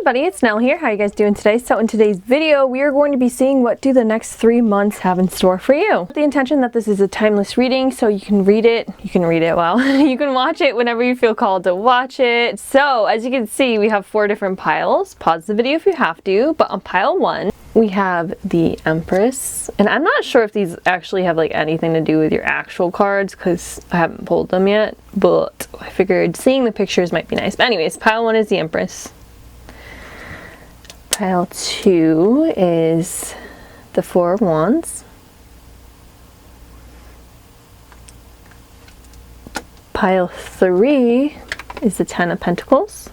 everybody, it's Nell here. How are you guys doing today? So in today's video, we are going to be seeing what do the next 3 months have in store for you. The intention that this is a timeless reading, so you can read it, well, you can watch it whenever you feel called to watch it. So as you can see, we have 4 different piles. Pause the video if you have to, but on pile 1, we have the Empress, and I'm not sure if these actually have like anything to do with your actual cards because I haven't pulled them yet, but I figured seeing the pictures might be nice. But anyways, pile 1 is the Empress. Pile 2 is the 4 of Wands. Pile 3 is the 10 of Pentacles.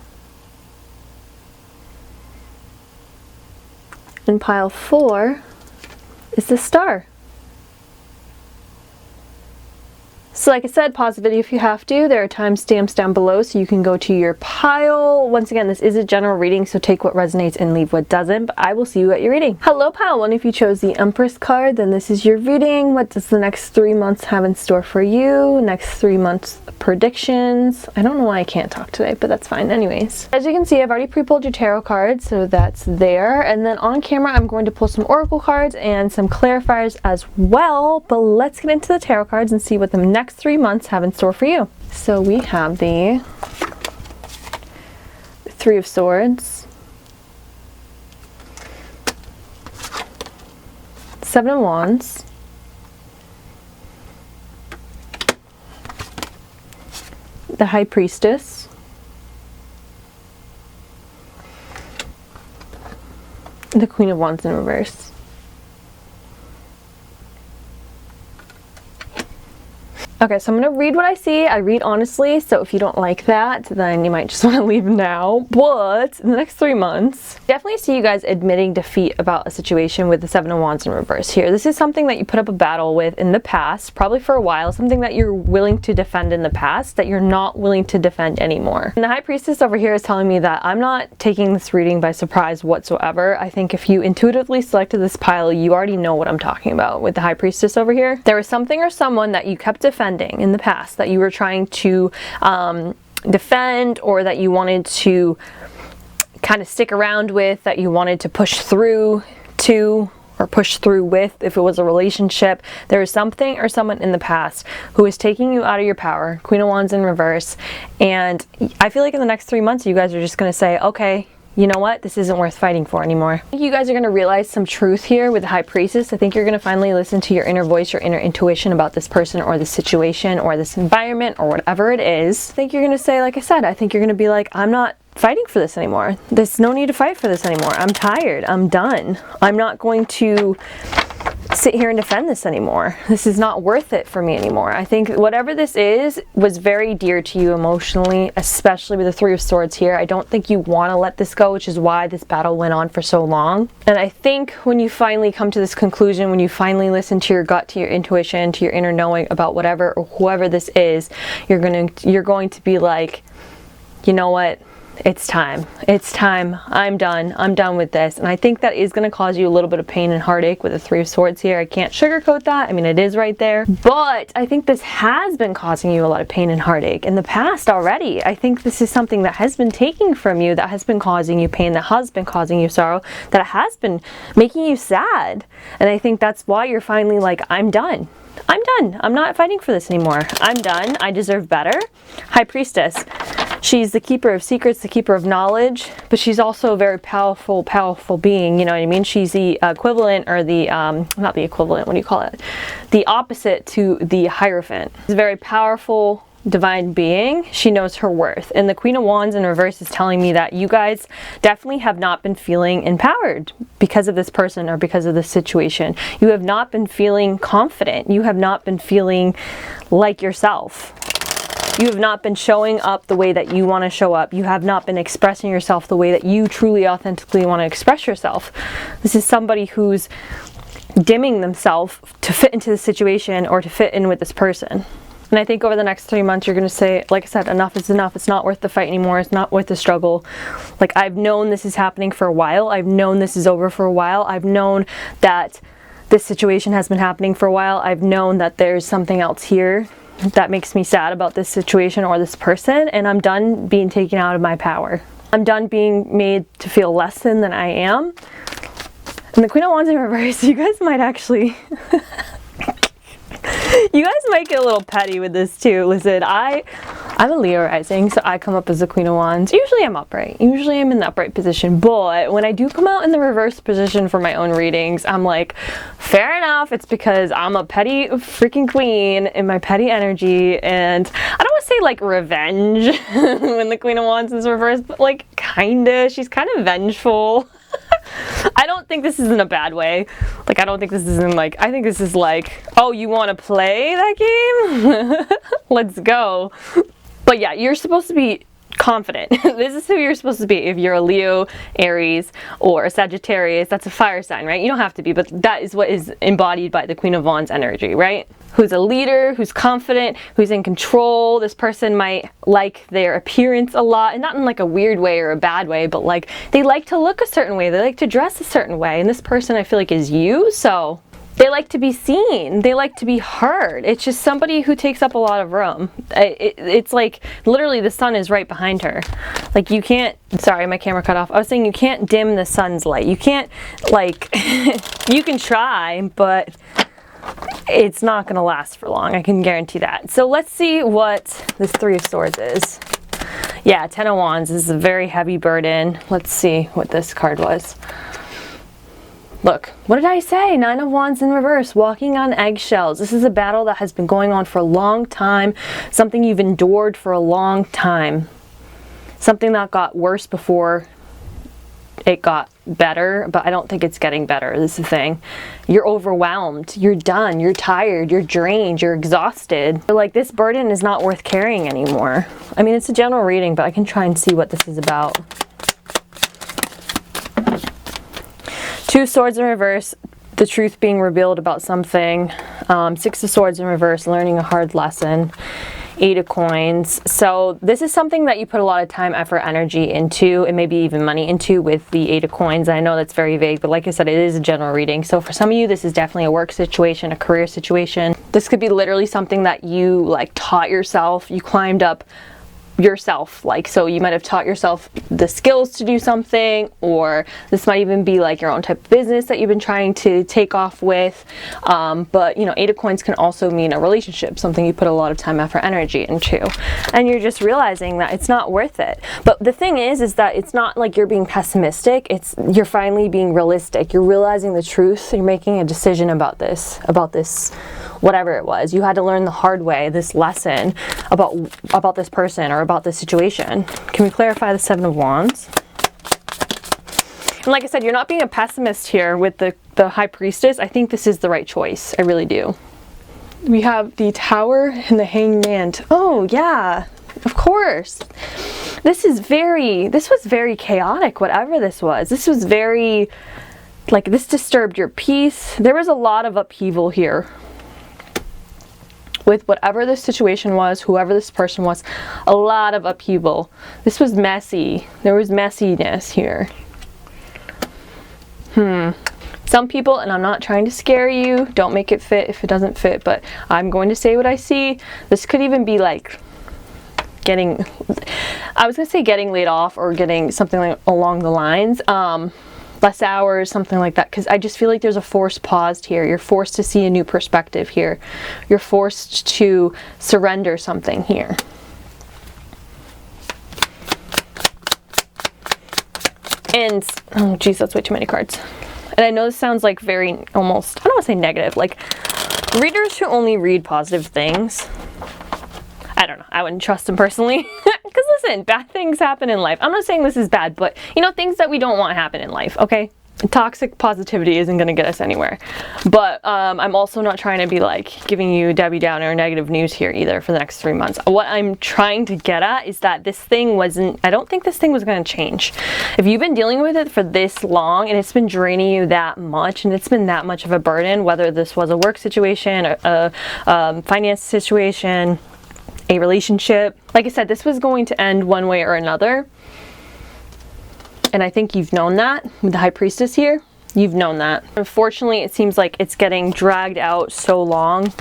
And pile 4 is the Star. So like I said, pause the video if you have to. There are timestamps down below so you can go to your pile. Once again, this is a general reading, so take what resonates and leave what doesn't, but I will see you at your reading. Hello pile 1, if you chose the Empress card, then this is your reading. What does the next 3 months have in store for you? Next 3 months predictions. I don't know why I can't talk today, but that's fine anyways. As you can see, I've already pre-pulled your tarot cards, so that's there. And then on camera, I'm going to pull some oracle cards and some clarifiers as well, but let's get into the tarot cards and see what the next 3 months have in store for you. So we have the 3 of Swords, 7 of Wands, the High Priestess, the Queen of Wands in reverse. Okay, so I'm going to read what I see. I read honestly, so if you don't like that, then you might just want to leave now. But in the next 3 months, definitely see you guys admitting defeat about a situation with the 7 of Wands in reverse here. This is something that you put up a battle with in the past, probably for a while, something that you're willing to defend in the past that you're not willing to defend anymore. And the High Priestess over here is telling me that I'm not taking this reading by surprise whatsoever. I think if you intuitively selected this pile, you already know what I'm talking about with the High Priestess over here. There was something or someone that you kept defending in the past that you were trying to defend, or that you wanted to kind of stick around with, that you wanted to push through to, or push through with if it was a relationship. There is something or someone in the past who is taking you out of your power. Queen of Wands in reverse. And I feel like in the next 3 months you guys are just going to say, okay, you know what? This isn't worth fighting for anymore. I think you guys are going to realize some truth here with the High Priestess. I think you're going to finally listen to your inner voice, your inner intuition about this person or this situation or this environment or whatever it is. I think you're going to say, like I said, I think you're going to be like, I'm not fighting for this anymore. There's no need to fight for this anymore. I'm tired. I'm done. I'm not going to sit here and defend this anymore. This is not worth it for me anymore. I think whatever this is was very dear to you emotionally, especially with the 3 of Swords here. I don't think you want to let this go, which is why this battle went on for so long. And I think when you finally come to this conclusion, when you finally listen to your gut, to your intuition, to your inner knowing about whatever or whoever this is, you're going to be like, you know what? It's time. It's time. I'm done. I'm done with this. And I think that is going to cause you a little bit of pain and heartache with the 3 of Swords here. I can't sugarcoat that. I mean, it is right there. But I think this has been causing you a lot of pain and heartache in the past already. I think this is something that has been taking from you, that has been causing you pain, that has been causing you sorrow, that has been making you sad. And I think that's why you're finally like, I'm done. I'm done. I'm not fighting for this anymore. I'm done. I deserve better. High Priestess. She's the keeper of secrets, the keeper of knowledge, but she's also a very powerful, powerful being, you know what I mean? She's the equivalent, or the, not the equivalent, what do you call it? The opposite to the Hierophant. She's a very powerful, divine being. She knows her worth. And the Queen of Wands in reverse is telling me that you guys definitely have not been feeling empowered because of this person or because of this situation. You have not been feeling confident. You have not been feeling like yourself. You have not been showing up the way that you want to show up. You have not been expressing yourself the way that you truly, authentically want to express yourself. This is somebody who's dimming themselves to fit into the situation or to fit in with this person. And I think over the next 3 months, you're going to say, like I said, enough is enough. It's not worth the fight anymore. It's not worth the struggle. Like, I've known this is happening for a while. I've known this is over for a while. I've known that this situation has been happening for a while. I've known that there's something else here that makes me sad about this situation or this person, and I'm done being taken out of my power. I'm done being made to feel less than I am. And the Queen of Wands in reverse, you guys might actually... You guys might get a little petty with this too. Listen, I'm a Leo rising, so I come up as the Queen of Wands. Usually I'm upright. Usually I'm in the upright position. But when I do come out in the reverse position for my own readings, I'm like, fair enough. It's because I'm a petty freaking queen in my petty energy. And I don't want to say like revenge when the Queen of Wands is reversed, but like kinda. She's kind of vengeful. I don't think this is in a bad way. Like, I don't think this is in like, I think this is like, oh, you want to play that game? Let's go. But yeah, you're supposed to be confident. This is who you're supposed to be. If you're a Leo, Aries, or a Sagittarius, that's a fire sign, right? You don't have to be, but that is what is embodied by the Queen of Wands energy, right? Who's a leader, who's confident, who's in control. This person might like their appearance a lot, and not in like a weird way or a bad way, but like they like to look a certain way, they like to dress a certain way, and this person I feel like is you, so they like to be seen, they like to be heard. It's just somebody who takes up a lot of room. It's like literally the sun is right behind her. Like you can't, sorry, my camera cut off. I was saying you can't dim the sun's light. You can't like, you can try, but it's not going to last for long. I can guarantee that. So let's see what this Three of Swords is. Yeah, Ten of Wands is a very heavy burden. Let's see what this card was. Look, what did I say? Nine of Wands in reverse, walking on eggshells. This is a battle that has been going on for a long time, something you've endured for a long time, something that got worse before it got better, but I don't think it's getting better. This is the thing. You're overwhelmed, you're done, you're tired, you're drained, you're exhausted. Like this burden is not worth carrying anymore. I mean, it's a general reading, but I can try and see what this is about. Two Swords in reverse, the truth being revealed about something. Six of Swords in reverse, learning a hard lesson. Eight of Coins. So this is something that you put a lot of time, effort, energy into, and maybe even money into with the Eight of Coins. I know that's very vague, but like I said, it is a general reading. So for some of you, this is definitely a work situation, a career situation. This could be literally something that you like taught yourself. You climbed up yourself, like, so you might have taught yourself the skills to do something, or this might even be like your own type of business that you've been trying to take off with. But you know, Eight of Coins can also mean a relationship, something you put a lot of time, effort, energy into, and you're just realizing that it's not worth it. But the thing is that it's not like you're being pessimistic, it's you're finally being realistic. You're realizing the truth, you're making a decision about this whatever it was. You had to learn the hard way, this lesson about this person or about this situation. Can we clarify the Seven of Wands? And like I said, you're not being a pessimist here with the High Priestess. I think this is the right choice. I really do. We have the Tower and the Hanged Man. Oh yeah, of course. This was very chaotic, whatever this was. This was very, like, this disturbed your peace. There was a lot of upheaval here. With whatever this situation was, whoever this person was, a lot of upheaval. This was messy. There was messiness here. Some people, and I'm not trying to scare you, don't make it fit if it doesn't fit, but I'm going to say what I see. This could even be like getting, I was going to say getting laid off, or getting something like along the lines. Less hours, something like that, because I just feel like there's a forced pause here. You're forced to see a new perspective here. You're forced to surrender something here. And, oh geez, that's way too many cards. And I know this sounds like very, almost, I don't want to say negative, like readers who only read positive things, I don't know, I wouldn't trust them personally. Because listen, bad things happen in life. I'm not saying this is bad, but you know, things that we don't want happen in life, okay? Toxic positivity isn't going to get us anywhere. But I'm also not trying to be like giving you Debbie Downer negative news here either for the next 3 months. What I'm trying to get at is that this thing wasn't, I don't think this thing was going to change. If you've been dealing with it for this long and it's been draining you that much and it's been that much of a burden, whether this was a work situation, a finance situation, a relationship, like I said, this was going to end one way or another. And I think you've known that with the High Priestess here. You've known that. Unfortunately, it seems like it's getting dragged out so long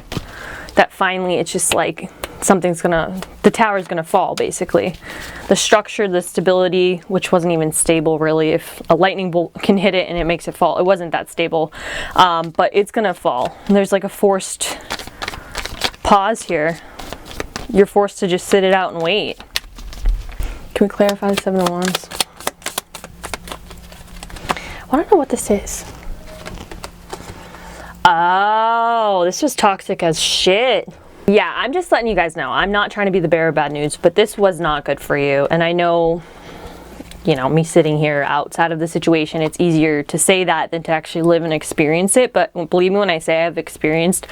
that finally it's just like the tower's gonna fall, basically. The structure, the stability, which wasn't even stable really. If a lightning bolt can hit it and it makes it fall, it wasn't that stable, but it's gonna fall. And there's like a forced pause here. You're forced to just sit it out and wait. Can we clarify the Seven of Wands? I don't know what this is. Oh, this was toxic as shit. Yeah, I'm just letting you guys know. I'm not trying to be the bearer of bad news, but this was not good for you. And I know, you know, me sitting here outside of the situation, it's easier to say that than to actually live and experience it. But believe me when I say I've experienced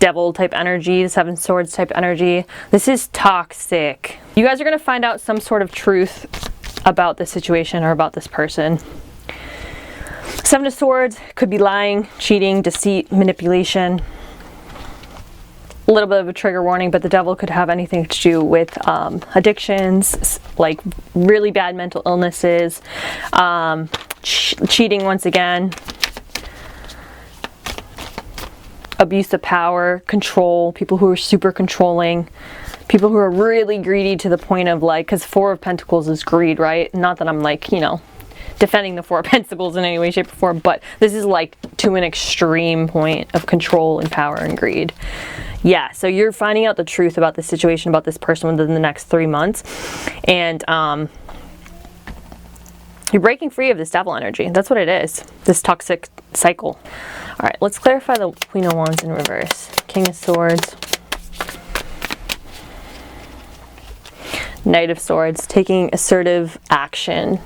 devil type energy, Seven Swords type energy. This is toxic. You guys are going to find out some sort of truth about this situation or about this person. Seven of Swords could be lying, cheating, deceit, manipulation. A little bit of a trigger warning, but the devil could have anything to do with addictions, like really bad mental illnesses, cheating once again, abuse of power, control, people who are super controlling, people who are really greedy to the point of like, because Four of Pentacles is greed, right? Not that I'm like, you know, defending the Four of Pentacles in any way, shape, or form, but this is like to an extreme point of control and power and greed. Yeah, so you're finding out the truth about this situation, about this person within the next 3 months, and you're breaking free of this devil energy. That's what it is, this toxic cycle. All right, let's clarify the Queen of Wands in reverse. King of Swords. Knight of Swords, taking assertive action,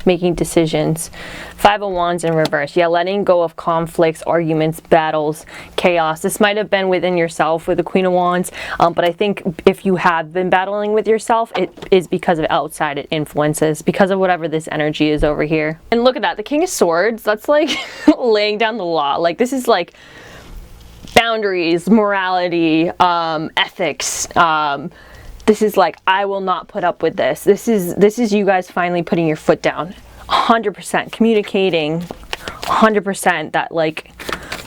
making decisions. Five of Wands in reverse. Yeah, letting go of conflicts, arguments, battles, chaos. This might have been within yourself with the Queen of Wands, but I think if you have been battling with yourself, it is because of outside influences, because of whatever this energy is over here. And look at that, the King of Swords, that's like laying down the law. Like this is like boundaries, morality, ethics, this is like, I will not put up with this. This is you guys finally putting your foot down. 100% communicating, 100% that like,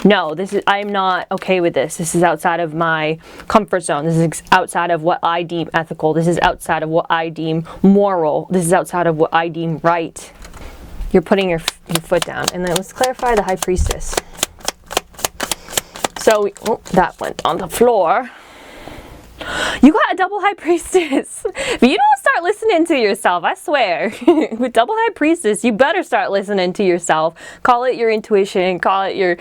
no, I'm not okay with this. This is outside of my comfort zone. This is outside of what I deem ethical. This is outside of what I deem moral. This is outside of what I deem right. You're putting your foot down. And then let's clarify the High Priestess. So, oh, that went on the floor. You got a double High Priestess. If you don't start listening to yourself, I swear, with double High Priestess, you better start listening to yourself. Call it your intuition, call it your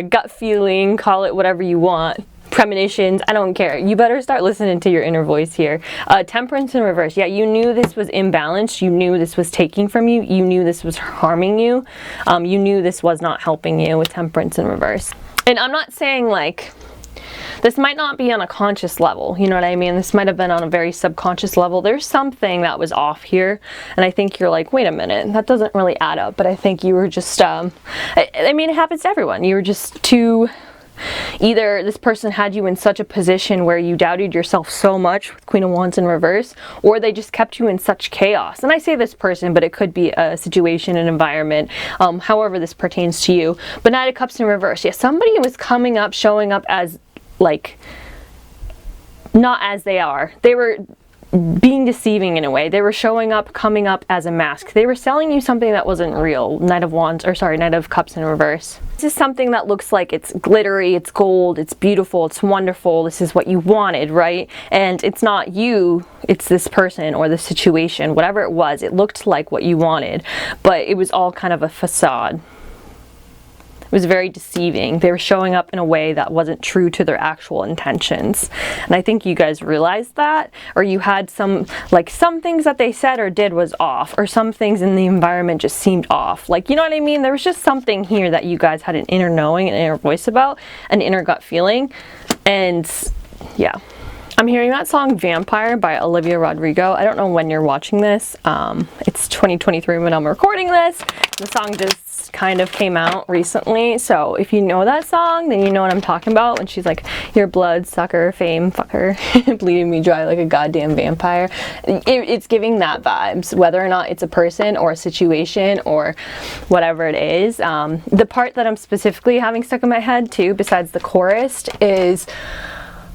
gut feeling, call it whatever you want. Premonitions, I don't care. You better start listening to your inner voice here. Temperance in reverse. Yeah, you knew this was imbalanced. You knew this was taking from you. You knew this was harming you. You knew this was not helping you with Temperance in reverse. And I'm not saying like, this might not be on a conscious level, you know what I mean? This might have been on a very subconscious level. There's something that was off here, and I think you're like, wait a minute, that doesn't really add up. But I think you were just, I mean, it happens to everyone. You were just too, either this person had you in such a position where you doubted yourself so much with Queen of Wands in reverse, or they just kept you in such chaos. And I say this person, but it could be a situation, an environment, however this pertains to you. But Knight of Cups in reverse. Yeah, somebody was coming up, showing up as like not as they are. They were being deceiving in a way. They were showing up, coming up as a mask. They were selling you something that wasn't real. Knight of Cups in reverse. This is something that looks like it's glittery, it's gold, it's beautiful, it's wonderful. This is what you wanted, right? And it's not you, it's this person or the situation, whatever it was. It looked like what you wanted, but it was all kind of a facade. It was very deceiving. They were showing up in a way that wasn't true to their actual intentions. And I think you guys realized that, or you had some things that they said or did was off, or some things in the environment just seemed off. Like, you know what I mean? There was just something here that you guys had an inner knowing, an inner voice about, an inner gut feeling. And yeah. I'm hearing that song Vampire by Olivia Rodrigo. I don't know when you're watching this. It's 2023 when I'm recording this. The song just kind of came out recently. So if you know that song, then you know what I'm talking about. When she's like, your blood sucker, fame fucker, bleeding me dry like a goddamn vampire. It's giving that vibes, whether or not it's a person or a situation or whatever it is. The part that I'm specifically having stuck in my head too, besides the chorus, is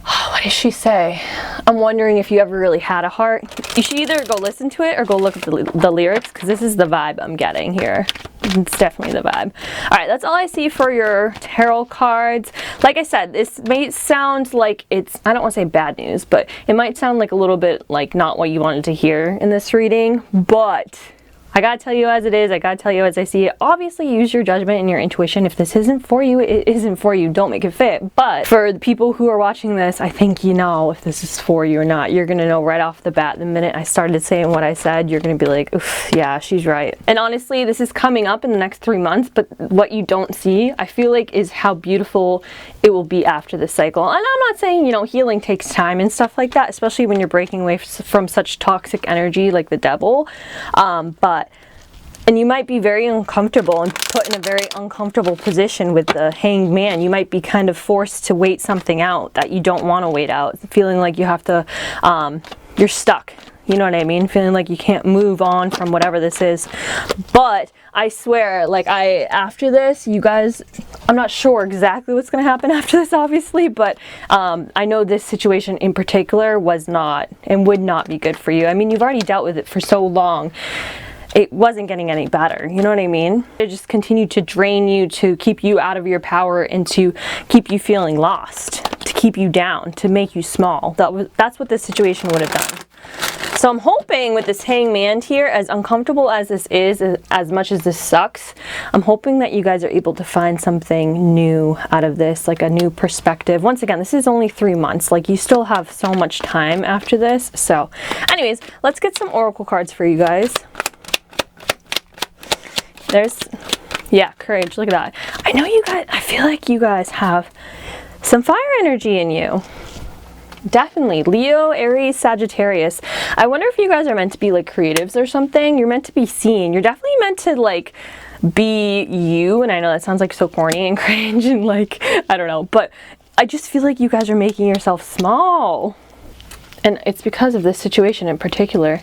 What did she say? I'm wondering if you ever really had a heart. You should either go listen to it or go look at the lyrics, because this is the vibe I'm getting here. It's definitely the vibe. All right, that's all I see for your tarot cards. Like I said, this may sound like it's, I don't want to say bad news, but it might sound like a little bit like not what you wanted to hear in this reading, but I gotta tell you as it is. I gotta tell you as I see it. Obviously, use your judgment and your intuition. If this isn't for you, it isn't for you. Don't make it fit. But for the people who are watching this, I think you know if this is for you or not. You're gonna know right off the bat. The minute I started saying what I said, you're gonna be like, oof, yeah, she's right. And honestly, this is coming up in the next 3 months, but what you don't see, I feel like, is how beautiful it will be after this cycle. And I'm not saying, you know, healing takes time and stuff like that, especially when you're breaking away from such toxic energy like the devil. And you might be very uncomfortable and put in a very uncomfortable position with the Hanged Man. You might be kind of forced to wait something out that you don't want to wait out. Feeling like you have to, you're stuck. You know what I mean? Feeling like you can't move on from whatever this is. But I swear, like after this, you guys, I'm not sure exactly what's going to happen after this, obviously, but I know this situation in particular was not and would not be good for you. I mean, you've already dealt with it for so long. It wasn't getting any better, you know what I mean? It just continued to drain you, to keep you out of your power, and to keep you feeling lost, to keep you down, to make you small. That's what this situation would have done. So I'm hoping with this Hanged Man here, as uncomfortable as this is, as much as this sucks, I'm hoping that you guys are able to find something new out of this, like a new perspective. Once again, this is only 3 months. Like, you still have so much time after this. So anyways, let's get some oracle cards for you guys. There's, yeah, courage. Look at that. I know you guys, I feel like you guys have some fire energy in you. Definitely. Leo, Aries, Sagittarius. I wonder if you guys are meant to be like creatives or something. You're meant to be seen. You're definitely meant to like be you. And I know that sounds like so corny and cringe and like, I don't know. But I just feel like you guys are making yourself small. And it's because of this situation in particular.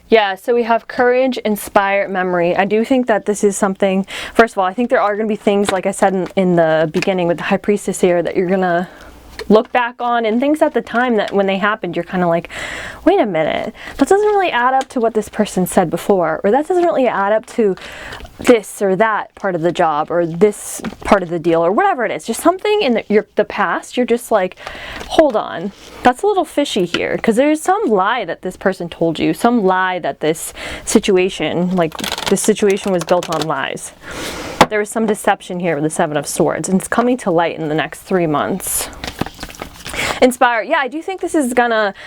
Yeah, so we have courage, inspire, memory. I do think that this is something, first of all, I think there are going to be things, like I said in the beginning with the High Priestess here, that you're going to look back on, and things at the time that when they happened, you're kind of like, wait a minute, that doesn't really add up to what this person said before, or that doesn't really add up to this or that part of the job, or this part of the deal, or whatever it is. Just something in the past, you're just like, hold on, that's a little fishy here, because there's some lie that this person told you, some lie that this situation was built on lies. There was some deception here with the Seven of Swords, and it's coming to light in the next 3 months. Inspire. Yeah, I do think this is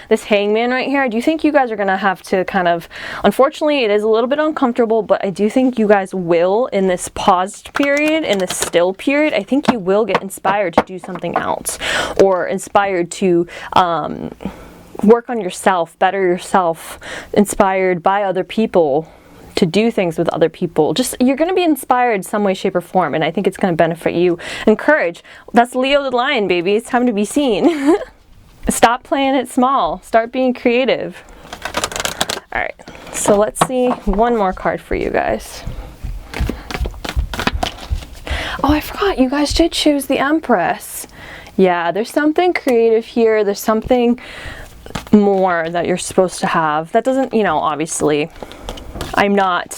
this Hangman right here, I do think you guys are gonna have to kind of, unfortunately it is a little bit uncomfortable, but I do think you guys will, in this paused period, in this still period, I think you will get inspired to do something else, or inspired to work on yourself, better yourself, inspired by other people, to do things with other people. Just, you're going to be inspired some way, shape, or form, and I think it's going to benefit you. And courage. That's Leo the Lion, baby. It's time to be seen. Stop playing it small. Start being creative. All right, so let's see one more card for you guys. Oh, I forgot. You guys did choose the Empress. Yeah, there's something creative here. There's something more that you're supposed to have. That doesn't, you know, obviously, I'm not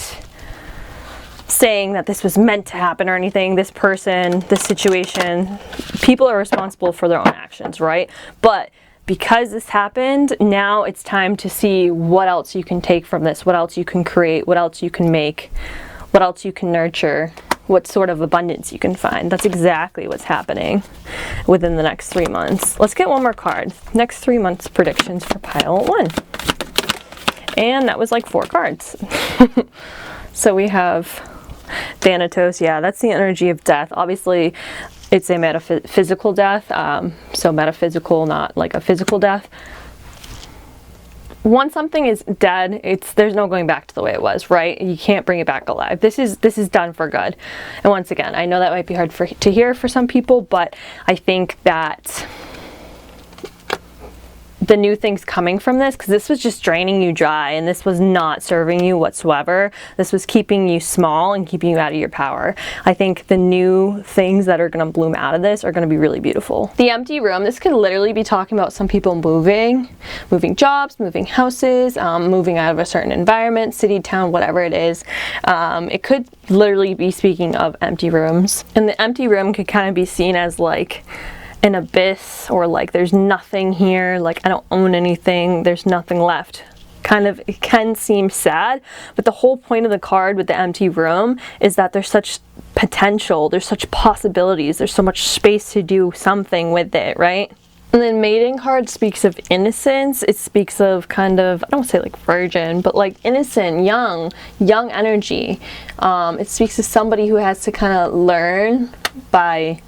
saying that this was meant to happen or anything. This person, this situation, people are responsible for their own actions, right? But because this happened, now it's time to see what else you can take from this, what else you can create, what else you can make, what else you can nurture, what sort of abundance you can find. That's exactly what's happening within the next 3 months. Let's get one more card. Next 3 months predictions for pile 1. And that was like 4 cards. So we have Thanatos. Yeah, that's the energy of death. Obviously, it's a metaphysical death. So metaphysical, not like a physical death. Once something is dead, there's no going back to the way it was, right? You can't bring it back alive. This is done for good. And once again, I know that might be hard to hear for some people, but I think that the new things coming from this, because this was just draining you dry and this was not serving you whatsoever. This was keeping you small and keeping you out of your power. I think the new things that are going to bloom out of this are going to be really beautiful. The empty room, this could literally be talking about some people moving jobs, moving houses, moving out of a certain environment, city, town, whatever it is. It could literally be speaking of empty rooms. And the empty room could kind of be seen as like an abyss, or like there's nothing here, like I don't own anything, there's nothing left. Kind of, it can seem sad, but the whole point of the card with the empty room is that there's such potential, there's such possibilities, there's so much space to do something with it, right? And then maiden card speaks of innocence. It speaks of kind of, I don't say like virgin, but like innocent, young energy. It speaks of somebody who has to kind of learn by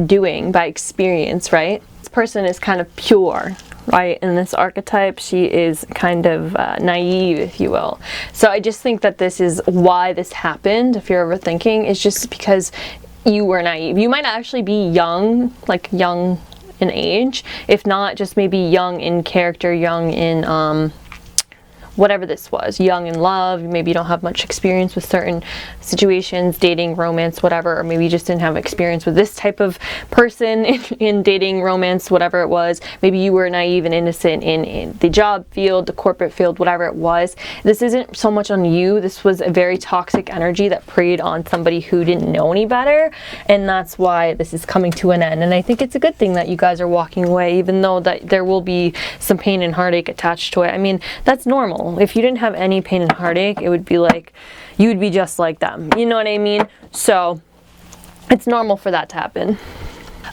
doing, by experience, right? This person is kind of pure, right? In this archetype, she is kind of naive, if you will. So I just think that this is why this happened. If you're overthinking, it's just because you were naive. You might actually be young, like young in age, if not just maybe young in character, young in whatever this was, young in love. Maybe you don't have much experience with certain situations, dating, romance, whatever, or maybe you just didn't have experience with this type of person in dating, romance, whatever it was. Maybe you were naive and innocent in the job field, the corporate field, whatever it was. This isn't so much on you. This was a very toxic energy that preyed on somebody who didn't know any better, and that's why this is coming to an end. And I think it's a good thing that you guys are walking away, even though that there will be some pain and heartache attached to it. I mean, that's normal. If you didn't have any pain and heartache, it would be like you would be just like them. You know what I mean? So it's normal for that to happen.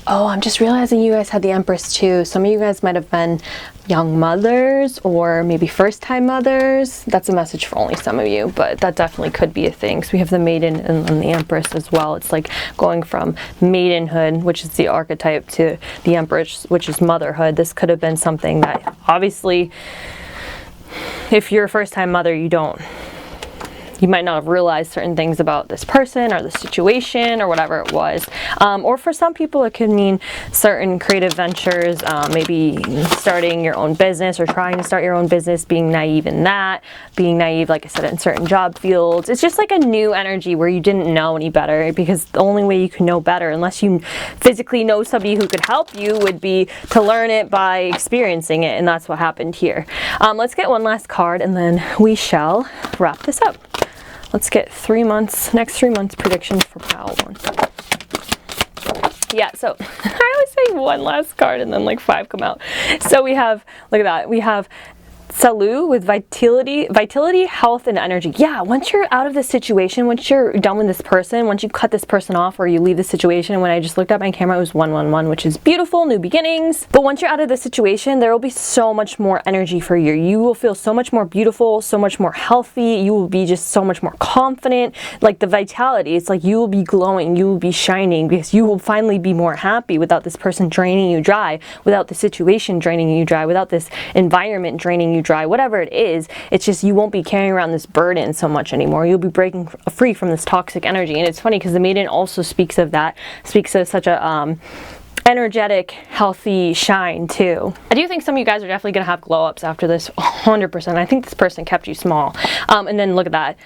Oh, I'm just realizing you guys had the Empress too. Some of you guys might have been young mothers or maybe first-time mothers. That's a message for only some of you, but that definitely could be a thing. So we have the Maiden and the Empress as well. It's like going from maidenhood, which is the archetype, to the Empress, which is motherhood. This could have been something that obviously, if you're a first-time mother, you might not have realized certain things about this person or the situation or whatever it was. Or for some people, it could mean certain creative ventures, maybe starting your own business or trying to start your own business, being naive in that, being naive, like I said, in certain job fields. It's just like a new energy where you didn't know any better, because the only way you can know better, unless you physically know somebody who could help you, would be to learn it by experiencing it, and that's what happened here. Let's get one last card and then we shall wrap this up. Let's get next 3 months predictions for pile one. Yeah, so I always say one last card and then like 5 come out. So we have, look at that, we have Salu with vitality, health, and energy. Yeah, once you're out of this situation, once you're done with this person, once you cut this person off or you leave the situation, and when I just looked at my camera, it was 111, which is beautiful, new beginnings. But once you're out of the situation, there will be so much more energy for you. You will feel so much more beautiful, so much more healthy. You will be just so much more confident. Like the vitality, it's like you will be glowing, you will be shining, because you will finally be more happy without this person draining you dry, without the situation draining you dry, without this environment draining you dry, whatever it is. It's just you won't be carrying around this burden so much anymore. You'll be breaking free from this toxic energy. And it's funny because the Maiden also speaks of that, speaks of such a energetic, healthy shine too. I do think some of you guys are definitely going to have glow ups after this, 100%. I think this person kept you small. And then look at that.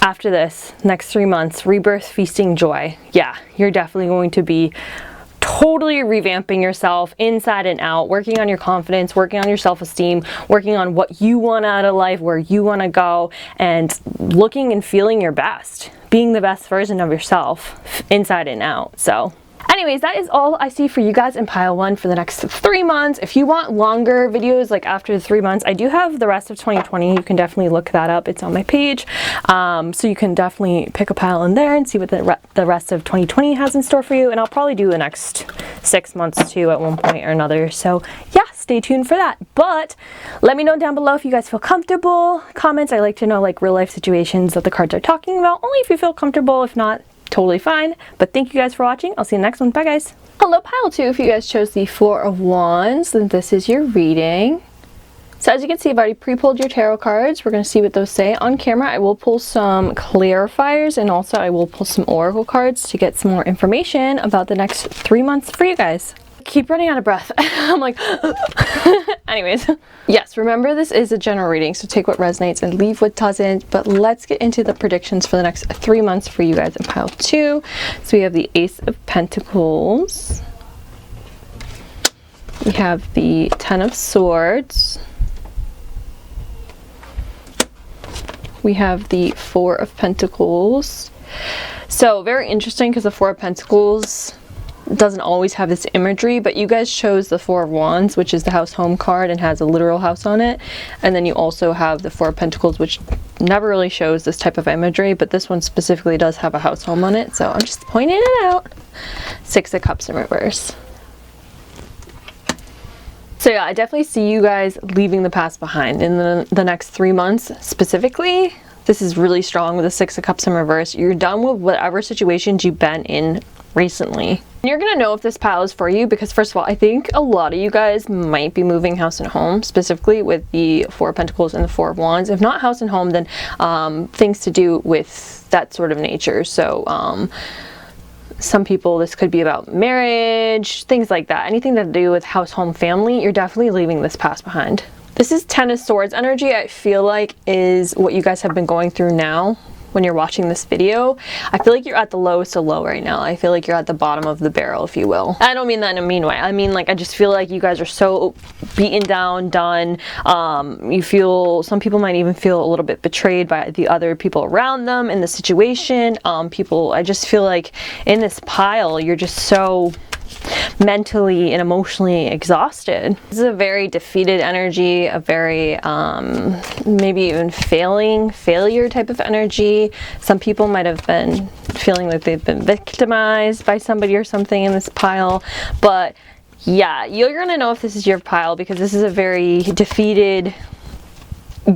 After this, next 3 months, rebirth, feasting, joy. Yeah, you're definitely going to be totally revamping yourself inside and out, working on your confidence, working on your self-esteem, working on what you want out of life, where you want to go, and looking and feeling your best, being the best version of yourself inside and out. So anyways, that is all I see for you guys in pile 1 for the next 3 months. If you want longer videos, like after the 3 months, I do have the rest of 2020. You can definitely look that up. It's on my page. So you can definitely pick a pile in there and see what the rest of 2020 has in store for you. And I'll probably do the next 6 months too at one point or another. So yeah, stay tuned for that. But let me know down below if you guys feel comfortable. Comments, I like to know like real life situations that the cards are talking about. Only if you feel comfortable. If not, totally fine. But thank you guys for watching. I'll see you in the next one. Bye guys. Hello pile 2. If you guys chose the Four of Wands, then this is your reading. So as you can see, I've already pre-pulled your tarot cards. We're going to see what those say on camera. I will pull some clarifiers, and also I will pull some oracle cards to get some more information about the next 3 months for you guys. Keep running out of breath. I'm like, anyways. Yes, remember this is a general reading, so take what resonates and leave what doesn't. But let's get into the predictions for the next 3 months for you guys in pile 2. So we have the Ace of Pentacles. We have the Ten of Swords. We have the Four of Pentacles. So very interesting because the Four of Pentacles doesn't always have this imagery, but you guys chose the Four of Wands, which is the house home card and has a literal house on it. And then you also have the Four of Pentacles, which never really shows this type of imagery, but this one specifically does have a house home on it. So I'm just pointing it out. Six of Cups in reverse. So yeah, I definitely see you guys leaving the past behind in the next 3 months specifically. This is really strong with the Six of Cups in reverse. You're done with whatever situations you've been in recently. You're gonna know if this pile is for you because first of all, I think a lot of you guys might be moving house and home, specifically with the Four of Pentacles and the Four of Wands. If not house and home, then things to do with that sort of nature. So some people, this could be about marriage, things like that. Anything to do with house, home, family, you're definitely leaving this past behind. This is Ten of Swords energy, I feel like is what you guys have been going through now when you're watching this video. I feel like you're at the lowest of low right now. I feel like you're at the bottom of the barrel, if you will. I don't mean that in a mean way. I mean, like, I just feel like you guys are so beaten down, done. You feel, some people might even feel a little bit betrayed by the other people around them in the situation. I just feel like in this pile, you're just so mentally and emotionally exhausted. This is a very defeated energy, a very maybe even failure type of energy. Some people might have been feeling like they've been victimized by somebody or something in this pile, but yeah, you're gonna know if this is your pile because this is a very defeated,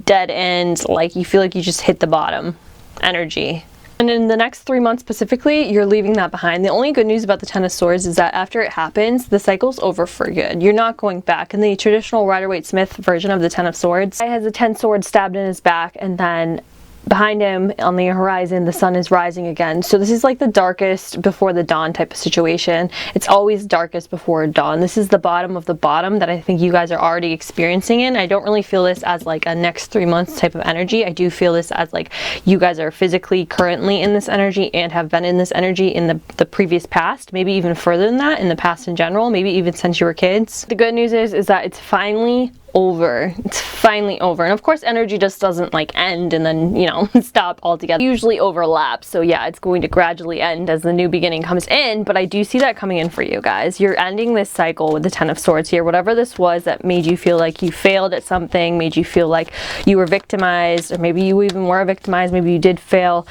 dead end, like you feel like you just hit the bottom energy. And in the next 3 months specifically, you're leaving that behind. The only good news about the Ten of Swords is that after it happens, the cycle's over for good. You're not going back. In the traditional Rider-Waite-Smith version of the Ten of Swords, he has the 10 swords stabbed in his back, and then behind him on the horizon, the sun is rising again. So this is like the darkest before the dawn type of situation. It's always darkest before dawn. This is the bottom of the bottom that I think you guys are already experiencing in. I don't really feel this as like a next 3 months type of energy. I do feel this as like you guys are physically currently in this energy and have been in this energy in the previous past, maybe even further than that, in the past in general, maybe even since you were kids. The good news is that it's finally over. It's finally over. And of course energy just doesn't like end and then, you know, stop altogether. It usually overlaps. So yeah, it's going to gradually end as the new beginning comes in, but I do see that coming in for you guys. You're ending this cycle with the Ten of Swords here. Whatever this was that made you feel like you failed at something, made you feel like you were victimized, or maybe you even were victimized, maybe you did fail,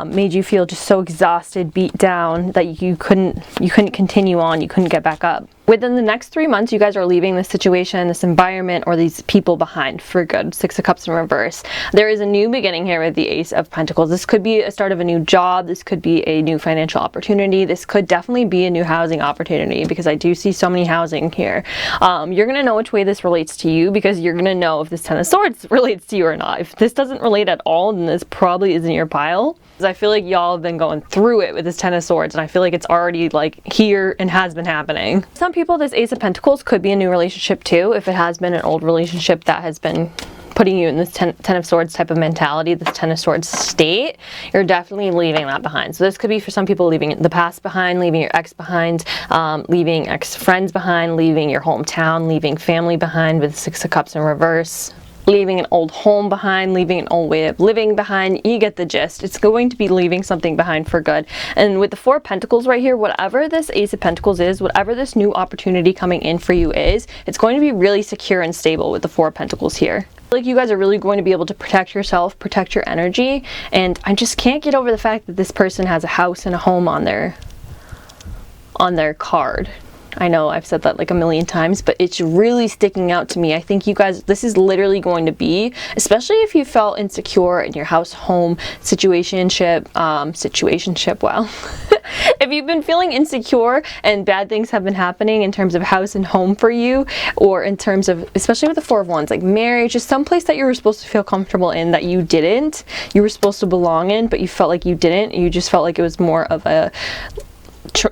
made you feel just so exhausted, beat down that you couldn't continue on, you couldn't get back up. Within the next 3 months, you guys are leaving this situation, this environment, or these people behind for good. Six of Cups in reverse. There is a new beginning here with the Ace of Pentacles. This could be a start of a new job. This could be a new financial opportunity. This could definitely be a new housing opportunity because I do see so many housing here. You're going to know which way this relates to you because you're going to know if this Ten of Swords relates to you or not. If this doesn't relate at all, then this probably isn't your pile. I feel like y'all have been going through it with this Ten of Swords, and I feel like it's already like here and has been happening. Some people, this Ace of Pentacles could be a new relationship too, if it has been an old relationship that has been putting you in this Ten of Swords type of mentality, this Ten of Swords state. You're definitely leaving that behind. So this could be for some people leaving the past behind, leaving your ex behind, leaving ex-friends behind, leaving your hometown, leaving family behind with Six of Cups in reverse. Leaving an old home behind, leaving an old way of living behind. You get the gist. It's going to be leaving something behind for good. And with the Four of Pentacles right here, whatever this Ace of Pentacles is, whatever this new opportunity coming in for you is, it's going to be really secure and stable with the Four of Pentacles here. I feel like you guys are really going to be able to protect yourself, protect your energy, and I just can't get over the fact that this person has a house and a home on their card. I know I've said that like a million times, but it's really sticking out to me. I think you guys, this is literally going to be, especially if you felt insecure in your house, home, situationship, well, if you've been feeling insecure and bad things have been happening in terms of house and home for you, or in terms of, especially with the Four of Wands, like marriage, just some place that you were supposed to feel comfortable in that you didn't, you were supposed to belong in, but you felt like you didn't, you just felt like it was more of a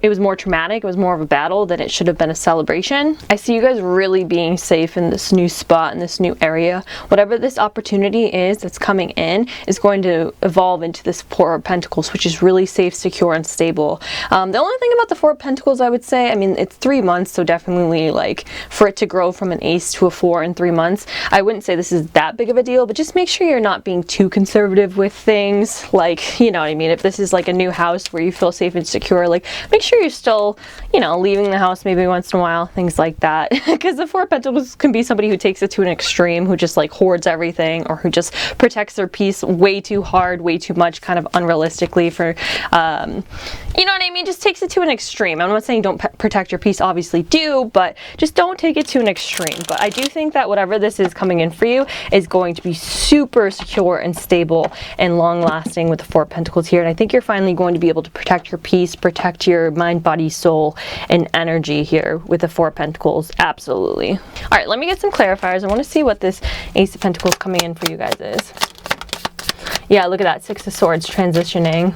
it was more traumatic, it was more of a battle than it should have been a celebration. I see you guys really being safe in this new spot, in this new area. Whatever this opportunity is that's coming in is going to evolve into this Four of Pentacles, which is really safe, secure, and stable. The only thing about the Four of Pentacles, I would say, I mean, it's 3 months, so definitely like for it to grow from an ace to a 4 in 3 months, I wouldn't say this is that big of a deal, but just make sure you're not being too conservative with things. Like, you know what I mean? If this is like a new house where you feel safe and secure, like make sure you're still, you know, leaving the house maybe once in a while, things like that. Because the Four of Pentacles can be somebody who takes it to an extreme, who just like hoards everything, or who just protects their peace way too hard, way too much, kind of unrealistically for, you know what I mean? Just takes it to an extreme. I'm not saying don't protect your peace, obviously do, but just don't take it to an extreme. But I do think that whatever this is coming in for you is going to be super secure and stable and long lasting with the Four of Pentacles here. And I think you're finally going to be able to protect your peace, protect your mind, body, soul, and energy here with the Four of Pentacles. Absolutely. All right, let me get some clarifiers. I want to see what this Ace of Pentacles coming in for you guys is. Yeah, look at that. Six of Swords transitioning.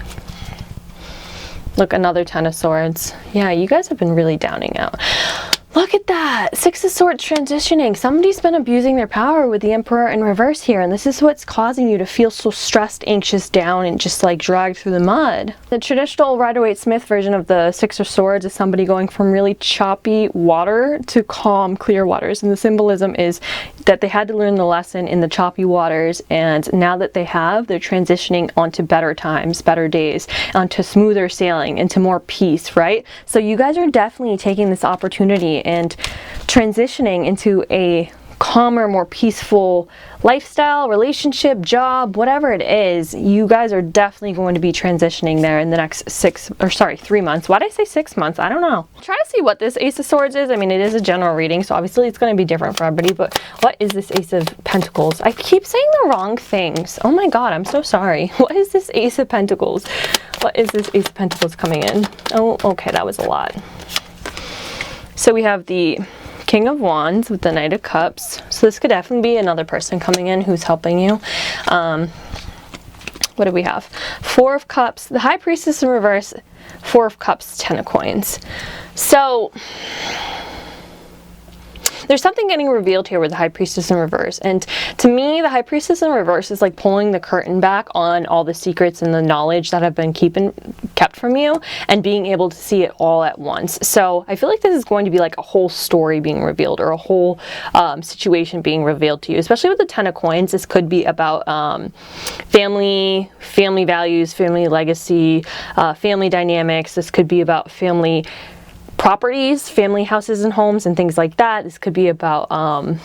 Look, another Ten of Swords. Yeah, you guys have been really downing out. Look at that. Six of Swords transitioning. Somebody's been abusing their power with the Emperor in reverse here, and this is what's causing you to feel so stressed, anxious, down, and just like dragged through the mud. The traditional Rider-Waite-Smith version of the Six of Swords is somebody going from really choppy water to calm, clear waters, and the symbolism is that they had to learn the lesson in the choppy waters, and now that they have, they're transitioning onto better times, better days, onto smoother sailing, into more peace, right? So you guys are definitely taking this opportunity and transitioning into a calmer, more peaceful lifestyle, relationship, job, whatever it is. You guys are definitely going to be transitioning there in the next 3 months. Why did I say 6 months? I don't know. Try to see what this Ace of Swords is. I mean, it is a general reading, so obviously it's going to be different for everybody, but what is this Ace of Pentacles? I keep saying the wrong things. Oh my God, I'm so sorry. What is this Ace of Pentacles? What is this Ace of Pentacles coming in? Oh, okay, that was a lot. So we have the King of Wands with the Knight of Cups. So this could definitely be another person coming in who's helping you. What do we have? Four of Cups, the High Priestess in reverse, Four of Cups, Ten of Coins. So there's something getting revealed here with the High Priestess in reverse. And to me, the High Priestess in reverse is like pulling the curtain back on all the secrets and the knowledge that have been kept from you and being able to see it all at once. So I feel like this is going to be like a whole story being revealed, or a whole situation being revealed to you, especially with the Ten of Coins. This could be about family values, family legacy, family dynamics. This could be about family properties, family houses and homes and things like that. This could be about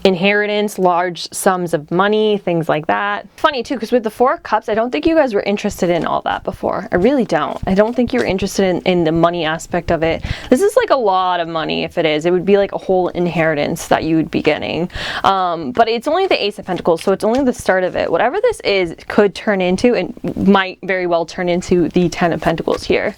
inheritance, large sums of money, things like that. Funny too, because with the Four of Cups, I don't think you guys were interested in all that before. I really don't. I don't think you're interested in the money aspect of it. This is like a lot of money. If it is, it would be like a whole inheritance that you would be getting. But it's only the Ace of Pentacles, so it's only the start of it. Whatever this is could turn into, and might very well turn into, the Ten of Pentacles here.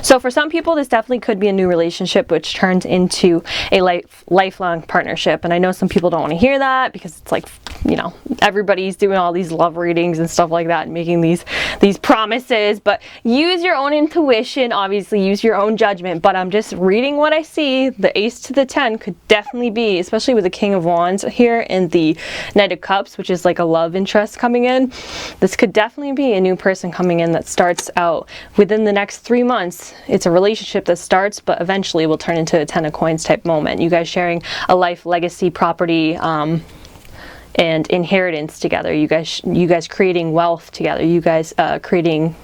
So for some people, this definitely could be a new relationship, which turns into a lifelong partnership. And I know some people don't want to hear that, because it's like, you know, everybody's doing all these love readings and stuff like that and making these promises, but use your own intuition, obviously use your own judgment. But I'm just reading what I see. The Ace to the 10 could definitely be, especially with the King of Wands here and the Knight of Cups, which is like a love interest coming in. This could definitely be a new person coming in that starts out within the next 3 months. It's a relationship that starts, but eventually will turn into a Ten of Coins type moment. You guys sharing a life, legacy, property, and inheritance together. You guys creating wealth together. You guys creating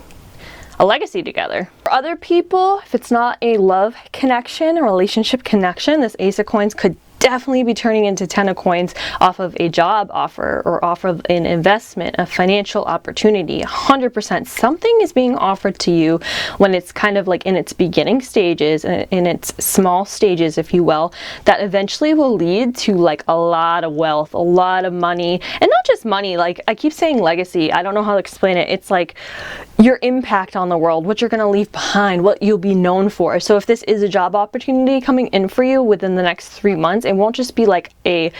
a legacy together. For other people, if it's not a love connection, a relationship connection, this Ace of Coins could definitely be turning into Ten of Coins off of a job offer, or off of an investment, a financial opportunity. 100%. Something is being offered to you when it's kind of like in its beginning stages, in its small stages, if you will, that eventually will lead to like a lot of wealth, a lot of money, and not just money. Like I keep saying legacy. I don't know how to explain it. It's like your impact on the world, what you're going to leave behind, what you'll be known for. So if this is a job opportunity coming in for you within the next 3 months, it won't just be like a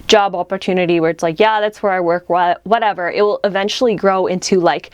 job opportunity where it's like, yeah, that's where I work, whatever. It will eventually grow into like,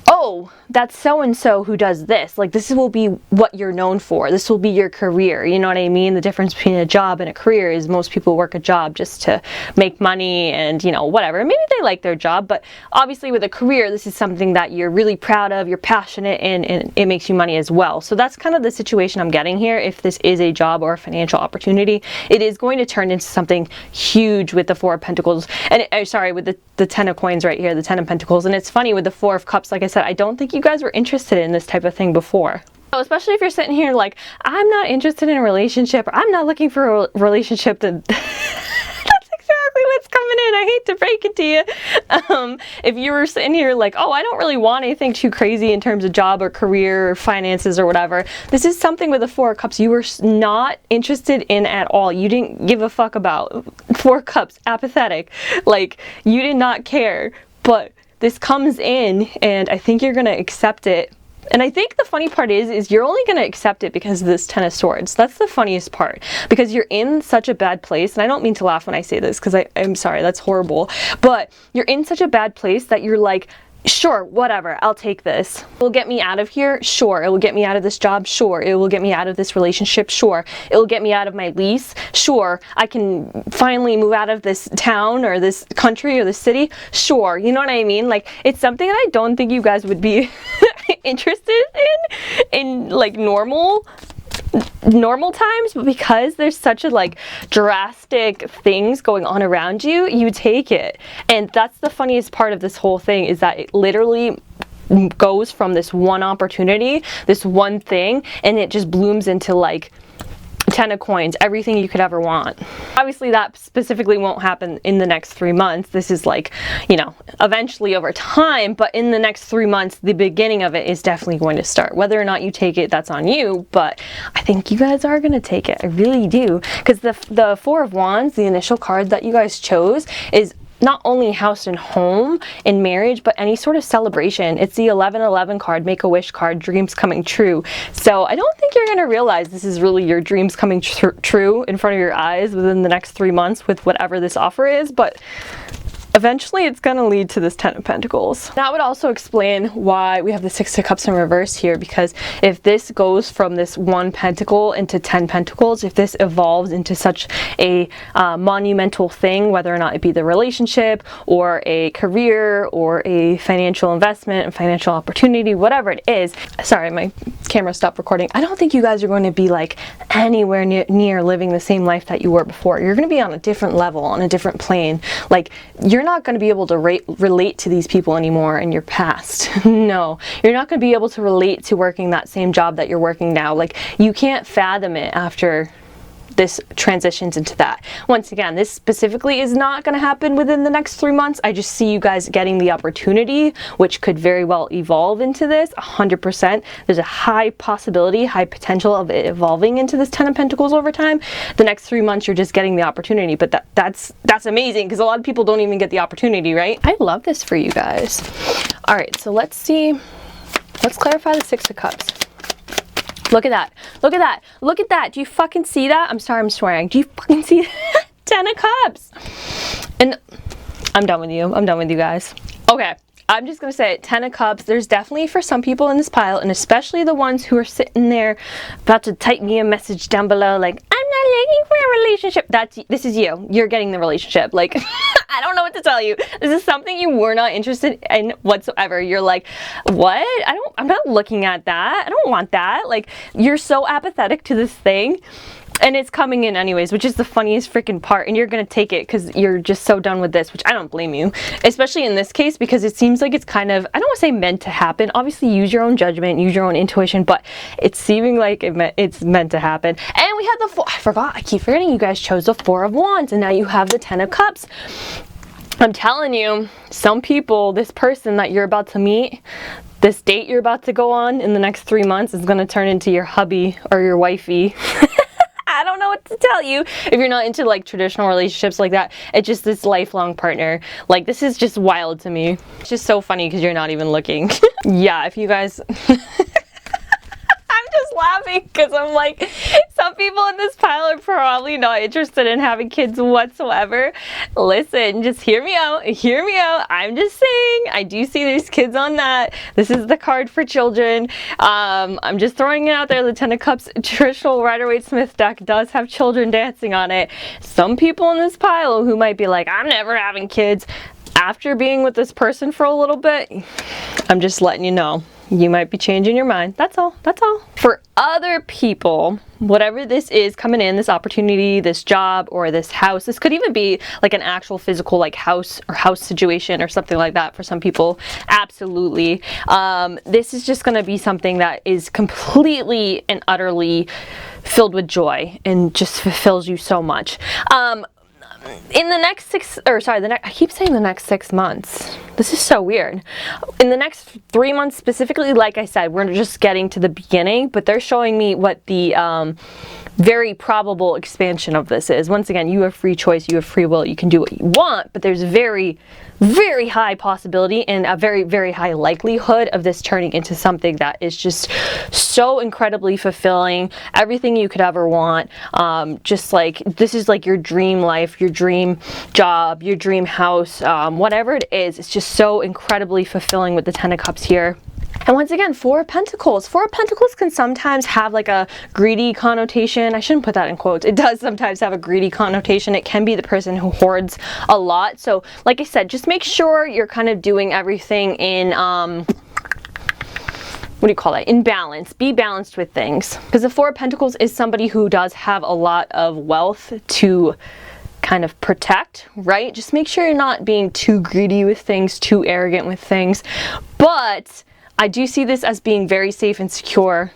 oh, oh, that's so-and-so who does this. Like, this will be what you're known for. This will be your career. You know what I mean? The difference between a job and a career is most people work a job just to make money and, you know, whatever. Maybe they like their job, but obviously with a career, this is something that you're really proud of, you're passionate in, and it makes you money as well. So that's kind of the situation I'm getting here. If this is a job or a financial opportunity, it is going to turn into something huge with the Four of Pentacles. And sorry, with the Ten of Coins right here, the Ten of Pentacles. And it's funny with the Four of Cups, like I said, I don't think you guys were interested in this type of thing before. So especially if you're sitting here like, I'm not interested in a relationship, or I'm not looking for a relationship, that that's exactly what's coming in. I hate to break it to you. If you were sitting here like, oh, I don't really want anything too crazy in terms of job or career or finances or whatever, this is something with the Four of Cups you were not interested in at all. You didn't give a fuck about. Four of Cups, apathetic. Like, you did not care. But this comes in, and I think you're going to accept it. And I think the funny part is you're only going to accept it because of this Ten of Swords. That's the funniest part, because you're in such a bad place. And I don't mean to laugh when I say this, because I'm sorry, that's horrible. But you're in such a bad place that you're like, sure, whatever, I'll take this. It will get me out of here? Sure. It will get me out of this job? Sure. It will get me out of this relationship? Sure. It will get me out of my lease? Sure. I can finally move out of this town or this country or this city? Sure. You know what I mean? Like, it's something that I don't think you guys would be interested in like normal times, but because there's such a like drastic things going on around you, you take it. And that's the funniest part of this whole thing, is that it literally goes from this one opportunity, this one thing, and it just blooms into like Ten of Coins, everything you could ever want. Obviously that specifically won't happen in the next 3 months. This is like, you know, eventually over time, but in the next 3 months, the beginning of it is definitely going to start. Whether or not you take it, that's on you, but I think you guys are going to take it. I really do. Because the Four of Wands, the initial card that you guys chose, is not only house and home in marriage, but any sort of celebration. It's the 1111 card, Make-A-Wish card, dreams coming true. So I don't think you're going to realize this is really your dreams coming true in front of your eyes within the next 3 months with whatever this offer is, but eventually it's going to lead to this Ten of Pentacles. That would also explain why we have the Six of Cups in reverse here, because if this goes from this one pentacle into 10 pentacles, if this evolves into such a monumental thing, whether or not it be the relationship or a career or a financial investment and financial opportunity, whatever it is. Sorry, my camera stopped recording. I don't think you guys are going to be like anywhere near living the same life that you were before. You're going to be on a different level, on a different plane. Like, you're not going to be able to relate to these people anymore in your past. No, you're not going to be able to relate to working that same job that you're working now. Like, you can't fathom it after this transitions into that. Once again, this specifically is not going to happen within the next 3 months. I just see you guys getting the opportunity, which could very well evolve into this 100%. There's a high possibility, high potential of it evolving into this Ten of Pentacles over time. The next 3 months, you're just getting the opportunity, but that's amazing, because a lot of people don't even get the opportunity, right? I love this for you guys. All right, so let's see. Let's clarify the Six of Cups. Look at that. Look at that. Look at that. Do you fucking see that? I'm sorry, I'm swearing. Do you fucking see that? Ten of Cups. And I'm done with you. I'm done with you guys. Okay. I'm just going to say it. Ten of Cups. There's definitely for some people in this pile, and especially the ones who are sitting there about to type me a message down below like, I'm not looking for a relationship. This is you. You're getting the relationship. Like, I don't know what to tell you. This is something you were not interested in whatsoever. You're like, what? I'm not looking at that. I don't want that. Like, you're so apathetic to this thing. And it's coming in anyways, which is the funniest freaking part. And you're going to take it because you're just so done with this, which I don't blame you. Especially in this case, because it seems like it's kind of, I don't want to say meant to happen. Obviously, use your own judgment, use your own intuition, but it's seeming like it's meant to happen. And we had the I keep forgetting you guys chose the Four of Wands, and now you have the Ten of Cups. I'm telling you, some people, this person that you're about to meet, this date you're about to go on in the next 3 months is going to turn into your hubby or your wifey. I don't know what to tell you if you're not into like traditional relationships like that. It's just this lifelong partner. Like, this is just wild to me. It's just so funny because you're not even looking. Yeah, if you guys... I'm just laughing because I'm like, some people in this pile are probably not interested in having kids whatsoever. Listen, just hear me out. Hear me out. I'm just saying, I do see there's kids on that. This is the card for children. I'm just throwing it out there. The Ten of Cups traditional Rider-Waite-Smith deck does have children dancing on it. Some people in this pile who might be like, I'm never having kids. After being with this person for a little bit, I'm just letting you know. You might be changing your mind. That's all. That's all. For other people, whatever this is coming in, this opportunity, this job, or this house, this could even be like an actual physical like house or house situation or something like that for some people. Absolutely. This is just going to be something that is completely and utterly filled with joy and just fulfills you so much. In the next I keep saying the next 6 months. This is so weird. In the next 3 months specifically, like I said, we're just getting to the beginning, but they're showing me what the very probable expansion of this is. Once again, you have free choice, you have free will, you can do what you want, but there's very, very high possibility and a very, very high likelihood of this turning into something that is just so incredibly fulfilling, everything you could ever want. Just like, this is like your dream life, your dream job, your dream house, whatever it is, it's just so incredibly fulfilling with the Ten of Cups here. And once again, Four of Pentacles. Four of Pentacles can sometimes have like a greedy connotation. I shouldn't put that in quotes. It does sometimes have a greedy connotation. It can be the person who hoards a lot. So like I said, just make sure you're kind of doing everything in, what do you call that? In balance. Be balanced with things. Because the Four of Pentacles is somebody who does have a lot of wealth to kind of protect, right? Just make sure you're not being too greedy with things, too arrogant with things. But I do see this as being very safe and secure.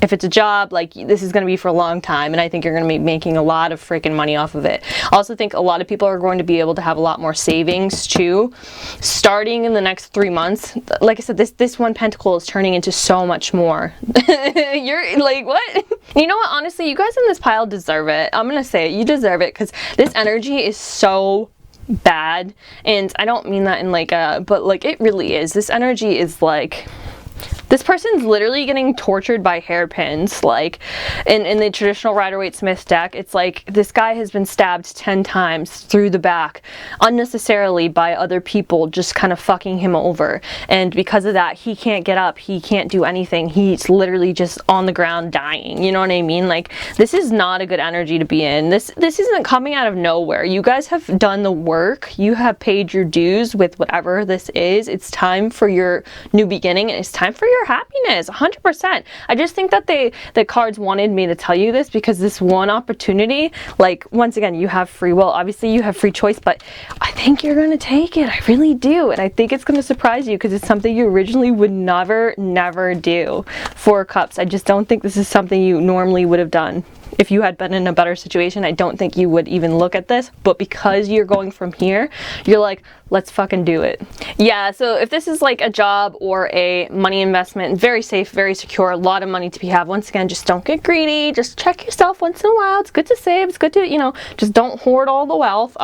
If it's a job, like, this is going to be for a long time, and I think you're going to be making a lot of freaking money off of it. I also think a lot of people are going to be able to have a lot more savings too, starting in the next 3 months. Like I said, this one pentacle is turning into so much more. You're like, what? You know what? Honestly, you guys in this pile deserve it. I'm going to say it. You deserve it, because this energy is so bad, and I don't mean that in like a, but like it really is. This energy is like, this person's literally getting tortured by hairpins. Like in the traditional Rider-Waite-Smith deck, it's like this guy has been stabbed 10 times through the back unnecessarily by other people just kind of fucking him over, and because of that he can't get up, he can't do anything, he's literally just on the ground dying. You know what I mean? Like, this is not a good energy to be in. This isn't coming out of nowhere. You guys have done the work, you have paid your dues with whatever this is. It's time for your new beginning, and it's time for your happiness. 100%. I just think that the cards wanted me to tell you this, because this one opportunity, like, once again, you have free will, obviously you have free choice, but I think you're going to take it. I really do. And I think it's going to surprise you, because it's something you originally would never do. Four of Cups. I just don't think this is something you normally would have done. If you had been in a better situation, I don't think you would even look at this, but because you're going from here, you're like, let's fucking do it. Yeah, so if this is like a job or a money investment, very safe, very secure, a lot of money to be had. Once again, just don't get greedy. Just check yourself once in a while. It's good to save. It's good to, you know, just don't hoard all the wealth.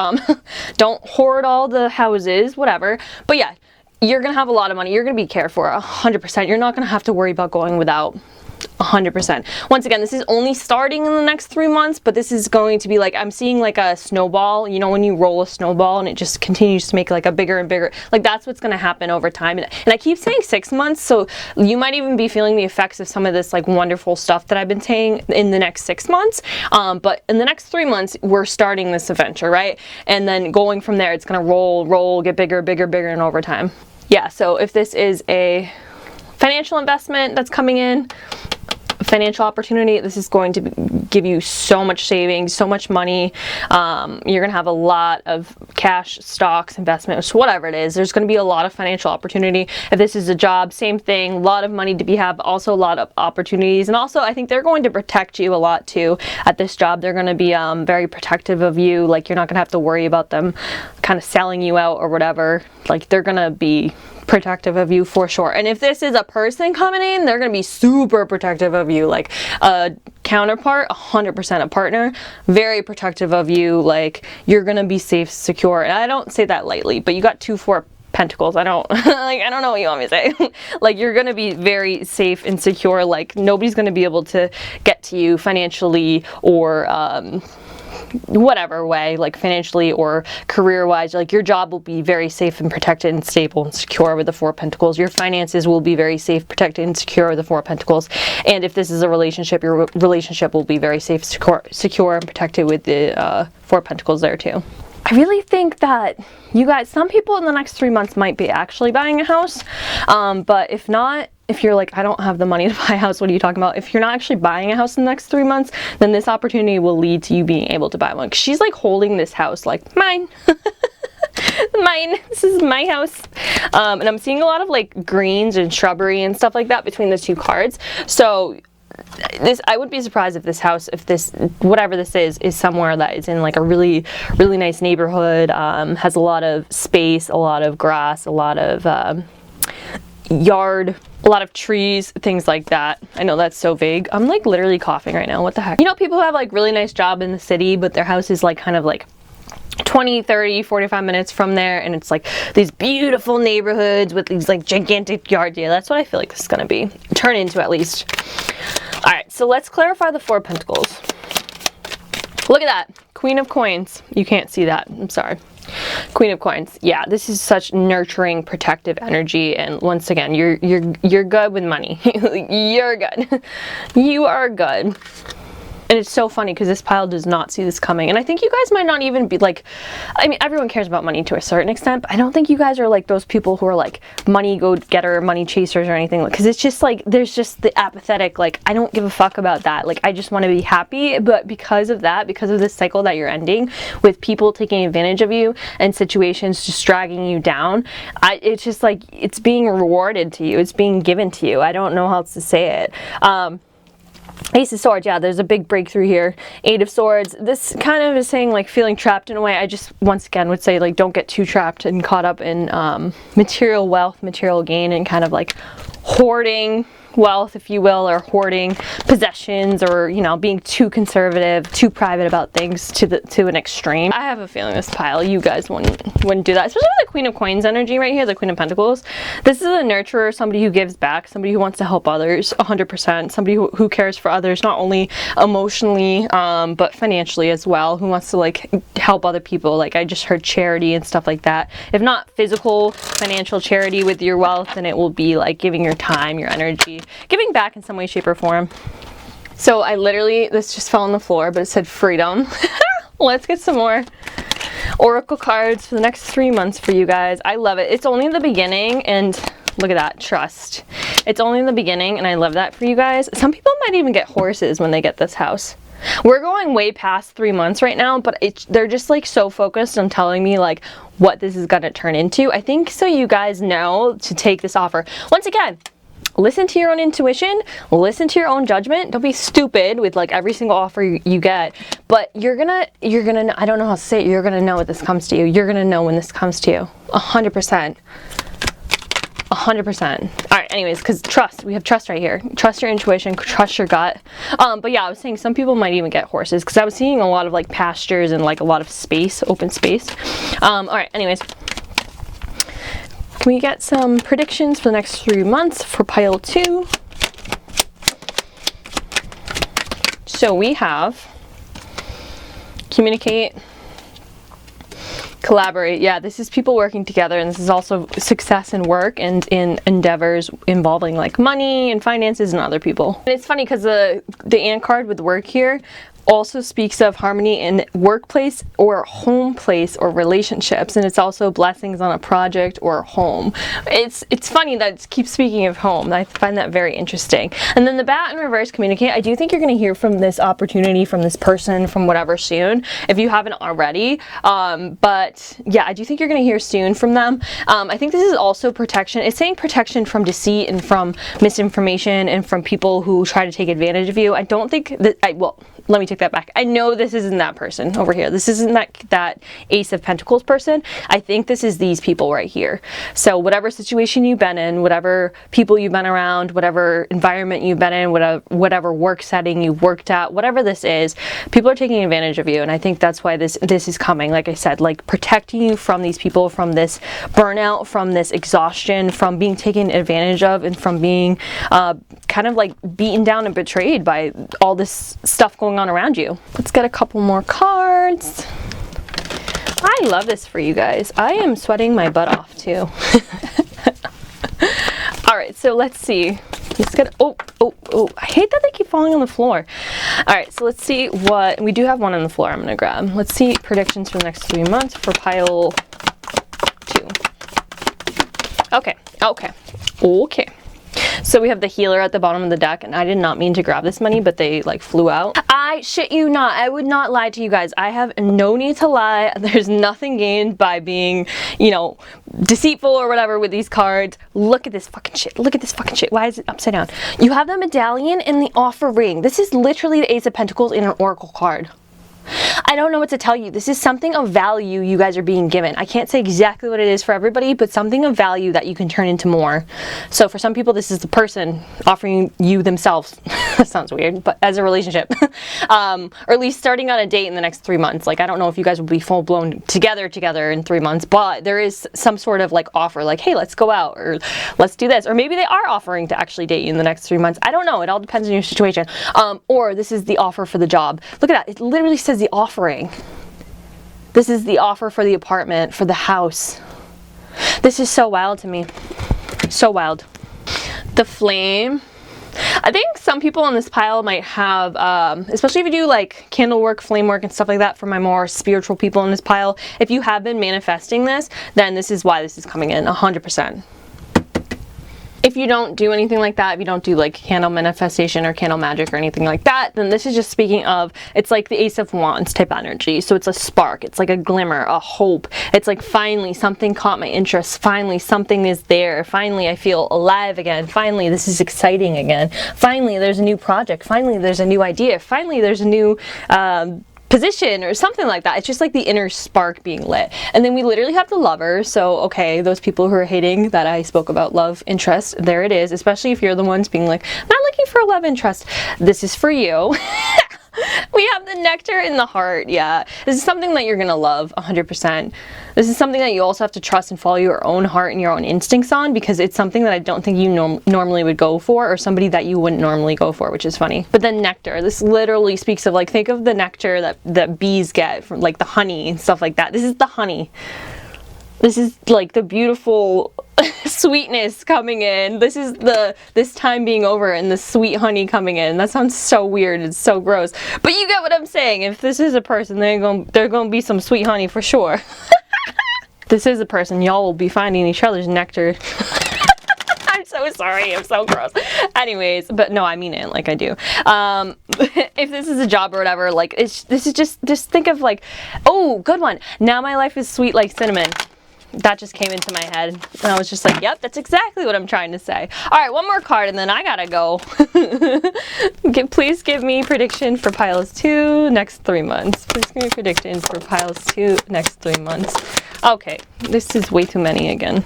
Don't hoard all the houses, whatever. But yeah, you're gonna have a lot of money. You're gonna be cared for 100%. You're not gonna have to worry about going without. 100%. Once again, this is only starting in the next 3 months, but this is going to be like, I'm seeing like a snowball. You know, when you roll a snowball and it just continues to make like a bigger and bigger, like that's what's going to happen over time. And I keep saying 6 months, so you might even be feeling the effects of some of this like wonderful stuff that I've been saying in the next 6 months. But in the next 3 months, we're starting this adventure, right? And then going from there, it's going to roll, get bigger, and over time. Yeah, so if this is a financial investment that's coming in, financial opportunity, this is going to give you so much savings, so much money. You're gonna have a lot of cash, stocks, investments, whatever it is. There's gonna be a lot of financial opportunity. If this is a job, same thing, a lot of money to be had, but also a lot of opportunities. And also, I think they're going to protect you a lot too at this job. They're gonna be very protective of you. Like, you're not gonna have to worry about them kind of selling you out or whatever. Like, they're gonna be protective of you for sure. And if this is a person coming in, they're gonna be super protective of you, like a counterpart, 100% a partner, very protective of you. Like, you're gonna be safe, secure. And I don't say that lightly, but you got 2 4 Pentacles. I don't like, I don't know what you want me to say. Like, you're gonna be very safe and secure. Like, nobody's gonna be able to get to you financially or whatever way, like financially or career wise. Like, your job will be very safe and protected and stable and secure with the Four of Pentacles. Your finances will be very safe, protected, and secure with the Four of Pentacles. And if this is a relationship, your relationship will be very safe, secure and protected with the Four of Pentacles there too. I really think that you guys, some people in the next 3 months might be actually buying a house, but if not, if you're like, I don't have the money to buy a house, what are you talking about? If you're not actually buying a house in the next 3 months, then this opportunity will lead to you being able to buy one. 'Cause she's like holding this house like, mine. Mine. This is my house. And I'm seeing a lot of like greens and shrubbery and stuff like that between the two cards. So this, I would be surprised if this house, if this, whatever this is somewhere that is in like a really, really nice neighborhood, has a lot of space, a lot of grass, a lot of yard, a lot of trees, things like that. I know that's so vague. I'm like literally coughing right now. What the heck? You know, people who have like really nice job in the city, but their house is like kind of like 20, 30, 45 minutes from there, and it's like these beautiful neighborhoods with these like gigantic yards. Yeah, that's what I feel like this is gonna be. Turn into, at least. All right, so let's clarify the Four of Pentacles. Look at that. Queen of Coins. You can't see that. I'm sorry. Queen of Coins. Yeah, this is such nurturing, protective energy, and once again, you're good with money. You're good. You are good. And it's so funny because this pile does not see this coming. And I think you guys might not even be like, I mean, everyone cares about money to a certain extent, but I don't think you guys are like those people who are like money go-getter, money chasers or anything. Because it's just like, there's just the apathetic, like, I don't give a fuck about that. Like, I just want to be happy. But because of that, because of this cycle that you're ending with people taking advantage of you and situations just dragging you down, it's just like, it's being rewarded to you. It's being given to you. I don't know how else to say it. Ace of Swords, yeah, there's a big breakthrough here. Eight of Swords, this kind of is saying like feeling trapped in a way. I just, once again, would say like don't get too trapped and caught up in material wealth, material gain, and kind of like hoarding wealth, if you will, or hoarding possessions, or, you know, being too conservative, too private about things to an extreme. I have a feeling this pile, you guys wouldn't do that, especially with the Queen of Coins energy right here, the Queen of Pentacles. This is a nurturer, somebody who gives back, somebody who wants to help others 100%, somebody who cares for others, not only emotionally, but financially as well, who wants to like help other people. Like, I just heard charity and stuff like that. If not physical, financial charity with your wealth, then it will be like giving your time, your energy, giving back in some way, shape, or form. So I literally, this just fell on the floor, but it said freedom. Let's get some more oracle cards for the next 3 months for you guys. I love it. It's only the beginning, and look at that, trust. It's only in the beginning, and I love that for you guys. Some people might even get horses when they get this house. We're going way past 3 months right now, but they're just like so focused on telling me like what this is gonna turn into. I think so you guys know to take this offer. Once again, listen to your own intuition, listen to your own judgment. Don't be stupid with like every single offer you get, but you're gonna, I don't know how to say it, you're gonna know when this comes to you. You're gonna know when this comes to you. 100%. 100%. All right, anyways, because trust, we have trust right here. Trust your intuition, trust your gut. But yeah, I was saying some people might even get horses, because I was seeing a lot of like pastures and like a lot of space, open space. All right, anyways. Can we get some predictions for the next 3 months for pile 2? So we have communicate, collaborate. Yeah, this is people working together, and this is also success in work and in endeavors involving like money and finances and other people. And it's funny because the ant card with work here also speaks of harmony in workplace or home place or relationships, and it's also blessings on a project or home. It's funny that it keeps speaking of home. I find that very interesting. And then the bat in reverse, communicate. I do think you're going to hear from this opportunity, from this person, from whatever soon, if you haven't already. But yeah, I do think you're going to hear soon from them. I think this is also protection. It's saying protection from deceit and from misinformation and from people who try to take advantage of you. I don't think that, well, let me take that back. I know this isn't that person over here. This isn't that Ace of Pentacles person. I think this is these people right here. So whatever situation you've been in, whatever people you've been around, whatever environment you've been in, whatever work setting you've worked at, whatever this is, people are taking advantage of you. And I think that's why this is coming. Like I said, like protecting you from these people, from this burnout, from this exhaustion, from being taken advantage of, and from being kind of like beaten down and betrayed by all this stuff going on around you. Let's get a couple more cards. I love this for you guys. I am sweating my butt off too. All right, so let's see. Let's get, oh, I hate that they keep falling on the floor. All right, so let's see what, we do have one on the floor I'm gonna grab. Let's see predictions for the next 3 months for pile 2. Okay. So we have the healer at the bottom of the deck, and I did not mean to grab this money, but they like flew out. I shit you not, I would not lie to you guys. I have no need to lie. There's nothing gained by being, you know, deceitful or whatever with these cards. Look at this fucking shit. Look at this fucking shit. Why is it upside down? You have the medallion and the offer ring. This is literally the Ace of Pentacles in an oracle card. I don't know what to tell you. This is something of value you guys are being given. I can't say exactly what it is for everybody, but something of value that you can turn into more. So for some people, this is the person offering you themselves. That sounds weird, but as a relationship. Or at least starting on a date in the next 3 months. Like, I don't know if you guys will be full blown together in 3 months, but there is some sort of like offer, like, hey, let's go out, or let's do this. Or maybe they are offering to actually date you in the next 3 months. I don't know. It all depends on your situation. Or this is the offer for the job. Look at that. It literally says the offering. This is the offer for the apartment, for the house. This is so wild to me. So wild. The flame. I think some people on this pile might have, especially if you do like candle work, flame work, and stuff like that, for my more spiritual people in this pile, if you have been manifesting this, then this is why this is coming in 100%. If you don't do anything like that, if you don't do like candle manifestation or candle magic or anything like that, then this is just speaking of, it's like the Ace of Wands type energy. So it's a spark, it's like a glimmer, a hope. It's like finally something caught my interest. Finally something is there. Finally I feel alive again. Finally this is exciting again. Finally there's a new project. Finally there's a new idea. Finally there's a new position or something like that. It's just like the inner spark being lit. And then we literally have the Lover. So okay, those people who are hating that I spoke about love interest, there it is. Especially if you're the ones being like, not looking for a love interest, this is for you. We have the Nectar in the Heart. Yeah, this is something that you're gonna love 100%. This is something that you also have to trust and follow your own heart and your own instincts on, because it's something that I don't think you normally would go for, or somebody that you wouldn't normally go for, which is funny. But then Nectar, this literally speaks of like, think of the nectar that bees get from like the honey and stuff like that. This is the honey. This is like the beautiful sweetness coming in. This is this time being over and the sweet honey coming in. That sounds so weird. It's so gross. But you get what I'm saying. If this is a person, they're gonna be some sweet honey for sure. This is a person. Y'all will be finding each other's nectar. I'm so sorry. I'm so gross. Anyways, but no, I mean it like I do. If this is a job or whatever, like this is just think of like, oh, good one. Now my life is sweet like cinnamon. That just came into my head, and I was just like, yep, that's exactly what I'm trying to say. All right, one more card, and then I gotta go. Please give me prediction for piles 2 next 3 months. Please give me predictions for piles 2 next 3 months. Okay, this is way too many again.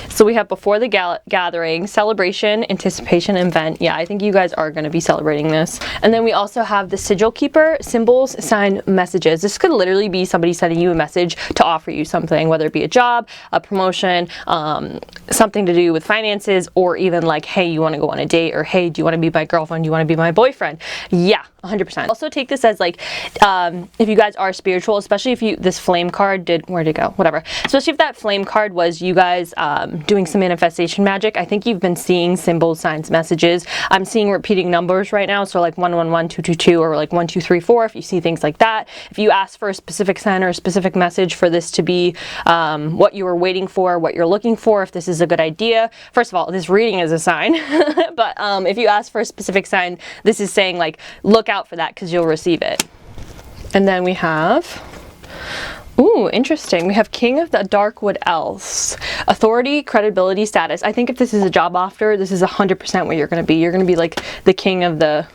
So we have before the gathering, celebration, anticipation, and event. Yeah, I think you guys are going to be celebrating this. And then we also have the sigil keeper, symbols, sign, messages. This could literally be somebody sending you a message to offer you something, whether it be a job, a promotion, something to do with finances, or even like, hey, you want to go on a date, or hey, do you want to be my girlfriend? Do you want to be my boyfriend? Yeah, 100%. Also take this as like, if you guys are spiritual, especially if this flame card where'd it go? Whatever. Especially if that flame card was you guys doing some manifestation magic. I think you've been seeing symbols, signs, messages. I'm seeing repeating numbers right now. So like 111, 222, or like 1234, if you see things like that. If you ask for a specific sign or a specific message for this to be what you were waiting for, what you're looking for, if this is a good idea. First of all, this reading is a sign. But if you ask for a specific sign, this is saying like, look out for that because you'll receive it. And then we have, ooh, interesting. We have King of the Darkwood Elves. Authority, credibility, status. I think if this is a job offer, this is 100% what you're going to be. You're going to be like the king of the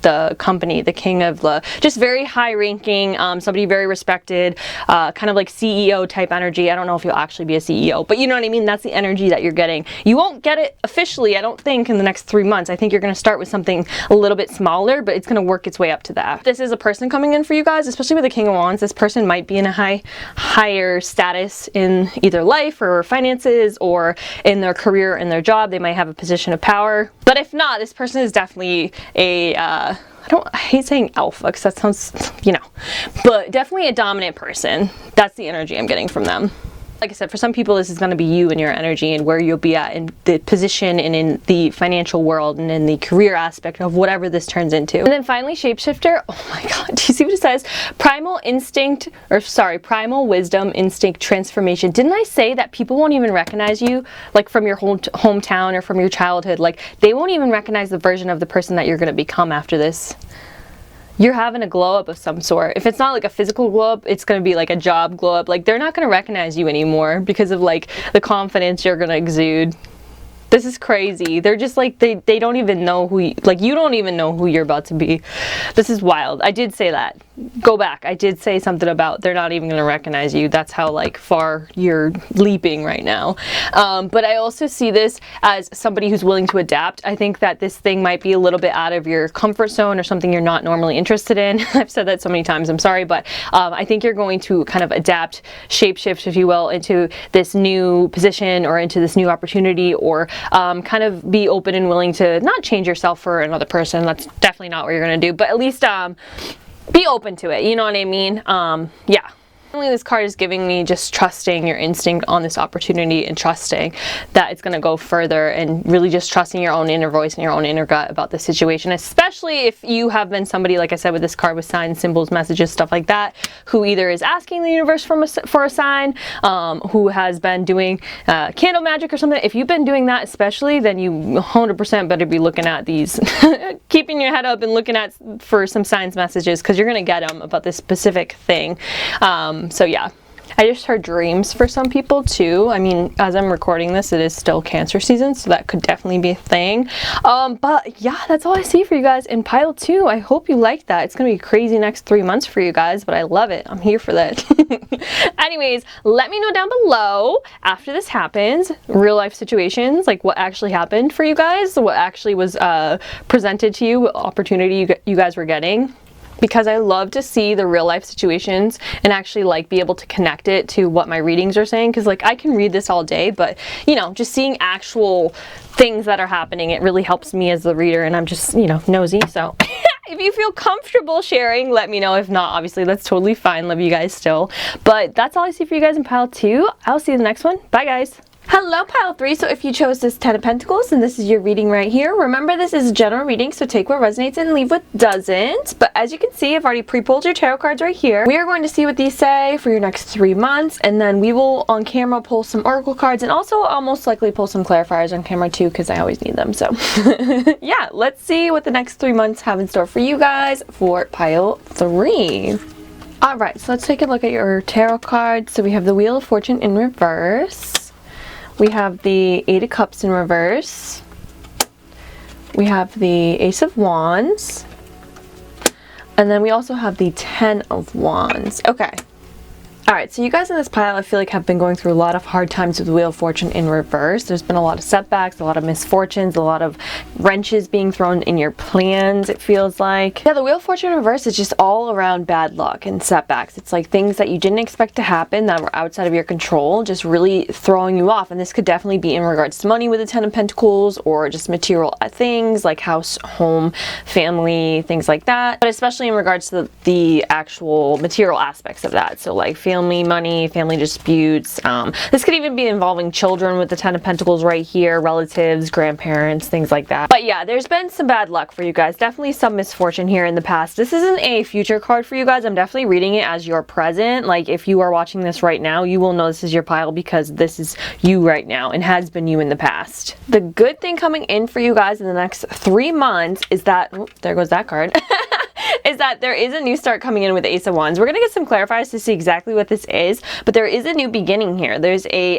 the company, the king of the, just very high ranking, somebody very respected, kind of like CEO type energy. I don't know if you'll actually be a CEO, but you know what I mean? That's the energy that you're getting. You won't get it officially, I don't think, in the next 3 months. I think you're going to start with something a little bit smaller, but it's going to work its way up to that. If this is a person coming in for you guys, especially with the King of Wands. This person might be in a higher status in either life or finances or in their career and their job. They might have a position of power. But if not, this person is definitely a I hate saying alpha because that sounds, you know, but definitely a dominant person. That's the energy I'm getting from them. Like I said, for some people, this is going to be you and your energy and where you'll be at in the position and in the financial world and in the career aspect of whatever this turns into. And then finally, shapeshifter. Oh my God, do you see what it says? Primal instinct, or sorry, primal wisdom, instinct, transformation. Didn't I say that people won't even recognize you, like from your hometown or from your childhood? Like they won't even recognize the version of the person that you're going to become after this. You're having a glow up of some sort. If it's not like a physical glow up, it's going to be like a job glow up. Like they're not going to recognize you anymore because of like the confidence you're going to exude. This is crazy. They're just like, they don't even know who you, like you don't even know who you're about to be. This is wild. I did say that. Go back. I did say something about they're not even going to recognize you. That's how like far you're leaping right now. But I also see this as somebody who's willing to adapt. I think that this thing might be a little bit out of your comfort zone or something you're not normally interested in. I've said that so many times, I'm sorry, but I think you're going to kind of adapt, shapeshift, if you will, into this new position or into this new opportunity, or kind of be open and willing to not change yourself for another person. That's definitely not what you're going to do, but at least be open to it. You know what I mean? Yeah. This card is giving me just trusting your instinct on this opportunity and trusting that it's going to go further, and really just trusting your own inner voice and your own inner gut about the situation, especially if you have been somebody, like I said, with this card with signs, symbols, messages, stuff like that, who either is asking the universe for a sign, who has been doing candle magic or something. If you've been doing that especially, then you 100% better be looking at these, keeping your head up and looking at for some signs, messages, because you're going to get them about this specific thing. So yeah, I just heard dreams for some people too. I mean, as I'm recording this, it is still Cancer season, so that could definitely be a thing. But yeah, that's all I see for you guys in pile 2. I hope you like that. It's gonna be crazy next 3 months for you guys, but I love it. I'm here for that. Anyways, let me know down below after this happens, real life situations, like what actually happened for you guys, what actually was presented to you, what opportunity you guys were getting. Because I love to see the real life situations and actually like be able to connect it to what my readings are saying. Because like I can read this all day, but you know, just seeing actual things that are happening, it really helps me as the reader, and I'm just, you know, nosy. So if you feel comfortable sharing, let me know. If not, obviously that's totally fine. Love you guys still. But that's all I see for you guys in pile 2. I'll see you in the next one. Bye guys. Hello, pile 3. So if you chose this 10 of Pentacles, and this is your reading right here, remember this is a general reading, so take what resonates and leave what doesn't. But as you can see, I've already pre-pulled your tarot cards right here. We are going to see what these say for your next 3 months, and then we will on camera pull some oracle cards, and also I'll most likely pull some clarifiers on camera too, because I always need them. So yeah, let's see what the next 3 months have in store for you guys for pile 3. Alright, so let's take a look at your tarot cards. So we have the Wheel of Fortune in reverse. We have the 8 of Cups in reverse. We have the Ace of Wands. And then we also have the 10 of Wands. Okay. Alright, so you guys in this pile, I feel like, have been going through a lot of hard times with the Wheel of Fortune in reverse. There's been a lot of setbacks, a lot of misfortunes, a lot of wrenches being thrown in your plans, it feels like. Yeah, the Wheel of Fortune in reverse is just all around bad luck and setbacks. It's like things that you didn't expect to happen that were outside of your control, just really throwing you off. And this could definitely be in regards to money with the 10 of Pentacles, or just material things like house, home, family, things like that. But especially in regards to the actual material aspects of that. So like family, money, family disputes. This could even be involving children with the 10 of Pentacles right here, relatives, grandparents, things like that. But yeah, there's been some bad luck for you guys. Definitely some misfortune here in the past. This isn't a future card for you guys. I'm definitely reading it as your present. Like if you are watching this right now, you will know this is your pile because this is you right now and has been you in the past. The good thing coming in for you guys in the next 3 months is that, oh, there goes that card. is that there is a new start coming in with the Ace of Wands. We're going to get some clarifiers to see exactly what this is, but there is a new beginning here. There's a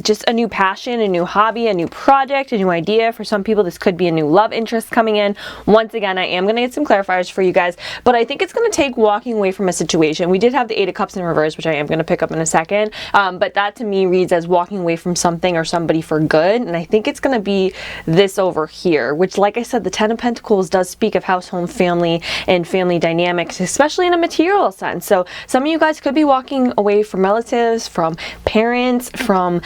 just a new passion, a new hobby, a new project, a new idea. For some people, this could be a new love interest coming in. Once again, I am going to get some clarifiers for you guys, but I think it's going to take walking away from a situation. We did have the Eight of Cups in reverse, which I am going to pick up in a second, but that to me reads as walking away from something or somebody for good, and I think it's going to be this over here, which, like I said, the Ten of Pentacles does speak of house, home, family, and family dynamics, especially in a material sense. So some of you guys could be walking away from relatives, from parents, from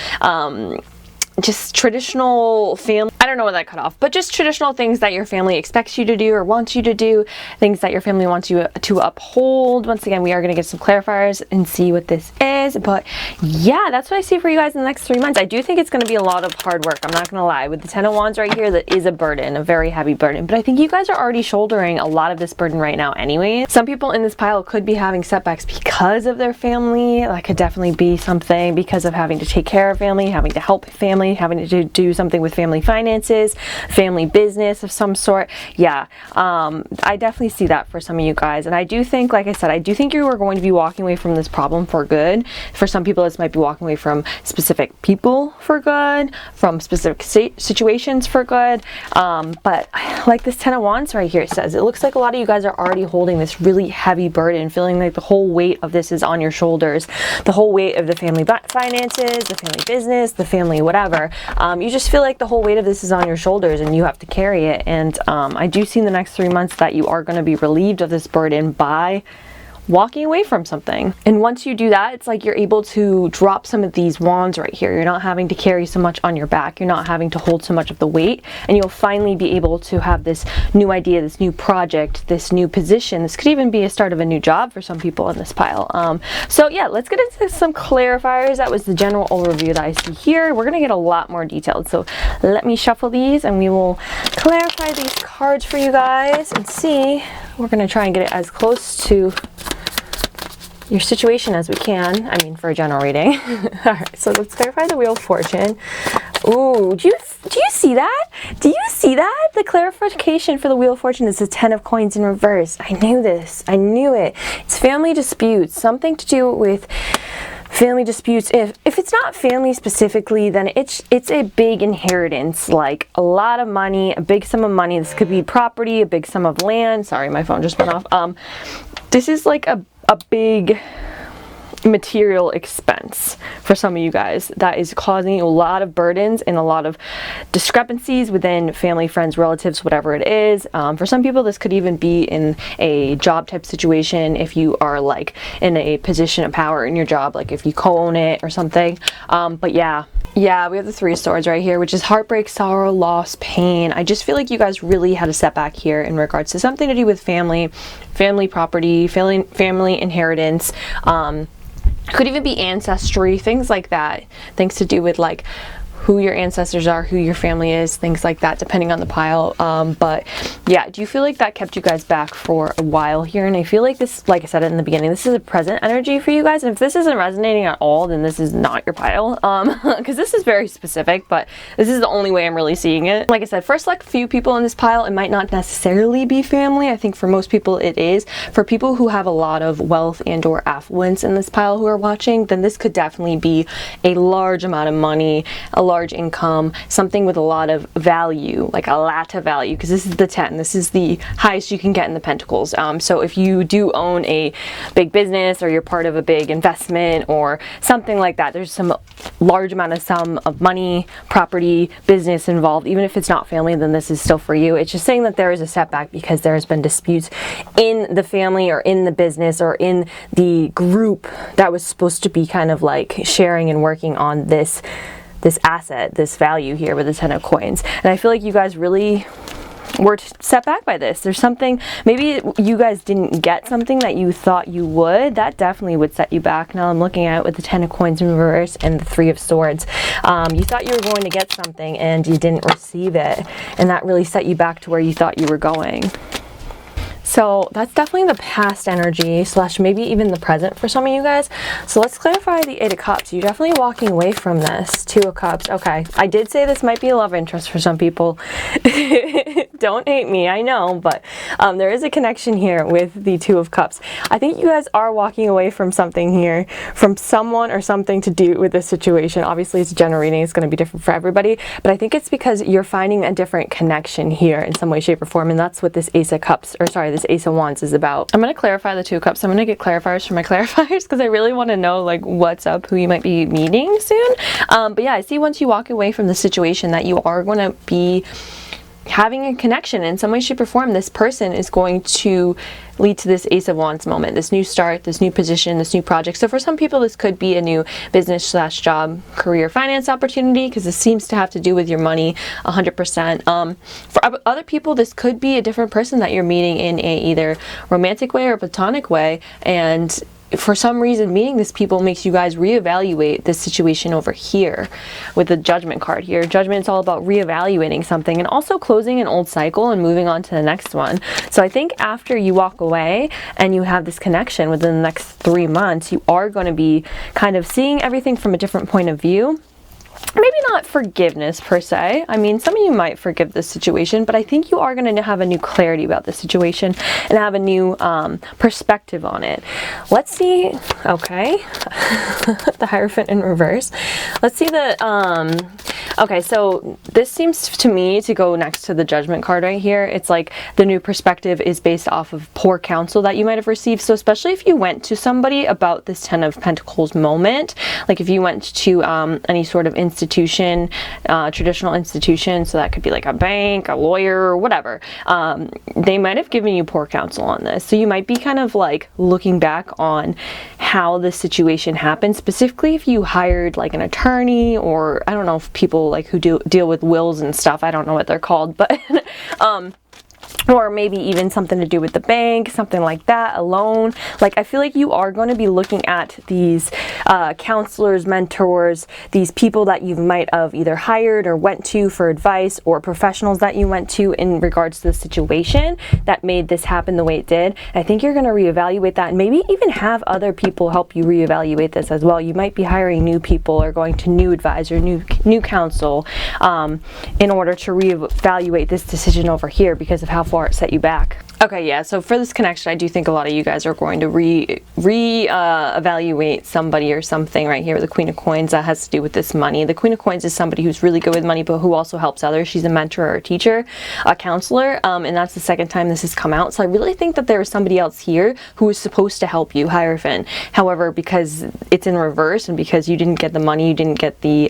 just traditional family, I don't know what that cut off, but just traditional things that your family expects you to do or wants you to do, things that your family wants you to uphold. Once again, we are going to get some clarifiers and see what this is, but yeah, that's what I see for you guys in the next 3 months. I do think it's going to be a lot of hard work. I'm not going to lie. With the Ten of Wands right here, that is a burden, a very heavy burden, but I think you guys are already shouldering a lot of this burden right now anyway. Some people in this pile could be having setbacks because of their family. That could definitely be something because of having to take care of family, having to help family, having to do something with family finances, family business of some sort. Yeah, I definitely see that for some of you guys. And I do think, like I said, I do think you are going to be walking away from this problem for good. For some people, this might be walking away from specific people for good, from specific situations for good. But like this Ten of Wands right here says, it looks like a lot of you guys are already holding this really heavy burden, feeling like the whole weight of this is on your shoulders. The whole weight of the family finances, the family business, the family whatever. You just feel like the whole weight of this is on your shoulders and you have to carry it. And I do see in the next 3 months that you are going to be relieved of this burden by walking away from something. And once you do that, it's like you're able to drop some of these wands right here. You're not having to carry so much on your back. You're not having to hold so much of the weight, and you'll finally be able to have this new idea, this new project, this new position. This could even be a start of a new job for some people in this pile. So yeah, let's get into some clarifiers. That was the general overview that I see here. We're gonna get a lot more detailed. So let me shuffle these and we will clarify these cards for you guys and see. We're gonna try and get it as close to your situation as we can. I mean, for a general reading. All right, so let's clarify the Wheel of Fortune. Ooh, do you see that? Do you see that? The clarification for the Wheel of Fortune is the Ten of Coins in reverse. I knew this. I knew it. It's family disputes. Something to do with family disputes. If it's not family specifically, then it's a big inheritance, like a lot of money, a big sum of money. This could be property, a big sum of land. Sorry, my phone just went off. This is like a big material expense for some of you guys that is causing a lot of burdens and a lot of discrepancies within family, friends, relatives, whatever it is. For some people, this could even be in a job type situation if you are like in a position of power in your job, like if you co-own it or something. But yeah, we have the Three of Swords right here, which is heartbreak, sorrow, loss, pain. I just feel like you guys really had a setback here in regards to something to do with family property, family inheritance. Could even be ancestry, things like that. Things to do with like who your ancestors are, who your family is, things like that, depending on the pile. But yeah, do you feel like that kept you guys back for a while here? And I feel like this, like I said in the beginning, this is a present energy for you guys. And if this isn't resonating at all, then this is not your pile. Because this is very specific, but this is the only way I'm really seeing it. Like I said, for a select few people in this pile, it might not necessarily be family. I think for most people it is. For people who have a lot of wealth and or affluence in this pile who are watching, then this could definitely be a large amount of money, a large income, something with a lot of value, like a lot of value, because this is the 10. This is the highest you can get in the Pentacles. So if you do own a big business or you're part of a big investment or something like that, there's some large amount of sum of money, property, business involved. Even if it's not family, then this is still for you. It's just saying that there is a setback because there has been disputes in the family or in the business or in the group that was supposed to be kind of like sharing and working on this asset, this value here with the Ten of Coins. And I feel like you guys really were set back by this. There's something, maybe you guys didn't get something that you thought you would. That definitely would set you back. Now I'm looking at it with the Ten of Coins in reverse and the Three of Swords. You thought you were going to get something and you didn't receive it. And that really set you back to where you thought you were going. So that's definitely the past energy / maybe even the present for some of you guys. So let's clarify the Eight of Cups. You're definitely walking away from this. Two of Cups. Okay, I did say this might be a love interest for some people. Don't Don't hate me, I know, but there is a connection here with the Two of Cups. I think you guys are walking away from something here, from someone or something to do with this situation. Obviously, it's a general reading. It's going to be different for everybody, but I think it's because you're finding a different connection here in some way, shape, or form, and that's what this Ace of Cups, or sorry, this Ace of Wands is about. I'm going to clarify the Two of Cups. I'm going to get clarifiers for my clarifiers because I really want to know like what's up, who you might be meeting soon. But yeah, I see once you walk away from the situation that you are going to be having a connection in some way, shape, or form. This person is going to lead to this Ace of Wands moment, this new start, this new position, this new project. So for some people, this could be a new business / job, career, finance opportunity, because this seems to have to do with your money 100%. For other people, this could be a different person that you're meeting in a either romantic way or platonic way, and for some reason meeting this people makes you guys reevaluate this situation over here with the Judgment card here. Judgment is all about reevaluating something and also closing an old cycle and moving on to the next one. So I think after you walk away and you have this connection within the next 3 months, you are going to be kind of seeing everything from a different point of view. Maybe not forgiveness per se. I mean, some of you might forgive this situation, but I think you are going to have a new clarity about the situation and have a new perspective on it. Let's see. Okay. The Hierophant in reverse. Let's see the... Okay, so this seems to me to go next to the Judgment card right here. It's like the new perspective is based off of poor counsel that you might have received. So especially if you went to somebody about this Ten of Pentacles moment, like if you went to any sort of institution, traditional institution, so that could be like a bank, a lawyer, or whatever, they might have given you poor counsel on this. So you might be kind of like looking back on how this situation happened, specifically if you hired like an attorney, or I don't know if people like who deal with wills and stuff, I don't know what they're called, but or maybe even something to do with the bank, something like that, a loan. Like, I feel like you are going to be looking at these counselors, mentors, these people that you might have either hired or went to for advice, or professionals that you went to in regards to the situation that made this happen the way it did. I think you're going to reevaluate that, and maybe even have other people help you reevaluate this as well. You might be hiring new people or going to new advisor, new counsel, in order to reevaluate this decision over here because of how far it set you back. Okay, yeah, so for this connection, I do think a lot of you guys are going to evaluate somebody or something right here with the Queen of Coins that has to do with this money. The Queen of Coins is somebody who's really good with money, but who also helps others. She's a mentor or a teacher, a counselor, and that's the second time this has come out. So I really think that there is somebody else here who is supposed to help you, Hierophant. However, because it's in reverse and because you didn't get the money, you didn't get the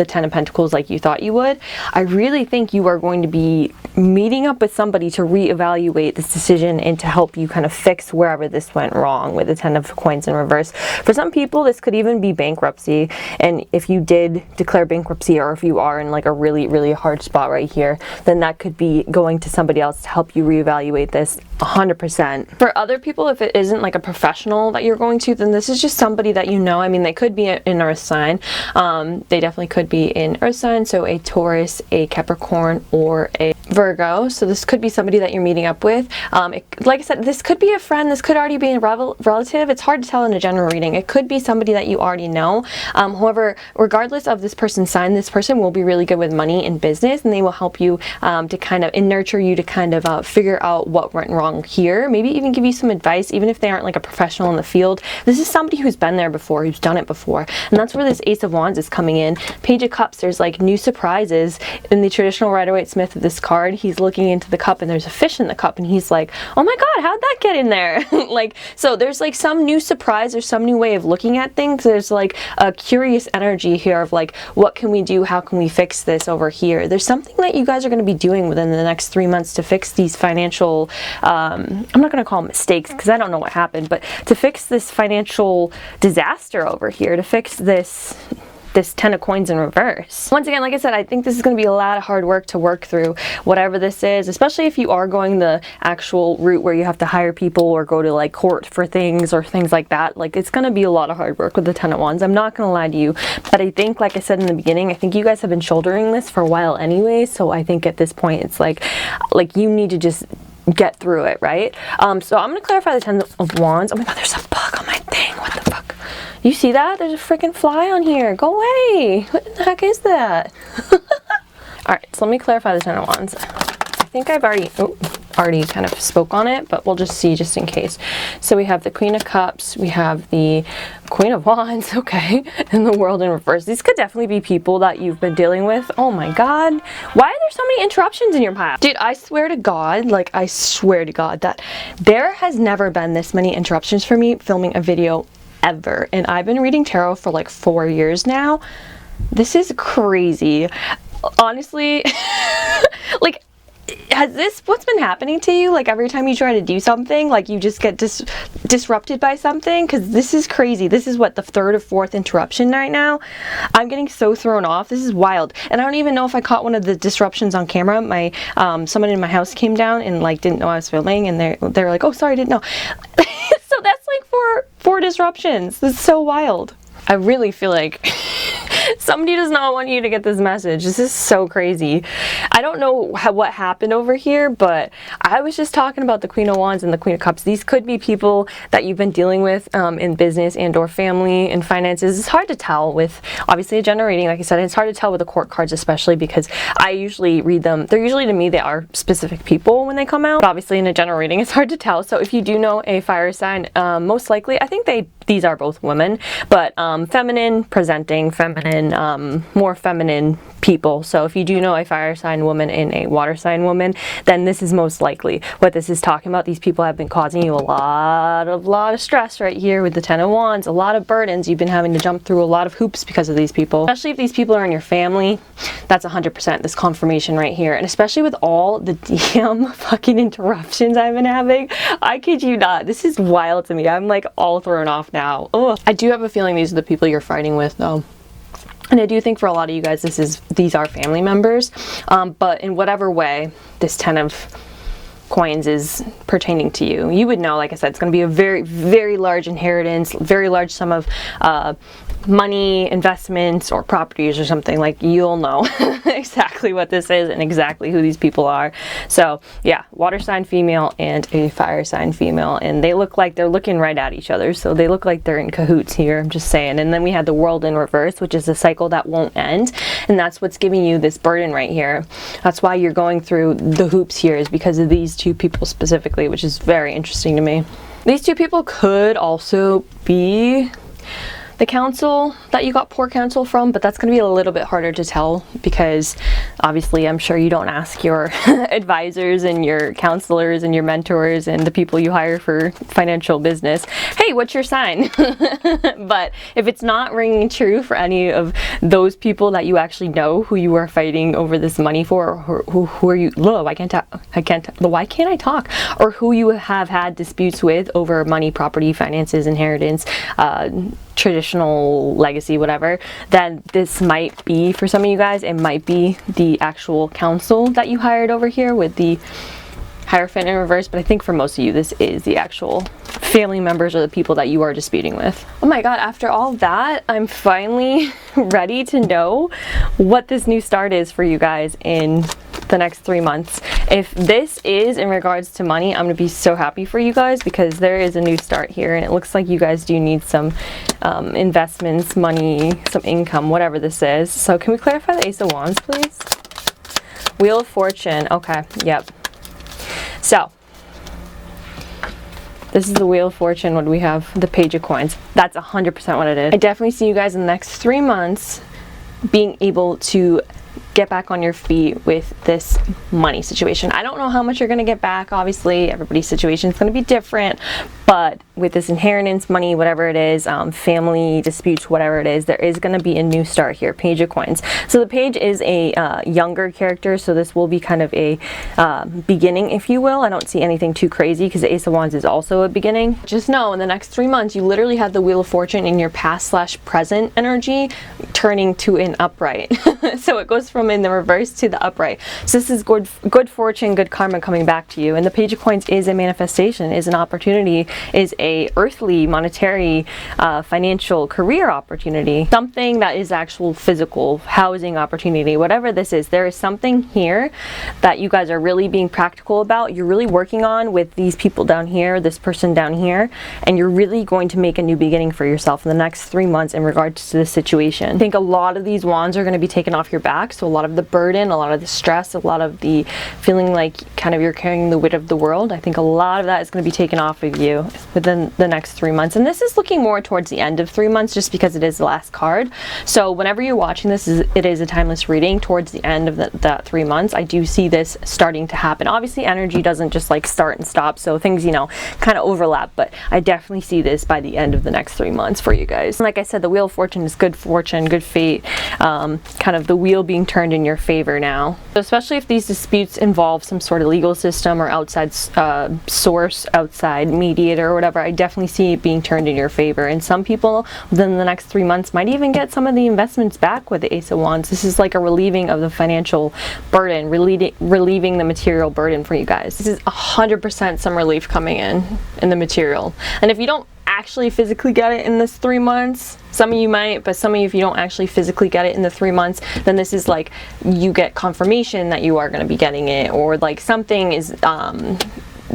Ten of Pentacles like you thought you would, I really think you are going to be meeting up with somebody to reevaluate this decision and to help you kind of fix wherever this went wrong with the Ten of Coins in reverse. For some people, this could even be bankruptcy, and if you did declare bankruptcy, or if you are in like a really hard spot right here, then that could be going to somebody else to help you reevaluate this 100%. For other people, if it isn't like a professional that you're going to, then this is just somebody that you know. I mean, they could be an earth sign. They definitely could be an earth sign, so a Taurus, a Capricorn, or a Virgo. So this could be somebody that you're meeting up with. Like I said, this could be a friend, this could already be a relative. It's hard to tell in a general reading. It could be somebody that you already know. However, regardless of this person's sign, this person will be really good with money and business, and they will help you to kind of, and nurture you to kind of figure out what went wrong here. Maybe even give you some advice, even if they aren't like a professional in the field. This is somebody who's been there before, who's done it before. And that's where this Ace of Wands is coming in. Page of Cups, there's like new surprises. In the traditional Rider-Waite-Smith of this card, he's looking into the cup and there's a fish in the cup, and he's like, oh my god, how'd that get in there? Like, so there's like some new surprise or some new way of looking at things. There's like a curious energy here of like, what can we do? How can we fix this over here? There's something that you guys are going to be doing within the next 3 months to fix these financial, I'm not going to call them mistakes because I don't know what happened, but to fix this financial disaster over here, to fix this Ten of Coins in reverse. Once again, like I said, I think this is going to be a lot of hard work to work through whatever this is, especially if you are going the actual route where you have to hire people or go to like court for things or things like that. Like, it's going to be a lot of hard work with the Ten of Wands. I'm not going to lie to you, but I think, like I said in the beginning, I think you guys have been shouldering this for a while anyway, so I think at this point it's like you need to just get through it, right? So I'm going to clarify the Ten of Wands. Oh my god, there's a bug on my thing. What the fuck? You see that? There's a freaking fly on here. Go away. What the heck is that? Alright, so let me clarify the Ten of Wands. think I've already kind of spoke on it, but we'll just see just in case. So we have the Queen of Cups, we have the Queen of Wands, okay, and the World in reverse. These could definitely be people that you've been dealing with. Oh my God, why are there so many interruptions in your pile? Dude, I swear to God, like I swear to God that there has never been this many interruptions for me filming a video ever. And I've been reading tarot for like 4 years now. This is crazy. Honestly, like, has this what's been happening to you? Like every time you try to do something, like you just get disrupted by something? Because this is crazy. This is what, the third or fourth interruption right now. I'm getting so thrown off. This is wild. And I don't even know if I caught one of the disruptions on camera. My someone in my house came down and like didn't know I was filming, and they're like, oh sorry, didn't know. So that's like four disruptions. This is so wild. I really feel like somebody does not want you to get this message. This is so crazy. I don't know what happened over here, but I was just talking about the Queen of Wands and the Queen of Cups. These could be people that you've been dealing with in business and or family and finances. It's hard to tell with, obviously, a generating. Like I said, it's hard to tell with the court cards, especially because I usually read them. They're usually, to me, they are specific people when they come out. But obviously, in a generating, it's hard to tell. So if you do know a fire sign, most likely, I think these are both women, but feminine, presenting, feminine, more feminine people. So if you do know a fire sign woman and a water sign woman, then this is most likely what this is talking about. These people have been causing you a lot of stress right here with the Ten of Wands, a lot of burdens. You've been having to jump through a lot of hoops because of these people, especially if these people are in your family. That's 100% this confirmation right here. And especially with all the damn fucking interruptions I've been having, I kid you not, this is wild to me. I'm like all thrown off now. Ugh. I do have a feeling these are the people you're fighting with though. And I do think for a lot of you guys, these are family members, but in whatever way this Ten of Coins is pertaining to you, you would know, like I said, it's going to be a very, very large inheritance, very large sum of money, investments, or properties or something. Like, you'll know exactly what this is and exactly who these people are. So yeah, water sign female and a fire sign female, and they look like they're looking right at each other, so they look like they're in cahoots here. I'm just saying. And then we had the World in reverse, which is a cycle that won't end, and that's what's giving you this burden right here. That's why you're going through the hoops here, is because of these two people specifically, which is very interesting to me. These two people could also be the counsel that you got poor counsel from, but that's going to be a little bit harder to tell because obviously I'm sure you don't ask your advisors and your counselors and your mentors and the people you hire for financial business, hey, what's your sign? But if it's not ringing true for any of those people that you actually know who you are fighting over this money for, or who are you, why can't I talk? Or who you have had disputes with over money, property, finances, inheritance, traditional legacy, whatever, then this might be, for some of you guys, it might be the actual counsel that you hired over here with the Hierophant in reverse. But I think for most of you, this is the actual family members or the people that you are disputing with. Oh my God, after all that, I'm finally ready to know what this new start is for you guys in the next 3 months. If this is in regards to money, I'm gonna be so happy for you guys because there is a new start here, and it looks like you guys do need some investments, money, some income, whatever this is. So can we clarify the Ace of Wands, please? Wheel of Fortune. Okay, yep. So this is the Wheel of Fortune. What do we have? The Page of Coins. That's 100% what it is. I definitely see you guys in the next 3 months being able to get back on your feet with this money situation. I don't know how much you're going to get back. Obviously, everybody's situation is going to be different, but with this inheritance, money, whatever it is, family disputes, whatever it is, there is going to be a new start here. Page of Coins. So the Page is a younger character, so this will be kind of a beginning, if you will. I don't see anything too crazy because the Ace of Wands is also a beginning. Just know in the next 3 months, you literally have the Wheel of Fortune in your past/present energy turning to an upright. So it goes from in the reverse to the upright. So this is good fortune, good karma coming back to you. And the Page of Coins is a manifestation, is an opportunity is a earthly, monetary, financial career opportunity, something that is actual physical housing opportunity, whatever this is. There is something here that you guys are really being practical about. You're really working on with these people down here, this person down here, and you're really going to make a new beginning for yourself in the next 3 months in regards to this situation. I think a lot of these wands are going to be taken off your back, so a lot of the burden, a lot of the stress, a lot of the feeling like kind of you're carrying the weight of the world, I think a lot of that is going to be taken off of you within the next 3 months. And this is looking more towards the end of 3 months just because it is the last card. So whenever you're watching this, it is a timeless reading. Towards the end of that 3 months, I do see this starting to happen. Obviously energy doesn't just like start and stop, so things, you know, kind of overlap, but I definitely see this by the end of the next 3 months for you guys. Like I said, the Wheel of Fortune is good fortune, good fate, kind of the wheel being turned in your favor now. So especially if these disputes involve some sort of legal system or outside source, outside mediator or whatever, I definitely see it being turned in your favor. And some people within the next 3 months might even get some of the investments back with the Ace of Wands. This is like a relieving of the financial burden, relieving the material burden for you guys. This is 100% some relief coming in the material. And if you don't actually physically get it in this 3 months, some of you might, but some of you, if you don't actually physically get it in the 3 months, then this is like you get confirmation that you are going to be getting it, or like something is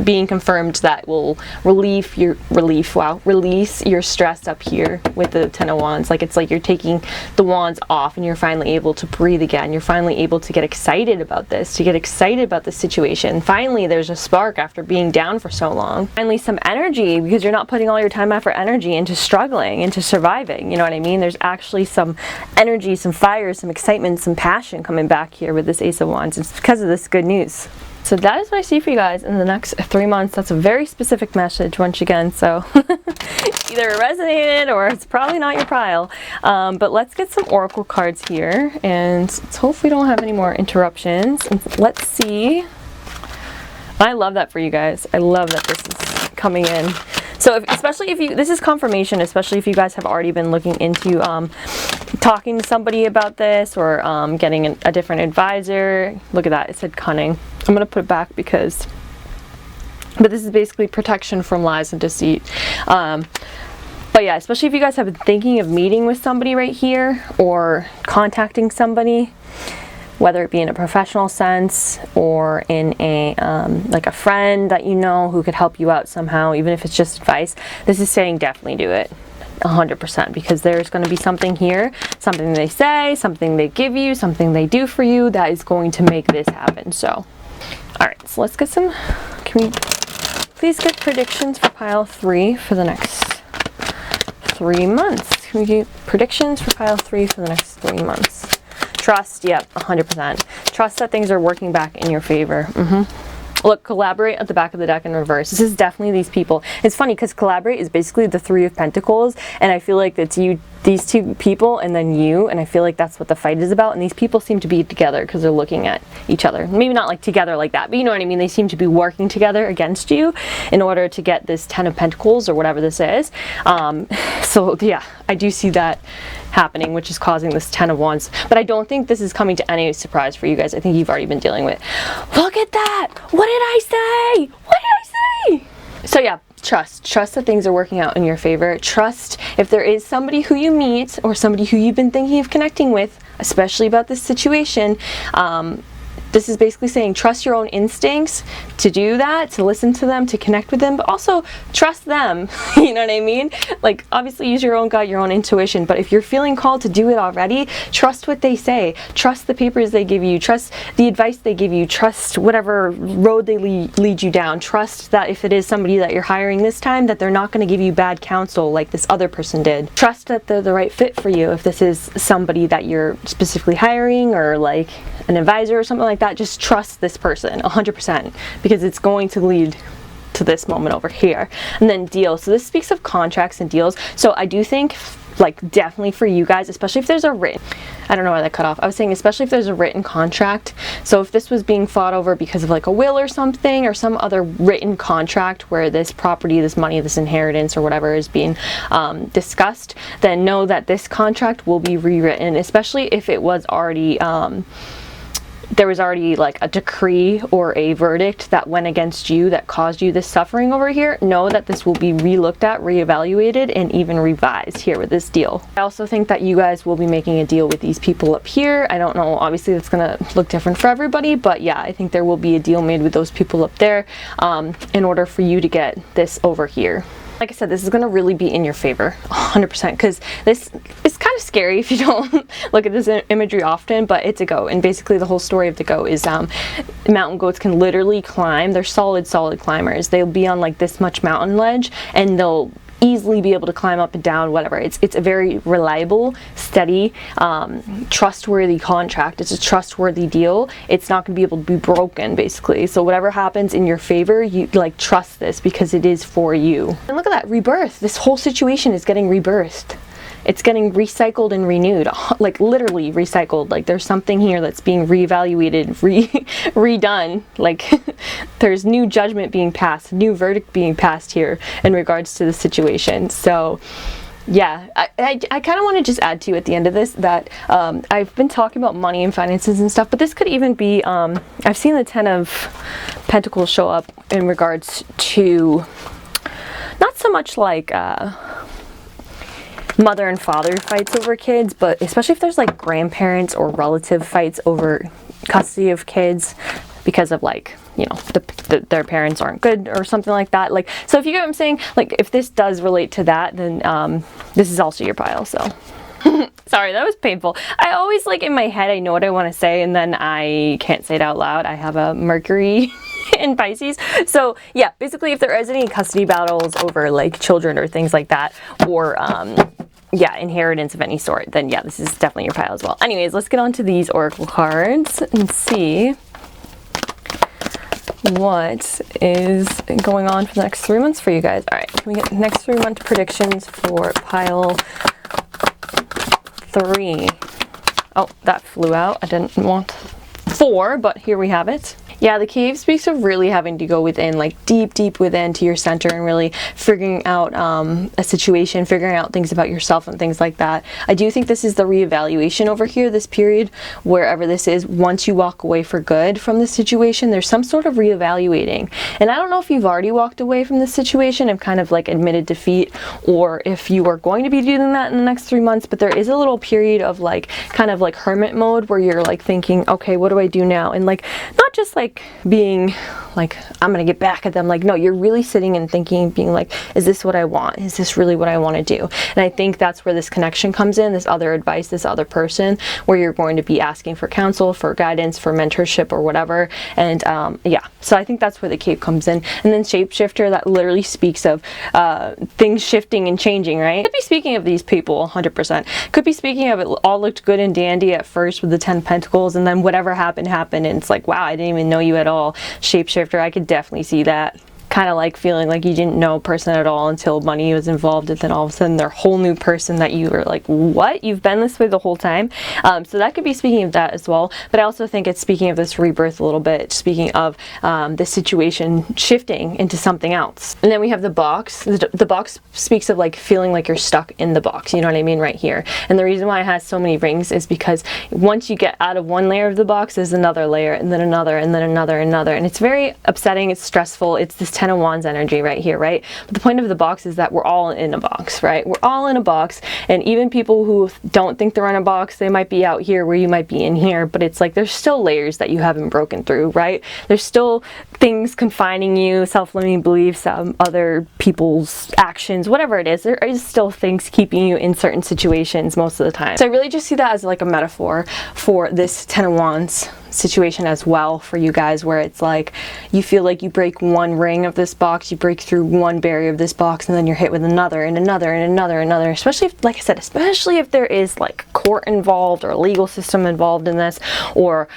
being confirmed that will release your stress up here with the Ten of Wands. Like it's like you're taking the wands off and you're finally able to breathe again. You're finally able to get excited about this, to get excited about the situation. Finally, there's a spark after being down for so long. Finally, some energy, because you're not putting all your time, effort, energy into struggling, into surviving. You know what I mean? There's actually some energy, some fire, some excitement, some passion coming back here with this Ace of Wands. It's because of this good news. So that is what I see for you guys in the next 3 months. That's a very specific message once again, so either it resonated or it's probably not your pile. But let's get some oracle cards here, and let's hope we don't have any more interruptions. And let's see. I love that for you guys. I love that this is coming in. So especially if you, this is confirmation, especially if you guys have already been looking into talking to somebody about this, or getting a different advisor. Look at that, it said cunning. I'm gonna put it back but this is basically protection from lies and deceit. But yeah, especially if you guys have been thinking of meeting with somebody right here, or contacting somebody, whether it be in a professional sense or in a like a friend that you know who could help you out somehow, even if it's just advice, this is saying definitely do it. 100%, because there's going to be something here, something they say, something they give you, something they do for you that is going to make this happen. So alright, so let's get some, can we please get predictions for pile 3 for the next 3 months? Can we get predictions for pile 3 for the next 3 months? Trust, yep, 100%. Trust that things are working back in your favor. Look, collaborate at the back of the deck in reverse. This is definitely these people. It's funny because collaborate is basically the 3 of Pentacles, and I feel like it's you, these 2 people, and then you, and I feel like that's what the fight is about. And these people seem to be together because they're looking at each other. Maybe not like together like that, but you know what I mean? They seem to be working together against you in order to get this 10 of Pentacles or whatever this is. So yeah, I do see that happening, which is causing this 10 of Wands. But I don't think this is coming to any surprise for you guys. I think you've already been dealing with it. Look at that! What did I say? What did I say? So yeah, trust that things are working out in your favor. Trust if there is somebody who you meet or somebody who you've been thinking of connecting with, especially about this situation, this is basically saying trust your own instincts to do that, to listen to them, to connect with them, but also trust them. You know what I mean? Like, obviously use your own gut, your own intuition, but if you're feeling called to do it already, trust what they say. Trust the papers they give you. Trust the advice they give you. Trust whatever road they lead you down. Trust that if it is somebody that you're hiring this time, that they're not going to give you bad counsel like this other person did. Trust that they're the right fit for you if this is somebody that you're specifically hiring, or like an advisor or something like that. Just trust this person 100%, because it's going to lead to this moment over here. And then deal. So this speaks of contracts and deals. So I do think, like, definitely for you guys, especially if there's a written, I don't know why that cut off. I was saying especially if there's a written contract. So if this was being fought over because of like a will or something, or some other written contract where this property, this money, this inheritance or whatever is being discussed, then know that this contract will be rewritten, especially if it was already there was already like a decree or a verdict that went against you that caused you this suffering over here, know that this will be re-looked at, reevaluated, and even revised here with this deal. I also think that you guys will be making a deal with these people up here. I don't know, obviously that's gonna look different for everybody, but yeah, I think there will be a deal made with those people up there in order for you to get this over here. Like I said, this is going to really be in your favor 100%, because this is kind of scary if you don't look at this imagery often, but it's a goat, and basically the whole story of the goat is mountain goats can literally climb. They're solid climbers. They'll be on like this much mountain ledge and they'll easily be able to climb up and down, whatever. It's a very reliable, steady, trustworthy contract. It's a trustworthy deal. It's not going to be able to be broken, basically. So whatever happens in your favor, you like trust this because it is for you. And look at that rebirth. This whole situation is getting rebirthed. It's getting recycled and renewed, like literally recycled. Like there's something here that's being reevaluated, redone. Like there's new judgment being passed, new verdict being passed here in regards to the situation. So yeah, I kind of want to just add to you at the end of this that I've been talking about money and finances and stuff, but this could even be, I've seen the 10 of Pentacles show up in regards to not so much like mother and father fights over kids, but especially if there's like grandparents or relative fights over custody of kids because of like, you know, their parents aren't good or something like that. Like, so if you get what I'm saying, like if this does relate to that, then this is also your pile. So sorry, that was painful. I always like in my head, I know what I want to say and then I can't say it out loud. I have a Mercury in Pisces. So yeah, basically if there is any custody battles over like children or things like that, or yeah, inheritance of any sort, then yeah, this is definitely your pile as well. Anyways, let's get on to these oracle cards and see what is going on for the next 3 months for you guys. All right, can we get the next 3 month predictions for pile 3? Oh, that flew out. I didn't want 4, but here we have it. Yeah, the cave speaks of really having to go within, like deep within to your center and really figuring out a situation, figuring out things about yourself and things like that. I do think this is the reevaluation over here, this period, wherever this is. Once you walk away for good from the situation, there's some sort of reevaluating. And I don't know if you've already walked away from this situation and kind of like admitted defeat, or if you are going to be doing that in the next 3 months, but there is a little period of like kind of like hermit mode where you're like thinking, okay, what do I do now? And like not just like being like, I'm gonna get back at them. Like, no, you're really sitting and thinking, being like, is this what I want? Is this really what I want to do? And I think that's where this connection comes in, this other advice, this other person, where you're going to be asking for counsel, for guidance, for mentorship or whatever. And yeah, so I think that's where the cave comes in. And then shapeshifter, that literally speaks of things shifting and changing, right? Could be speaking of these people 100%. Could be speaking of it all looked good and dandy at first with the 10 pentacles, and then whatever happened, and it's like, wow, I didn't even know you at all. Shapeshifter, I could definitely see that. Kind of like feeling like you didn't know a person at all until money was involved, and then all of a sudden they're a whole new person that you were like, what? You've been this way the whole time? So that could be speaking of that as well. But I also think it's speaking of this rebirth a little bit, speaking of the situation shifting into something else. And then we have the box. The box speaks of like feeling like you're stuck in the box, you know what I mean, right here. And the reason why it has so many rings is because once you get out of one layer of the box, there's another layer, and then another, and then another, and it's very upsetting, it's stressful. It's this 10 of Wands energy right here, right? But the point of the box is that we're all in a box, right? We're all in a box, and even people who don't think they're in a box, they might be out here where you might be in here, but it's like there's still layers that you haven't broken through, right? There's still things confining you, self-limiting beliefs, other people's actions, whatever it is. There is still things keeping you in certain situations most of the time. So I really just see that as like a metaphor for this 10 of Wands situation as well for you guys, where it's like you feel like you break one ring of this box, you break through one barrier of this box, and then you're hit with another and another and another, especially if, like I said, especially if there is like court involved or a legal system involved in this, or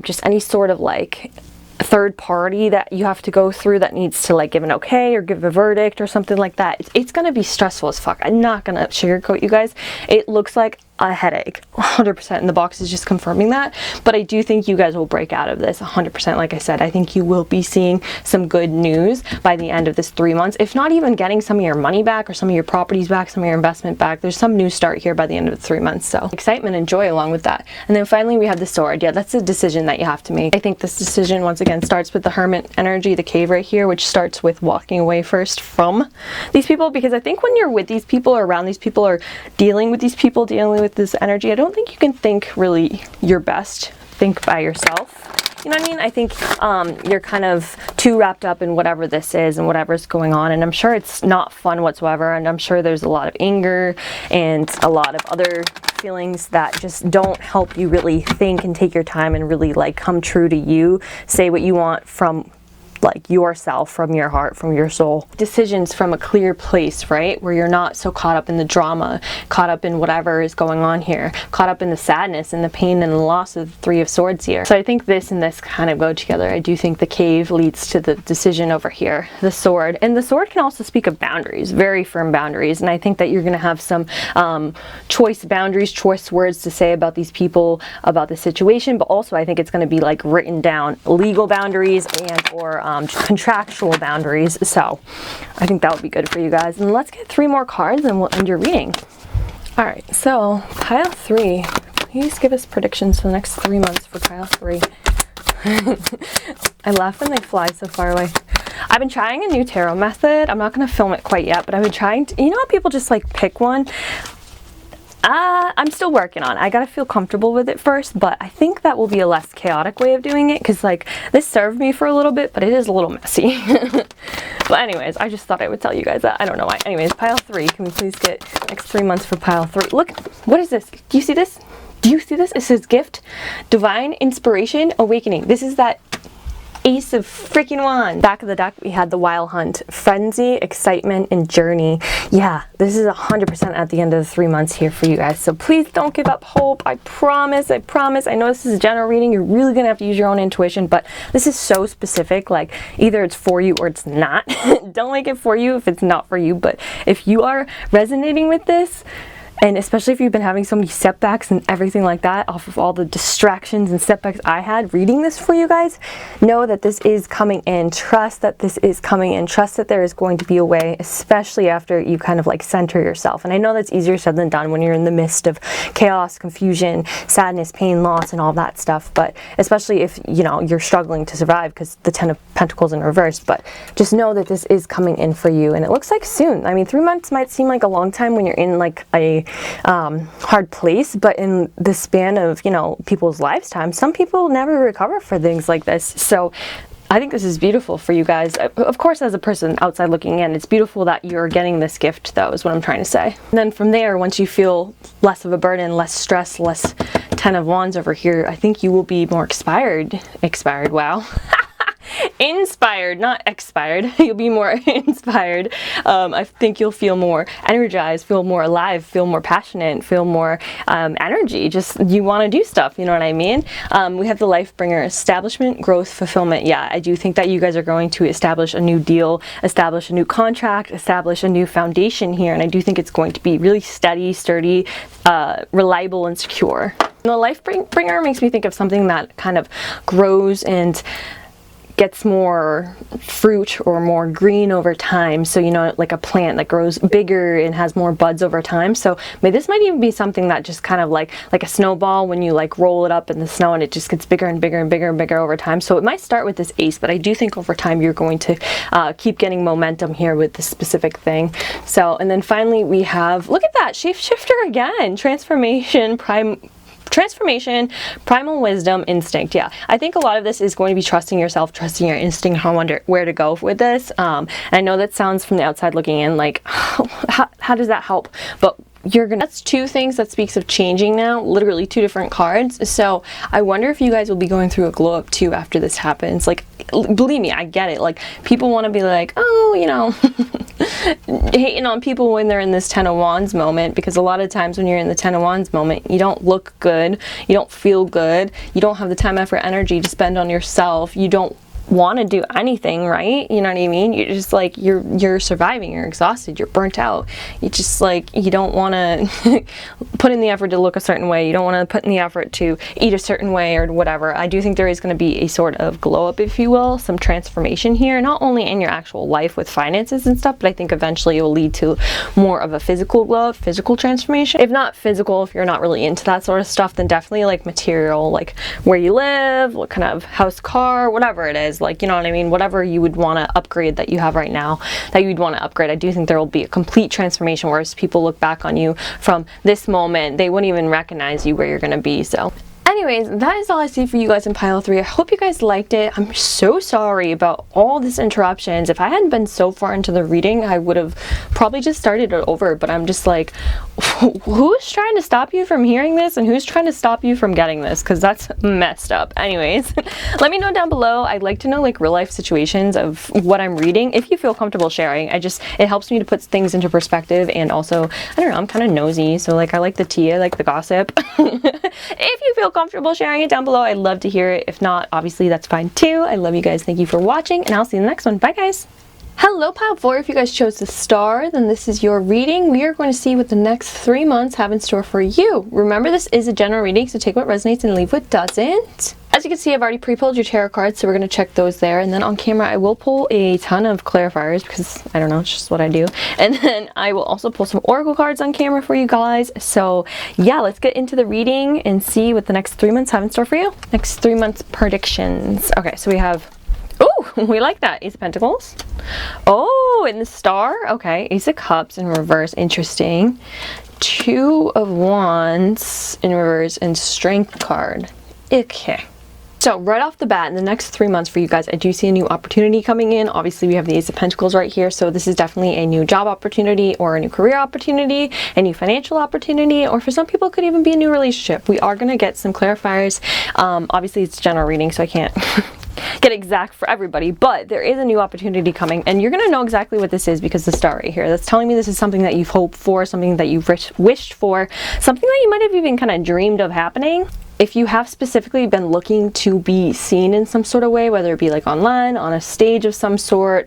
just any sort of like third party that you have to go through that needs to like give an okay or give a verdict or something like that. It's gonna be stressful as fuck. I'm not gonna sugarcoat you guys. It looks like a headache, 100%, and the box is just confirming that. But I do think you guys will break out of this 100%. Like I said, I think you will be seeing some good news by the end of this 3 months, if not even getting some of your money back or some of your properties back, some of your investment back. There's some new start here by the end of the 3 months, so excitement and joy along with that. And then finally we have the Sword. Yeah, that's a decision that you have to make. I think this decision once again starts with the Hermit energy, the cave right here, which starts with walking away first from these people, because I think when you're with these people or around these people or dealing with these people, dealing with this energy, I don't think you can think really your best. Think by yourself. You know what I mean? I think you're kind of too wrapped up in whatever this is and whatever's going on, and I'm sure it's not fun whatsoever, and I'm sure there's a lot of anger and a lot of other feelings that just don't help you really think and take your time and really like come true to you, say what you want from like yourself, from your heart, from your soul. Decisions from a clear place, right? Where you're not so caught up in the drama, caught up in whatever is going on here, caught up in the sadness and the pain and the loss of the Three of Swords here. So I think this and this kind of go together. I do think the cave leads to the decision over here, the Sword. And the Sword can also speak of boundaries, very firm boundaries. And I think that you're going to have some choice boundaries, choice words to say about these people, about the situation. But also I think it's going to be like written down, legal boundaries and or contractual boundaries. So I think that would be good for you guys. And let's get 3 more cards and we'll end your reading. All right, so pile 3, please give us predictions for the next 3 months for pile 3. I laugh when they fly so far away. I've been trying a new tarot method. I'm not going to film it quite yet, but I've been trying to, you know how people just like pick one? I'm still working on it. I gotta feel comfortable with it first, but I think that will be a less chaotic way of doing it, because like this served me for a little bit, but it is a little messy. But anyways, I just thought I would tell you guys that. I don't know why. Anyways, pile 3. Can we please get next 3 months for pile 3? Look, what is this? Do you see this? Do you see this? It says gift, divine inspiration, awakening. This is that Ace of freaking Wands. Back of the deck, we had the Wild Hunt, frenzy, excitement, and journey. Yeah, this is 100% at the end of the 3 months here for you guys. So please don't give up hope. I promise. I promise. I know this is a general reading. You're really going to have to use your own intuition, but this is so specific. Like either it's for you or it's not. Don't make it for you if it's not for you. But if you are resonating with this, and especially if you've been having so many setbacks and everything like that off of all the distractions and setbacks I had reading this for you guys, know that this is coming in. Trust that this is coming in. Trust that there is going to be a way, especially after you kind of like center yourself. And I know that's easier said than done when you're in the midst of chaos, confusion, sadness, pain, loss, and all that stuff. But especially if, you know, you're struggling to survive because the 10 of Pentacles in reverse. But just know that this is coming in for you. And it looks like soon. I mean, 3 months might seem like a long time when you're in like a hard place, but in the span of, you know, people's lifetime, some people never recover for things like this. So I think this is beautiful for you guys. Of course, as a person outside looking in, it's beautiful that you're getting this gift, though, is what I'm trying to say. And then from there, once you feel less of a burden, less stress, less 10 of Wands over here, I think you will be more inspired, wow. Inspired, not expired. You'll be more inspired. I think you'll feel more energized, feel more alive, feel more passionate, feel more energy. Just you want to do stuff, you know what I mean? We have the Life Bringer, establishment, growth, fulfillment. Yeah, I do think that you guys are going to establish a new deal, establish a new contract, establish a new foundation here, and I do think it's going to be really steady, sturdy, reliable, and secure. And the Life Bringer makes me think of something that kind of grows and gets more fruit or more green over time. So, you know, like a plant that grows bigger and has more buds over time. So this might even be something that just kind of like a snowball when you like roll it up in the snow and it just gets bigger and bigger and bigger and bigger over time. So it might start with this ace, but I do think over time you're going to keep getting momentum here with this specific thing. So, and then finally we have, look at that, shapeshifter again, transformation, primal wisdom, instinct. Yeah, I think a lot of this is going to be trusting yourself, trusting your instinct, where to go with this. And I know that sounds from the outside looking in like, how does that help? But that's 2 things that speaks of changing now, literally 2 different cards. So I wonder if you guys will be going through a glow up too after this happens. Like, believe me, I get it. Like, people want to be like, oh, you know, hating on people when they're in this 10 of Wands moment, because a lot of times when you're in the 10 of Wands moment, you don't look good, you don't feel good, you don't have the time, effort, energy to spend on yourself, you don't want to do anything, right? You know what I mean? You're just like, you're surviving, you're exhausted, you're burnt out. You just like, you don't want to put in the effort to look a certain way. You don't want to put in the effort to eat a certain way or whatever. I do think there is going to be a sort of glow up, if you will, some transformation here, not only in your actual life with finances and stuff, but I think eventually it will lead to more of a physical glow up, physical transformation. If not physical, if you're not really into that sort of stuff, then definitely like material, like where you live, what kind of house, car, whatever it is. Like, you know what I mean, whatever you would want to upgrade that you have right now that you'd want to upgrade, I do think there will be a complete transformation, whereas people look back on you from this moment, they wouldn't even recognize you where you're going to be. So anyways, that is all I see for you guys in pile 3. I hope you guys liked it. I'm so sorry about all these interruptions. If I hadn't been so far into the reading, I would have probably just started it over, but I'm just like, who's trying to stop you from hearing this and who's trying to stop you from getting this? Because that's messed up. Anyways, let me know down below. I'd like to know like real life situations of what I'm reading if you feel comfortable sharing. It helps me to put things into perspective, and also, I don't know, I'm kind of nosy, so like I like the tea, I like the gossip. If you feel comfortable sharing it down below, I'd love to hear it. If not, obviously that's fine too. I love you guys. Thank you for watching, and I'll see you in the next one. Bye guys. Hello pile 4, if you guys chose the star, then this is your reading. We are going to see what the next 3 months have in store for you. Remember, this is a general reading, so take what resonates and leave what doesn't. As you can see, I've already pre-pulled your tarot cards, so we're going to check those there. And then on camera, I will pull a ton of clarifiers because, I don't know, it's just what I do. And then I will also pull some oracle cards on camera for you guys. So yeah, let's get into the reading and see what the next 3 months have in store for you. Next 3 months predictions. Okay, so we have, oh, we like that. Ace of Pentacles. Oh, and the star. Okay, Ace of Cups in reverse. Interesting. 2 of Wands in reverse and Strength card. Okay. So right off the bat, in the next 3 months for you guys, I do see a new opportunity coming in. Obviously, we have the Ace of Pentacles right here. So this is definitely a new job opportunity or a new career opportunity, a new financial opportunity, or for some people, it could even be a new relationship. We are going to get some clarifiers. Obviously, it's general reading, so I can't get exact for everybody, but there is a new opportunity coming, and you're going to know exactly what this is because the star right here, that's telling me this is something that you've hoped for, something that you've wished for, something that you might have even kind of dreamed of happening. If you have specifically been looking to be seen in some sort of way, whether it be like online, on a stage of some sort,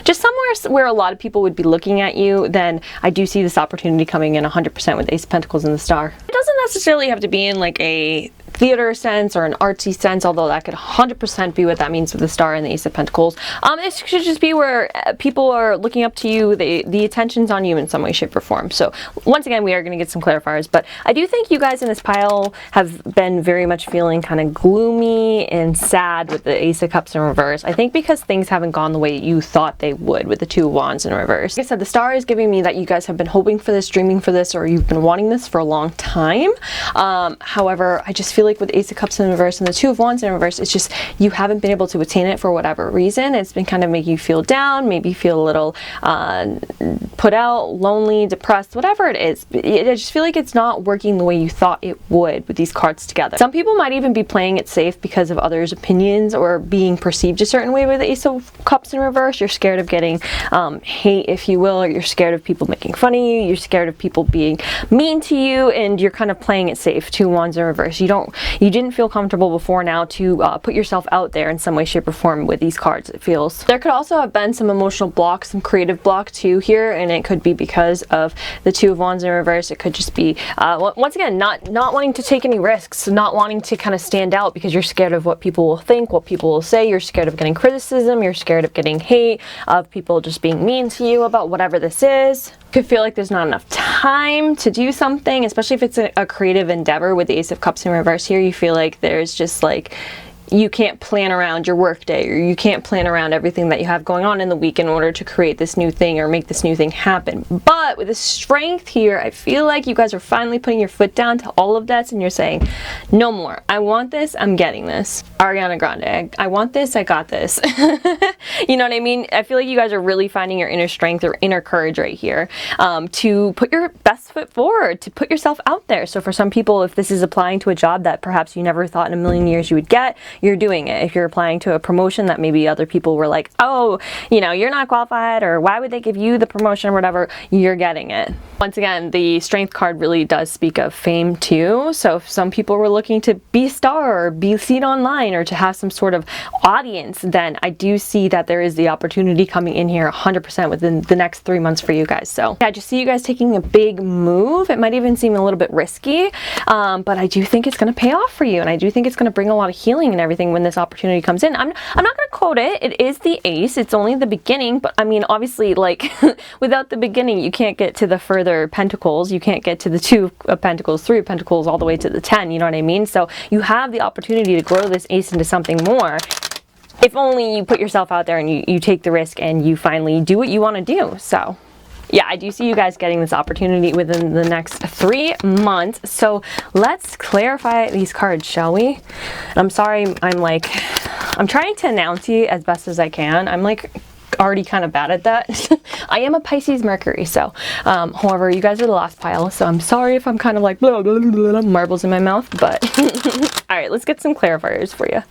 just somewhere where a lot of people would be looking at you, then I do see this opportunity coming in 100% with Ace of Pentacles and the star. It doesn't necessarily have to be in like a theater sense or an artsy sense, although that could 100% be what that means with the star and the Ace of Pentacles. This should just be where people are looking up to you, the attention's on you in some way, shape, or form. So once again, we are going to get some clarifiers, but I do think you guys in this pile have been very much feeling kind of gloomy and sad with the Ace of Cups in reverse. I think because things haven't gone the way you thought they would with the 2 of Wands in reverse. Like I said, the star is giving me that you guys have been hoping for this, dreaming for this, or you've been wanting this for a long time. However, I just feel like with Ace of Cups in reverse and the 2 of Wands in reverse, it's just you haven't been able to attain it for whatever reason. It's been kind of making you feel down, maybe feel a little put out, lonely, depressed, whatever it is. I just feel like it's not working the way you thought it would with these cards together. Some people might even be playing it safe because of others' opinions or being perceived a certain way with the Ace of Cups in reverse. You're scared of getting hate, if you will, or you're scared of people making fun of you, you're scared of people being mean to you, and you're kind of playing it safe. 2 Wands in reverse. You didn't feel comfortable before now to put yourself out there in some way, shape, or form with these cards, it feels. There could also have been some emotional block, some creative block too here, and it could be because of the 2 of Wands in reverse. It could just be, once again, not wanting to take any risks, not wanting to kind of stand out because you're scared of what people will think, what people will say. You're scared of getting criticism, you're scared of getting hate, of people just being mean to you about whatever this is. Could feel like there's not enough time to do something, especially if it's a creative endeavor with the Ace of Cups in reverse here. You feel like there's just like you can't plan around your work day, or you can't plan around everything that you have going on in the week in order to create this new thing or make this new thing happen. But with the Strength here, I feel like you guys are finally putting your foot down to all of this, and you're saying, no more. I want this, I'm getting this. Ariana Grande, I want this, I got this. You know what I mean? I feel like you guys are really finding your inner strength or inner courage right here to put your best foot forward, to put yourself out there. So for some people, if this is applying to a job that perhaps you never thought in a million years you would get, you're doing it. If you're applying to a promotion that maybe other people were like, oh, you know, you're not qualified, or why would they give you the promotion or whatever, you're getting it. Once again, the strength card really does speak of fame too. So if some people were looking to be a star or be seen online or to have some sort of audience, then I do see that there is the opportunity coming in here 100% within the next 3 months for you guys. So yeah, I just see you guys taking a big move. It might even seem a little bit risky, but I do think it's going to pay off for you, and I do think it's going to bring a lot of healing and everything when this opportunity comes in. I'm not going to quote it. It is the ace. It's only the beginning, but I mean, obviously, like without the beginning, you can't get to the further pentacles. You can't get to the 2 of pentacles, 3 of pentacles, all the way to the 10. You know what I mean? So you have the opportunity to grow this ace into something more, if only you put yourself out there and you take the risk and you finally do what you want to do. So yeah, I do see you guys getting this opportunity within the next 3 months. So let's clarify these cards, shall we? And I'm sorry, I'm trying to enunciate as best as I can. I'm like already kind of bad at that. I am a Pisces Mercury, so however, you guys are the last pile, so I'm sorry if I'm kind of like blah, blah, blah, blah, marbles in my mouth, but all right, let's get some clarifiers for you.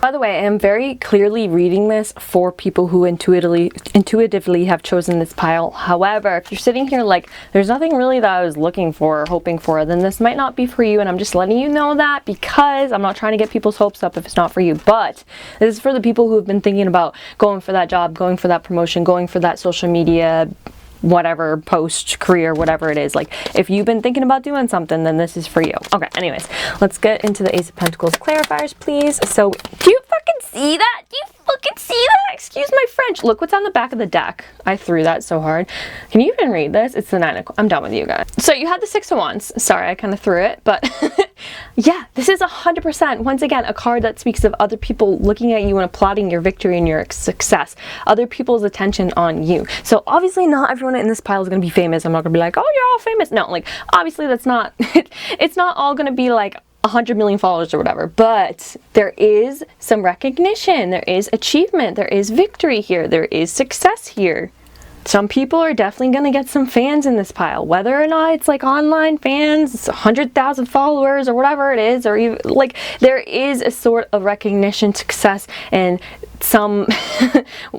By the way, I am very clearly reading this for people who intuitively have chosen this pile. However, if you're sitting here like, there's nothing really that I was looking for or hoping for, then this might not be for you, and I'm just letting you know that because I'm not trying to get people's hopes up if it's not for you. But this is for the people who have been thinking about going for that job, going for that promotion, going for that social media, whatever, post, career, whatever it is. Like, if you've been thinking about doing something, then this is for you. Okay, anyways, let's get into the Ace of Pentacles clarifiers, please. So, do you fucking see that? Do you fucking see that? Excuse my French. Look what's on the back of the deck. I threw that so hard. Can you even read this? It's the 9 of... I'm done with you guys. So, you had the 6 of Wands. Sorry, I kind of threw it, but... yeah, this is 100%, once again, a card that speaks of other people looking at you and applauding your victory and your success. Other people's attention on you. So obviously not everyone in this pile is going to be famous. I'm not going to be like, oh, you're all famous. No, like, obviously that's not, it's not all going to be like 100 million followers or whatever, but there is some recognition, there is achievement, there is victory here, there is success here. Some people are definitely going to get some fans in this pile, whether or not it's like online fans, 100,000 followers or whatever it is, or even like there is a sort of recognition, success, and some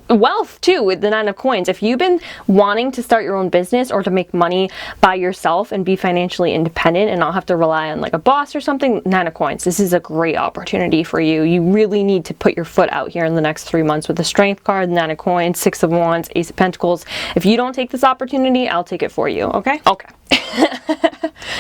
wealth too with the 9 of Coins. If you've been wanting to start your own business or to make money by yourself and be financially independent and not have to rely on like a boss or something, 9 of Coins, this is a great opportunity for you. You really need to put your foot out here in the next 3 months with the Strength card, 9 of Coins, 6 of Wands, Ace of Pentacles. If you don't take this opportunity, I'll take it for you, okay? Okay.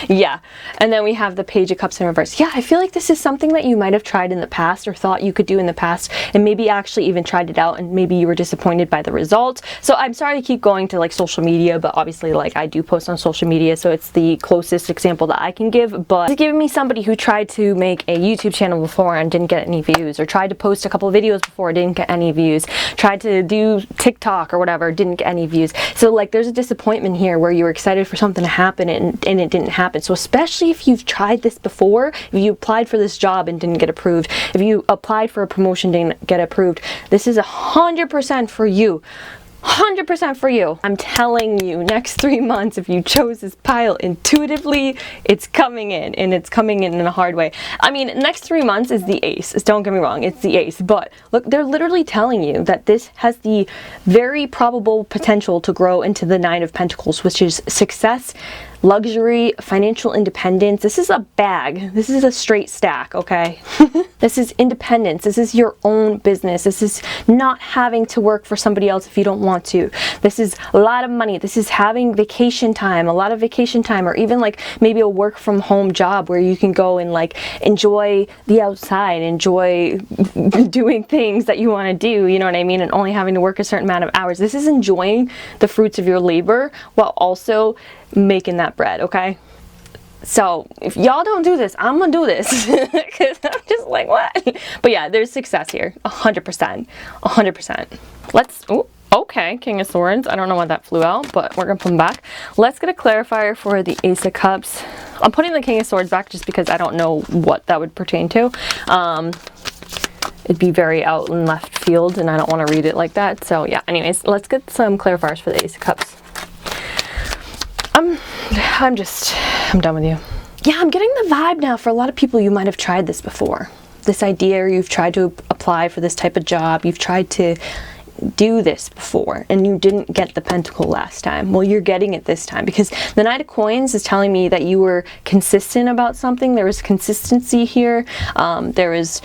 Yeah, and then we have the Page of Cups in reverse. Yeah, I feel like this is something that you might have tried in the past or thought you could do in the past, and maybe actually even tried it out and maybe you were disappointed by the results. So I'm sorry to keep going to like social media, but obviously like I do post on social media, so it's the closest example that I can give. But it's giving me somebody who tried to make a YouTube channel before and didn't get any views, or tried to post a couple of videos before, didn't get any views, tried to do TikTok or whatever, didn't get any views. So like there's a disappointment here where you were excited for something to happen and it didn't happen. So especially if you've tried this before, if you applied for this job and didn't get approved, if you applied for a promotion and didn't get approved, this is 100% for you. 100% for you. I'm telling you, next 3 months, if you chose this pile intuitively, it's coming in, and it's coming in a hard way. I mean, next 3 months is the ace. Don't get me wrong, it's the ace. But look, they're literally telling you that this has the very probable potential to grow into the 9 of Pentacles, which is success, luxury, financial independence. This is a bag. This is a straight stack, okay? This is independence. This is your own business. This is not having to work for somebody else if you don't want to. This is a lot of money. This is having vacation time, a lot of vacation time, or even like maybe a work from home job where you can go and like enjoy the outside, enjoy doing things that you want to do, you know what I mean? And only having to work a certain amount of hours. This is enjoying the fruits of your labor while also making that bread, okay? So if y'all don't do this, I'm gonna do this because I'm just like, what? But yeah, there's success here, 100%, 100%. Let's, oh, okay, King of Swords. I don't know why that flew out, but we're gonna put them back. Let's get a clarifier for the Ace of Cups. I'm putting the King of Swords back just because I don't know what that would pertain to. It'd be very out in left field and I don't want to read it like that. So yeah, anyways, let's get some clarifiers for the Ace of Cups. I'm done with you. Yeah, I'm getting the vibe now for a lot of people you might have tried this before. this idea, or you've tried to apply for this type of job, you've tried to do this before and you didn't get the pentacle last time. Well, you're getting it this time, because the Knight of Coins is telling me that you were consistent about something. There was consistency here. There was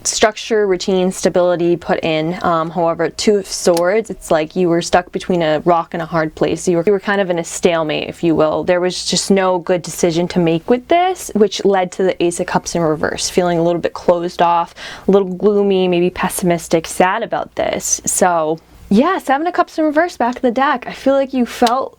structure, routine, stability put in. However, Two of Swords, it's like you were stuck between a rock and a hard place. You were kind of in a stalemate, if you will. There was just no good decision to make with this, which led to the Ace of Cups in reverse, feeling a little bit closed off, a little gloomy, maybe pessimistic, sad about this. So yeah, Seven of Cups in reverse back in the deck. I feel like you felt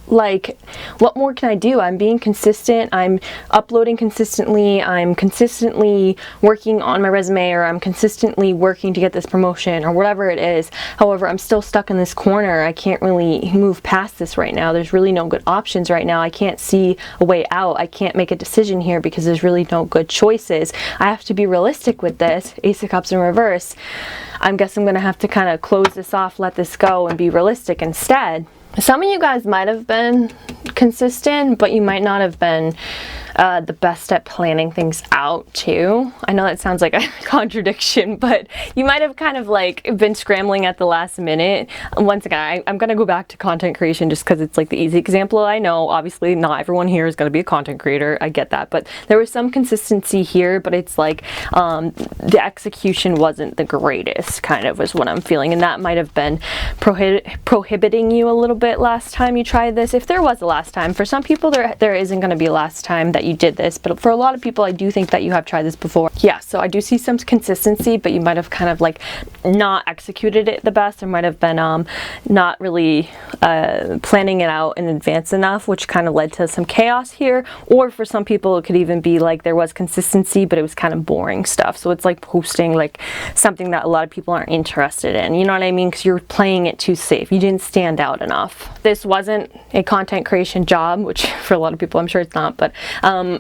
like, what more can I do? I'm being consistent, I'm uploading consistently, I'm consistently working on my resume, or I'm consistently working to get this promotion, or whatever it is. However, I'm still stuck in this corner. I can't really move past this right now. There's really no good options right now. I can't see a way out. I can't make a decision here because there's really no good choices. I have to be realistic with this. Ace of Cups in reverse. I guess I'm gonna have to kind of close this off, let this go, and be realistic instead. Some of you guys might have been consistent, but you might not have been the best at planning things out too. I know that sounds like a contradiction, but you might have kind of like been scrambling at the last minute. Once again, I'm gonna go back to content creation just because it's like the easy example. I know obviously not everyone here is gonna be a content creator, I get that, but there was some consistency here, but it's like the execution wasn't the greatest, kind of was what I'm feeling, and that might have been prohibiting you a little bit last time you tried this. If there was a last time, for some people there isn't going to be a last time that you did this, but for a lot of people I do think that you have tried this before. Yeah, so I do see some consistency, but you might have kind of like not executed it the best. There might have been not really planning it out in advance enough, which kind of led to some chaos here. Or for some people it could even be like there was consistency, but it was kind of boring stuff. So it's like posting like something that a lot of people aren't interested in, you know what I mean? Because you're playing it too safe. You didn't stand out enough. This wasn't a content creation job, which for a lot of people I'm sure it's not, but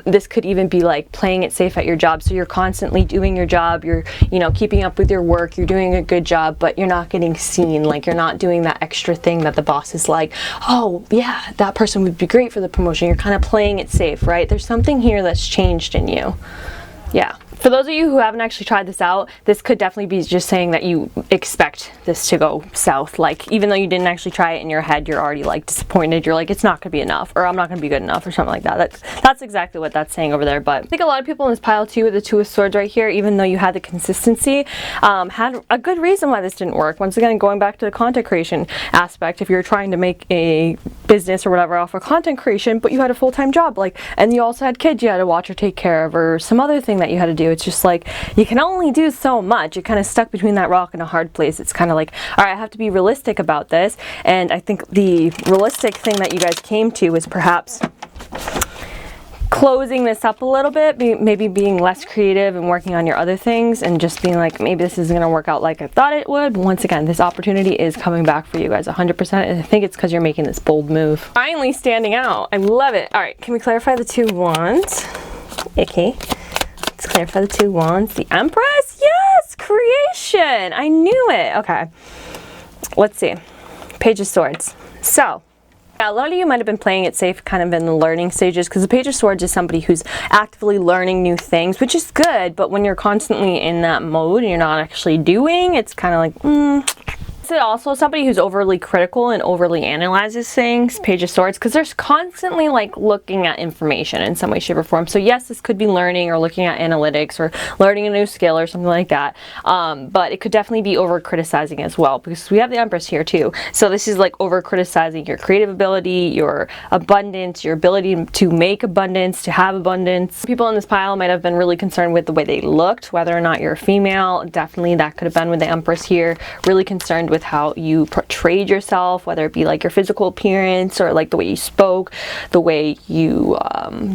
this could even be like playing it safe at your job. So you're constantly doing your job, you're, you know, keeping up with your work, you're doing a good job, but you're not getting seen. Like you're not doing that extra thing that the boss is like, oh yeah, that person would be great for the promotion. You're kind of playing it safe, right? There's something here that's changed in you. Yeah. For those of you who haven't actually tried this out, this could definitely be just saying that you expect this to go south. Like, even though you didn't actually try it in your head, you're already like disappointed. You're like, it's not gonna be enough, or I'm not gonna be good enough, or something like that. That's exactly what that's saying over there. But I think a lot of people in this pile too, with the Two of Swords right here, even though you had the consistency, had a good reason why this didn't work. Once again, going back to the content creation aspect, if you're trying to make a business or whatever off of content creation, but you had a full-time job, like, and you also had kids you had to watch or take care of, or some other thing that you had to do. It's just like, you can only do so much. You're kind of stuck between that rock and a hard place. It's kind of like, all right, I have to be realistic about this. And I think the realistic thing that you guys came to is perhaps closing this up a little bit, maybe being less creative and working on your other things, and just being like, maybe this isn't going to work out like I thought it would. But once again, this opportunity is coming back for you guys 100%, and I think it's because you're making this bold move. Finally standing out. I love it. All right, can we clarify the Two of Wands? Okay. Let's clarify the Two of Wands. The Empress? Yes! Creation! I knew it! Okay. Let's see. Page of Swords. So, yeah, a lot of you might have been playing it safe kind of in the learning stages, because the Page of Swords is somebody who's actively learning new things, which is good, but when you're constantly in that mode and you're not actually doing, it's kind of like, Is it also somebody who's overly critical and overly analyzes things, Page of Swords, because they're constantly like looking at information in some way, shape, or form. So yes, this could be learning or looking at analytics or learning a new skill or something like that. But it could definitely be over criticizing as well, because we have the Empress here too. So this is like over criticizing your creative ability, your abundance, your ability to make abundance, to have abundance. People in this pile might have been really concerned with the way they looked, whether or not you're a female. Definitely that could have been with the Empress here. Really concerned with how you portrayed yourself, whether it be like your physical appearance or like the way you spoke, the way you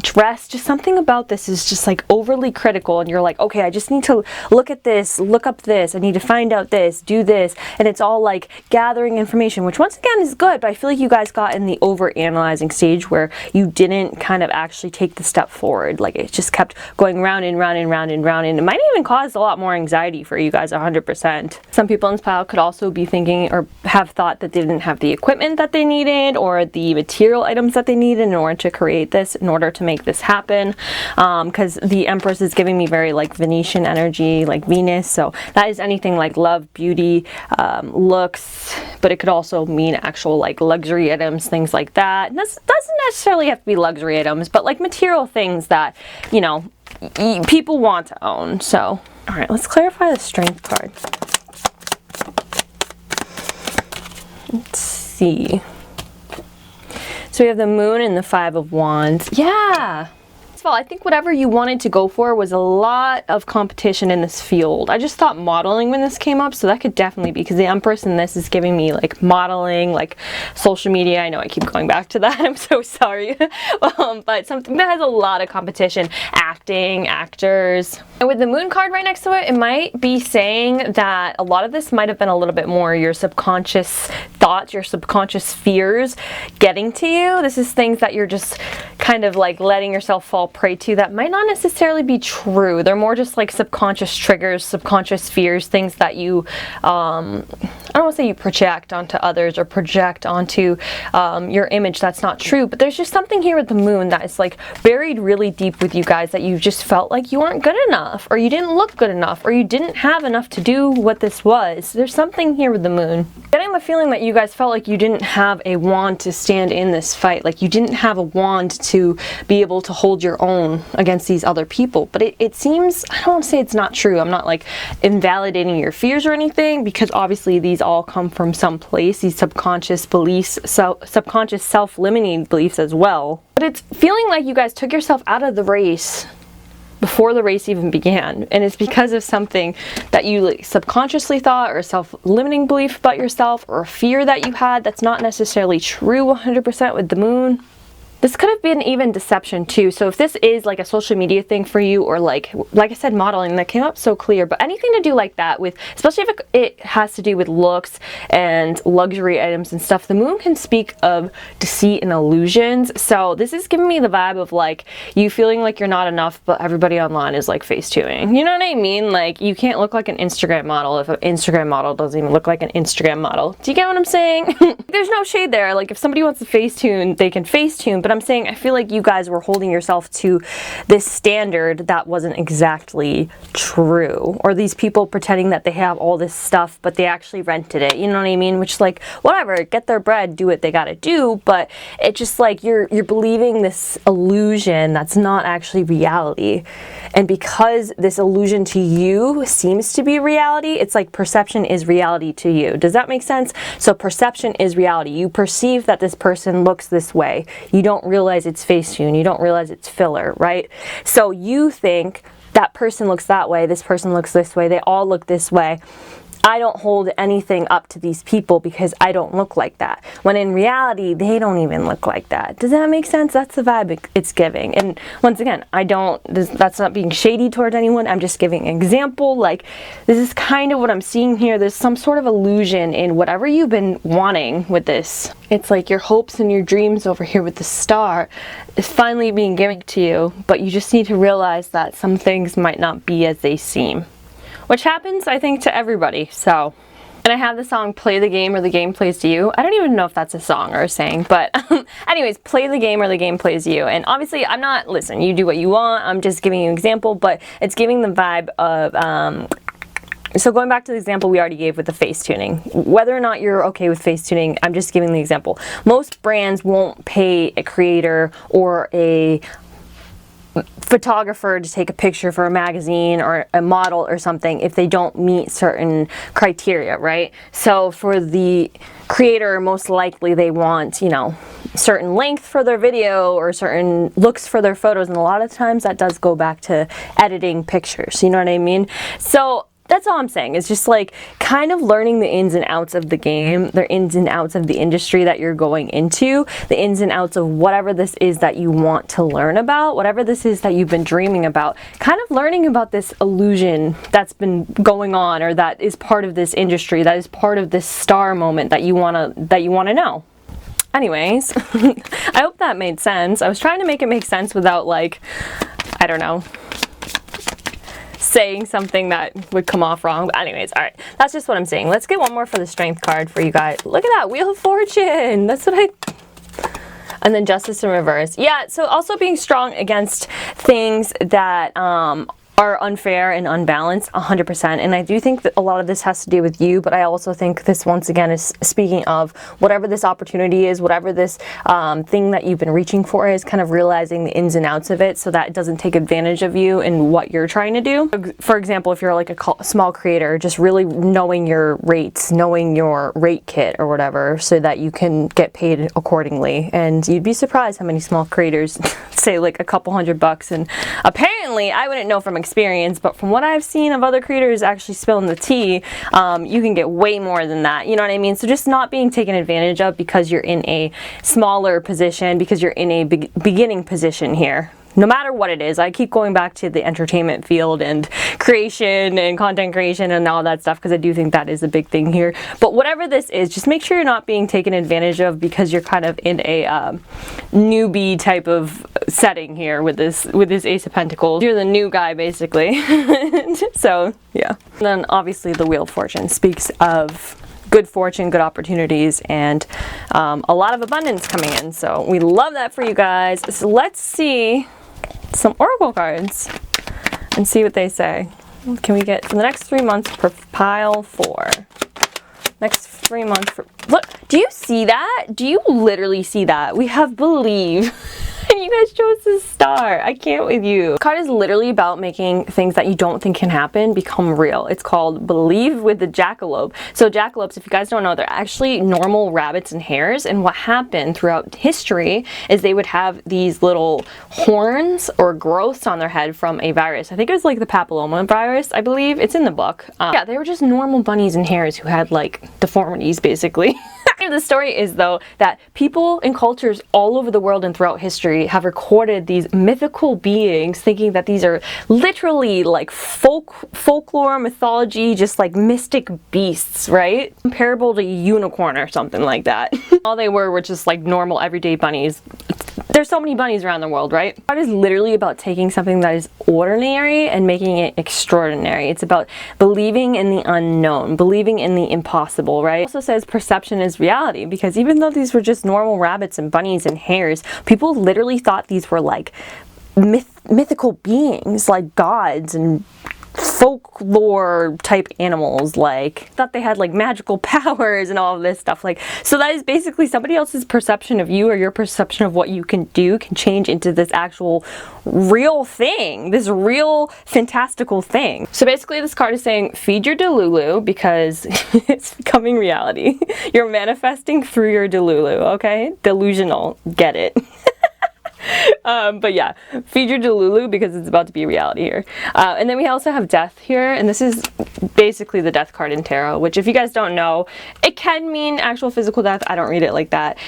dressed. Just something about this is just like overly critical, and you're like, okay, I just need to look at this, look up this, I need to find out this, do this, and it's all like gathering information, which once again is good, but I feel like you guys got in the over analyzing stage where you didn't kind of actually take the step forward. Like it just kept going round and round and round and round, and it might even cause a lot more anxiety for you guys 100%. Some people in this pile could also be thinking or have thought that they didn't have the equipment that they needed or the material items that they needed in order to create this, in order to make this happen. Because the Empress is giving me very like Venetian energy, like Venus. So that is anything like love, beauty, looks, but it could also mean actual like luxury items, things like that. And this doesn't necessarily have to be luxury items, but like material things that, you know, people want to own. So, all right, let's clarify the Strength card. Let's see. So we have the Moon and the Five of Wands. Yeah. First of all, I think whatever you wanted to go for was a lot of competition in this field. I just thought modeling when this came up, so that could definitely be, because the Empress in this is giving me like modeling, like social media. I know I keep going back to that. I'm so sorry. But something that has a lot of competition, acting, actors. And with the Moon card right next to it, it might be saying that a lot of this might have been a little bit more your subconscious thoughts, your subconscious fears getting to you. This is things that you're just kind of like letting yourself fall prey to that might not necessarily be true. They're more just like subconscious triggers, subconscious fears, things that you, I don't want to say you project onto others or project onto your image. That's not true, but there's just something here with the Moon that is like buried really deep with you guys, that you just felt like you weren't good enough, or you didn't look good enough, or you didn't have enough to do what this was. There's something here with the Moon. Getting the feeling that you guys felt like you didn't have a wand to stand in this fight, like you didn't have a wand to be able to hold your own against these other people. But it seems, I don't want to say it's not true. I'm not like invalidating your fears or anything, because obviously these all come from some place, these subconscious beliefs, subconscious self-limiting beliefs as well. But it's feeling like you guys took yourself out of the race before the race even began, and it's because of something that you like subconsciously thought, or a self-limiting belief about yourself, or a fear that you had that's not necessarily true 100% with the Moon. This could have been even deception too. So if this is like a social media thing for you, or like I said, modeling, that came up so clear, but anything to do like that with, especially if it has to do with looks and luxury items and stuff, the Moon can speak of deceit and illusions. So this is giving me the vibe of like you feeling like you're not enough, but everybody online is like face-tuning. You know what I mean? Like you can't look like an Instagram model if an Instagram model doesn't even look like an Instagram model. Do you get what I'm saying? There's no shade there. Like if somebody wants to face-tune, they can face-tune, but I'm saying I feel like you guys were holding yourself to this standard that wasn't exactly true, or these people pretending that they have all this stuff but they actually rented it, you know what I mean? Which, like, whatever, get their bread, do what they gotta do, but it's just like you're believing this illusion that's not actually reality. And because this illusion to you seems to be reality, it's like perception is reality to you. Does that make sense? So perception is reality. You perceive that this person looks this way. You don't realize it's Facetune. You don't realize it's filler, right? So you think that person looks that way, this person looks this way, they all look this way. I don't hold anything up to these people because I don't look like that. When in reality, they don't even look like that. Does that make sense? That's the vibe it's giving. And once again, that's not being shady towards anyone. I'm just giving an example. Like, this is kind of what I'm seeing here. There's some sort of illusion in whatever you've been wanting with this. It's like your hopes and your dreams over here with the Star is finally being given to you, but you just need to realize that some things might not be as they seem. Which happens, I think, to everybody. So, and I have the song Play the Game or the Game Plays to You. I don't even know if that's a song or a saying, but anyways, play the game or the game plays you. And obviously, I'm not, listen, you do what you want. I'm just giving you an example, but it's giving the vibe of, so going back to the example we already gave with the face tuning, whether or not you're okay with face tuning, I'm just giving the example. Most brands won't pay a creator or a photographer to take a picture for a magazine or a model or something if they don't meet certain criteria, right? So for the creator, most likely they want, you know, certain length for their video or certain looks for their photos, and a lot of times that does go back to editing pictures, you know what I mean? So that's all I'm saying. It's just like kind of learning the ins and outs of the game, the ins and outs of the industry that you're going into, the ins and outs of whatever this is that you want to learn about, whatever this is that you've been dreaming about, kind of learning about this illusion that's been going on, or that is part of this industry, that is part of this star moment that you want to know. Anyways, I hope that made sense. I was trying to make it make sense without, like, I don't know, saying something that would come off wrong. But anyways, all right, that's just what I'm saying. Let's get one more for the strength card for you guys. Look at that, Wheel of Fortune. That's what and then Justice in reverse. Yeah, so also being strong against things that are unfair and unbalanced, 100%. And I do think that a lot of this has to do with you, but I also think this once again is speaking of whatever this opportunity is, whatever this thing that you've been reaching for is, kind of realizing the ins and outs of it so that it doesn't take advantage of you and what you're trying to do. For example, if you're like a small creator, just really knowing your rates, knowing your rate kit or whatever, so that you can get paid accordingly. And you'd be surprised how many small creators say like a couple $100, and apparently, I wouldn't know from experience, but from what I've seen of other creators actually spilling the tea, you can get way more than that, you know what I mean? So just not being taken advantage of because you're in a smaller position, because you're in a beginning position here. No matter what it is, I keep going back to the entertainment field and creation and content creation and all that stuff, because I do think that is a big thing here. But whatever this is, just make sure you're not being taken advantage of because you're kind of in a newbie type of setting here with this Ace of Pentacles. You're the new guy, basically. So, yeah. And then obviously the Wheel of Fortune speaks of good fortune, good opportunities, and a lot of abundance coming in. So we love that for you guys. So let's see some oracle cards and see what they say. Can we get for the next 3 months for pile 4? Next 3 months for, look, do you see that? Do you literally see that? We have believe. And you guys chose this star. I can't with you. The card is literally about making things that you don't think can happen become real. It's called Believe with the Jackalope. So jackalopes, if you guys don't know, they're actually normal rabbits and hares. And what happened throughout history is they would have these little horns or growths on their head from a virus. I think it was like the papilloma virus, I believe. It's in the book. Yeah, they were just normal bunnies and hares who had like deformities, basically. The story is, though, that people and cultures all over the world and throughout history have recorded these mythical beings, thinking that these are literally like folklore, mythology, just like mystic beasts, right? Comparable to a unicorn or something like that. All they were just like normal everyday bunnies. There's so many bunnies around the world, right? Art is literally about taking something that is ordinary and making it extraordinary. It's about believing in the unknown, believing in the impossible, right? It also says perception is reality, because even though these were just normal rabbits and bunnies and hares, people literally thought these were like mythical beings, like gods and folklore type animals, like thought they had like magical powers and all of this stuff. Like, so that is basically somebody else's perception of you, or your perception of what you can do can change into this actual real thing, this real fantastical thing. So basically this card is saying feed your delulu, because it's becoming reality. You're manifesting through your delulu, okay? Delusional, get it? But yeah, feed your delulu, because it's about to be reality here. And then we also have death here, and this is basically the death card in tarot, which if you guys don't know, it can mean actual physical death. I don't read it like that.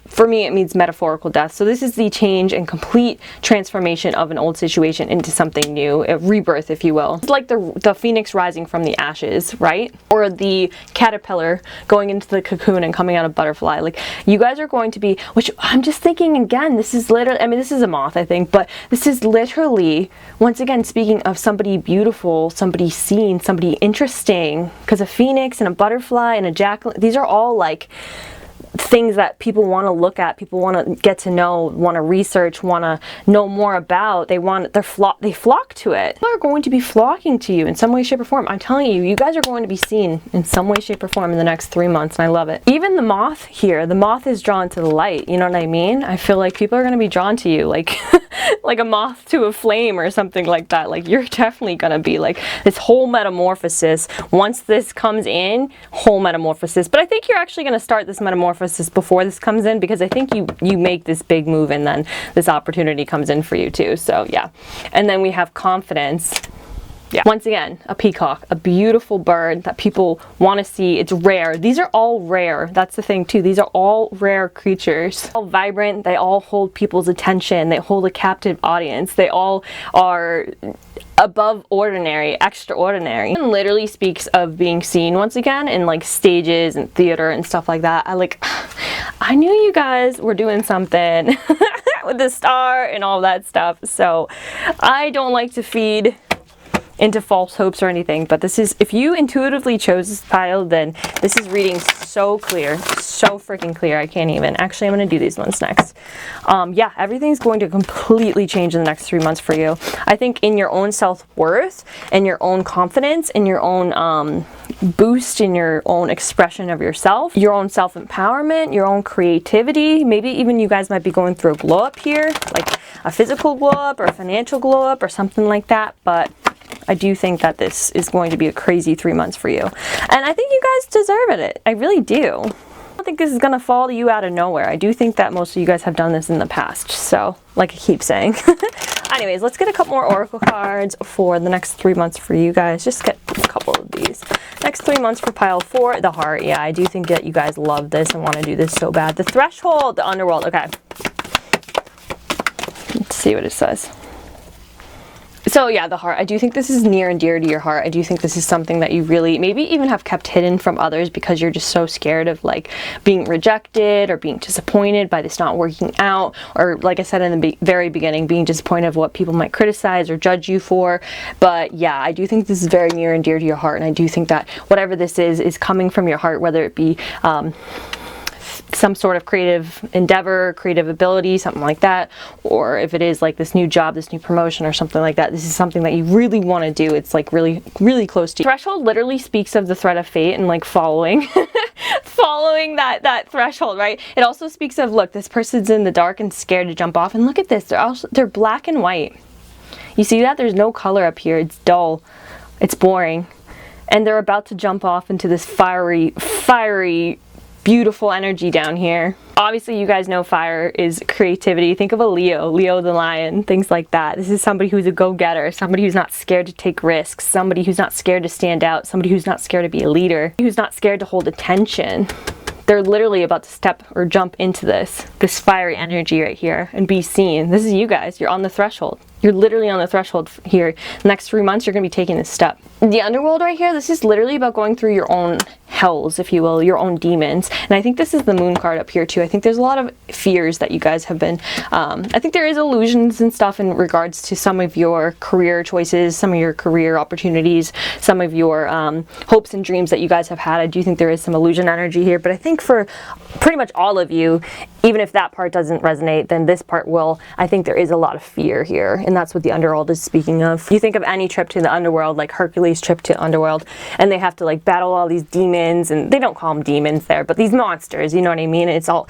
For me, it means metaphorical death. So this is the change and complete transformation of an old situation into something new, a rebirth, if you will. It's like the phoenix rising from the ashes, right? Or the caterpillar going into the cocoon and coming out a butterfly. Like, you guys are going to be, which I'm just thinking again, this is literally, I mean, this is a moth, I think, but this is literally, once again, speaking of somebody beautiful, somebody seen, somebody interesting, because a phoenix and a butterfly and a jackal, these are all like things that people want to look at, people want to get to know, want to research, want to know more about. They flock to it. People are going to be flocking to you in some way, shape, or form. I'm telling you, you guys are going to be seen in some way, shape, or form in the next 3 months, and I love it. Even the moth here, the moth is drawn to the light, you know what I mean? I feel like people are going to be drawn to you, like like a moth to a flame or something like that. Like, you're definitely going to be like this whole metamorphosis. Once this comes in, whole metamorphosis. But I think you're actually going to start this metamorphosis before this comes in, because I think you make this big move and then this opportunity comes in for you too. So yeah. And then we have confidence. Yeah. Once again, a peacock, a beautiful bird that people want to see. It's rare. These are all rare. That's the thing too. These are all rare creatures. All vibrant. They all hold people's attention. They hold a captive audience. They all are above ordinary, extraordinary. It literally speaks of being seen once again in like stages and theater and stuff like that. I knew you guys were doing something with the star and all that stuff. So I don't like to feed into false hopes or anything, but this is, if you intuitively chose this pile, then this is reading so clear, so freaking clear. I can't even. Actually, I'm going to do these ones next. Yeah, everything's going to completely change in the next 3 months for you. I think in your own self-worth and your own confidence and your own boost in your own expression of yourself, your own self-empowerment, your own creativity. Maybe even you guys might be going through a glow up here, like a physical glow up or a financial glow up or something like that, but I do think that this is going to be a crazy 3 months for you. And I think you guys deserve it. I really do. I don't think this is going to fall to you out of nowhere. I do think that most of you guys have done this in the past. So, like I keep saying. Anyways, let's get a couple more oracle cards for the next 3 months for you guys. Just get a couple of these. Next 3 months for pile 4, the heart. Yeah, I do think that you guys love this and want to do this so bad. The threshold, the underworld. Okay. Let's see what it says. So yeah, the heart. I do think this is near and dear to your heart. I do think this is something that you really maybe even have kept hidden from others because you're just so scared of like being rejected or being disappointed by this not working out, or like I said in the very beginning, being disappointed of what people might criticize or judge you for. But yeah, I do think this is very near and dear to your heart, and I do think that whatever this is coming from your heart, whether it be some sort of creative endeavor, creative ability, something like that, or if it is like this new job, this new promotion or something like that, this is something that you really want to do. It's like really, really close to you. Threshold literally speaks of the thread of fate and like following following that threshold, right? It also speaks of, look, this person's in the dark and scared to jump off, and look at this, they're black and white. You see that? There's no color up here. It's dull, it's boring, and they're about to jump off into this fiery beautiful energy down here. Obviously, you guys know fire is creativity. Think of a Leo the lion, things like that. This is somebody who's a go-getter, somebody who's not scared to take risks, somebody who's not scared to stand out, somebody who's not scared to be a leader, who's not scared to hold attention. They're literally about to step or jump into this fiery energy right here and be seen. This is you guys. You're on the threshold. You're literally on the threshold here. The next 3 months, you're going to be taking this step. The underworld right here, this is literally about going through your own hells, if you will, your own demons. And I think this is the moon card up here too. I think there's a lot of fears that you guys have been, I think there is illusions and stuff in regards to some of your career choices, some of your career opportunities, some of your hopes and dreams that you guys have had. I do think there is some illusion energy here, but I think for pretty much all of you, even if that part doesn't resonate, then this part will. I think there is a lot of fear here, and that's what the underworld is speaking of. You think of any trip to the underworld, like Hercules' trip to underworld, and they have to like battle all these demons, and they don't call them demons there, but these monsters, you know what I mean? It's all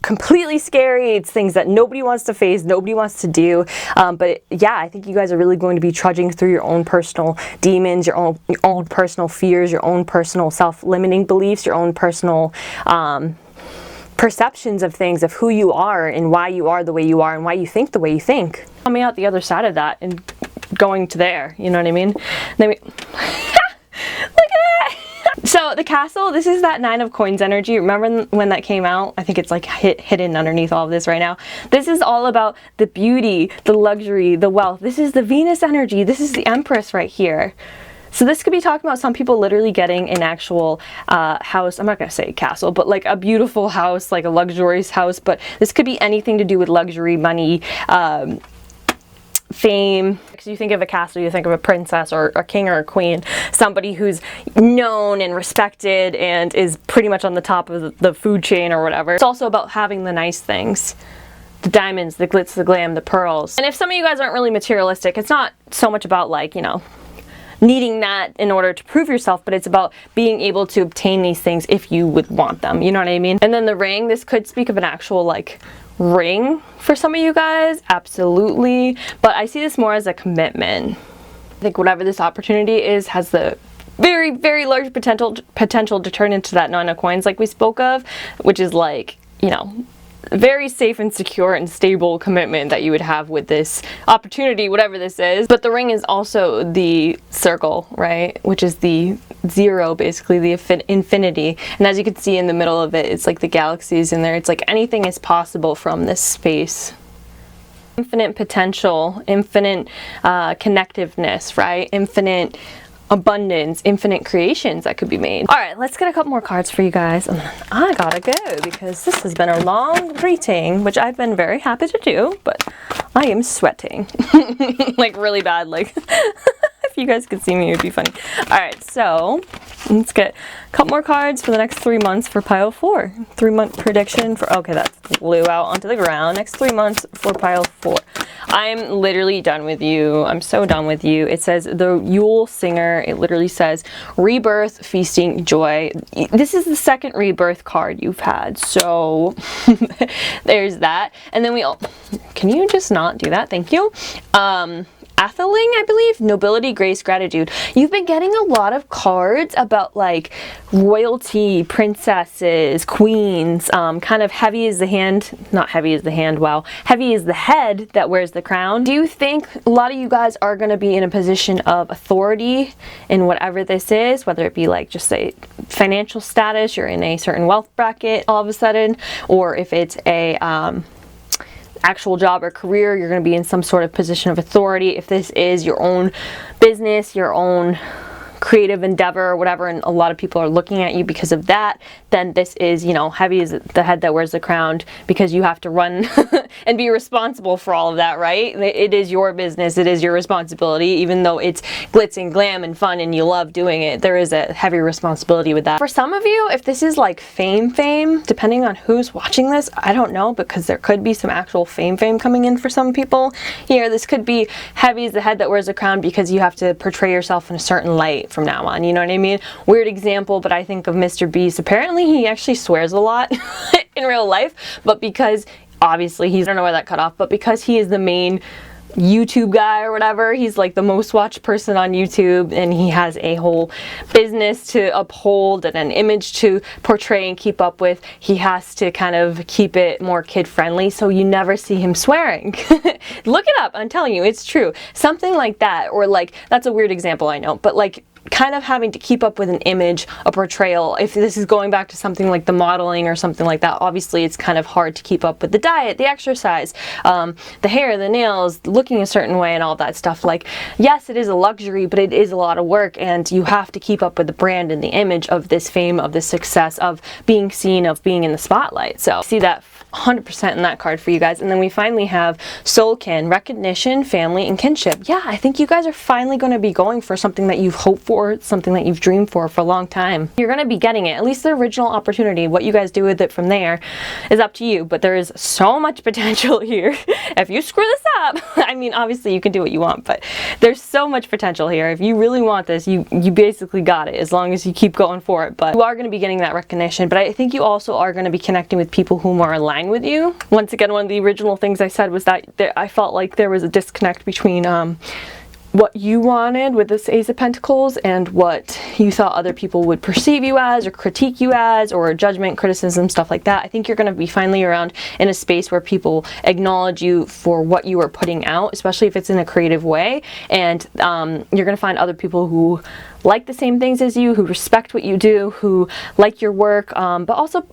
completely scary. It's things that nobody wants to face, nobody wants to do. But yeah, I think you guys are really going to be trudging through your own personal demons, your own personal fears, your own personal self-limiting beliefs, your own personal perceptions of things, of who you are and why you are the way you are and why you think the way you think. Coming out the other side of that and going to there, you know what I mean? Look at that! So the castle, this is that 9 of coins energy. Remember when that came out? I think it's like hidden underneath all of this right now. This is all about the beauty, the luxury, the wealth. This is the Venus energy. This is the Empress right here. So this could be talking about some people literally getting an actual house. I'm not going to say castle, but like a beautiful house, like a luxurious house. But this could be anything to do with luxury, money, fame. Because you think of a castle, you think of a princess or a king or a queen, somebody who's known and respected and is pretty much on the top of the food chain or whatever. It's also about having the nice things. The diamonds, the glitz, the glam, the pearls. And if some of you guys aren't really materialistic, it's not so much about like, you know, needing that in order to prove yourself, but it's about being able to obtain these things if you would want them, you know what I mean? And then the ring, this could speak of an actual like ring for some of you guys, absolutely, but I see this more as a commitment. I think whatever this opportunity is has the very, very large potential to turn into that 9 of coins like we spoke of, which is like, you know, very safe and secure and stable commitment that you would have with this opportunity, whatever this is. But the ring is also the circle, right? Which is the 0, basically the infinity. And as you can see in the middle of it, it's like the galaxies in there. It's like anything is possible from this space. Infinite potential, infinite connectiveness, right? Infinite abundance, infinite creations that could be made. All right, let's get a couple more cards for you guys. And then I gotta go because this has been a long reading, which I've been very happy to do, but I am sweating like really bad. Like if you guys could see me, it would be funny. Alright, so let's get a couple more cards for the next 3 months for pile 4. 3-month prediction for, okay, that flew out onto the ground. Next 3 months for pile 4. I'm literally done with you. I'm so done with you. It says the Yule Singer. It literally says rebirth, feasting, joy. This is the second rebirth card you've had. So there's that. And then can you just not do that? Thank you. Atheling, I believe, nobility, grace, gratitude. You've been getting a lot of cards about like royalty, princesses, queens, kind of heavy is the hand, not heavy is the hand, wow, heavy is the head that wears the crown. Do you think a lot of you guys are going to be in a position of authority in whatever this is, whether it be like just a financial status, you're in a certain wealth bracket all of a sudden, or if it's a actual job or career, you're going to be in some sort of position of authority. If this is your own business, your own creative endeavor or whatever, and a lot of people are looking at you because of that, then this is, you know, heavy is the head that wears the crown, because you have to run and be responsible for all of that, right? It is your business, it is your responsibility, even though it's glitz and glam and fun and you love doing it, there is a heavy responsibility with that. For some of you, if this is like fame, depending on who's watching this, I don't know, because there could be some actual fame coming in for some people here. This could be heavy is the head that wears the crown because you have to portray yourself in a certain light from now on, you know what I mean? Weird example, but I think of Mr. Beast. Apparently he actually swears a lot in real life, but because obviously I don't know where that cut off, but because he is the main YouTube guy or whatever, he's like the most watched person on YouTube, and he has a whole business to uphold and an image to portray and keep up with. He has to kind of keep it more kid friendly, so you never see him swearing. Look it up, I'm telling you, it's true. Something like that, or like, that's a weird example, I know, but like kind of having to keep up with an image, a portrayal. If this is going back to something like the modeling or something like that, obviously it's kind of hard to keep up with the diet, the exercise, the hair, the nails, looking a certain way and all that stuff. Like, yes, it is a luxury, but it is a lot of work, and you have to keep up with the brand and the image of this fame, of this success, of being seen, of being in the spotlight. So see that 100% in that card for you guys. And then we finally have soulkin, recognition, family, and kinship. Yeah, I think you guys are finally going to be going for something that you've hoped for, something that you've dreamed for a long time. You're going to be getting it, at least the original opportunity. What you guys do with it from there is up to you, but there is so much potential here. If you screw this up, I mean, obviously you can do what you want, but there's so much potential here. If you really want this, you basically got it, as long as you keep going for it. But you are going to be getting that recognition, but I think you also are going to be connecting with people who are aligned with you. Once again, one of the original things I said was that I felt like there was a disconnect between what you wanted with this Ace of Pentacles and what you thought other people would perceive you as or critique you as, or judgment, criticism, stuff like that. I think you're going to be finally around in a space where people acknowledge you for what you are putting out, especially if it's in a creative way, and you're going to find other people who like the same things as you, who respect what you do, who like your work, but also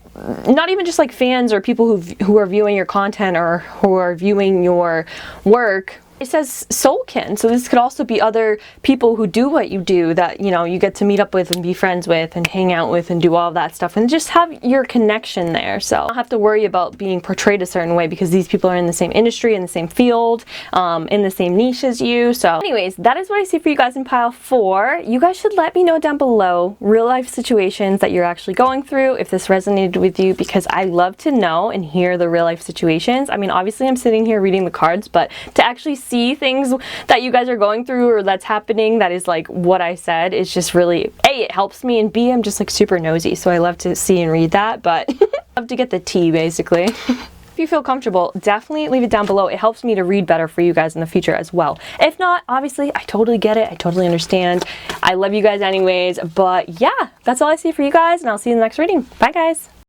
not even just like fans or people who are viewing your content or who are viewing your work. It says soulkin, so this could also be other people who do what you do, that, you know, you get to meet up with and be friends with and hang out with and do all of that stuff and just have your connection there. So you don't have to worry about being portrayed a certain way because these people are in the same industry, in the same field, in the same niche as you. So anyways, that is what I see for you guys in pile 4. You guys should let me know down below real life situations that you're actually going through, if this resonated with you, because I love to know and hear the real life situations. I mean, obviously I'm sitting here reading the cards, but to actually see things that you guys are going through or that's happening that is like what I said, it's just really, A, it helps me, and B, I'm just like super nosy, so I love to see and read that, but I love to get the tea basically. If you feel comfortable, definitely leave it down below. It helps me to read better for you guys in the future as well. If not, obviously I totally get it, I totally understand. I love you guys anyways, but yeah, that's all I see for you guys, and I'll see you in the next reading. Bye guys.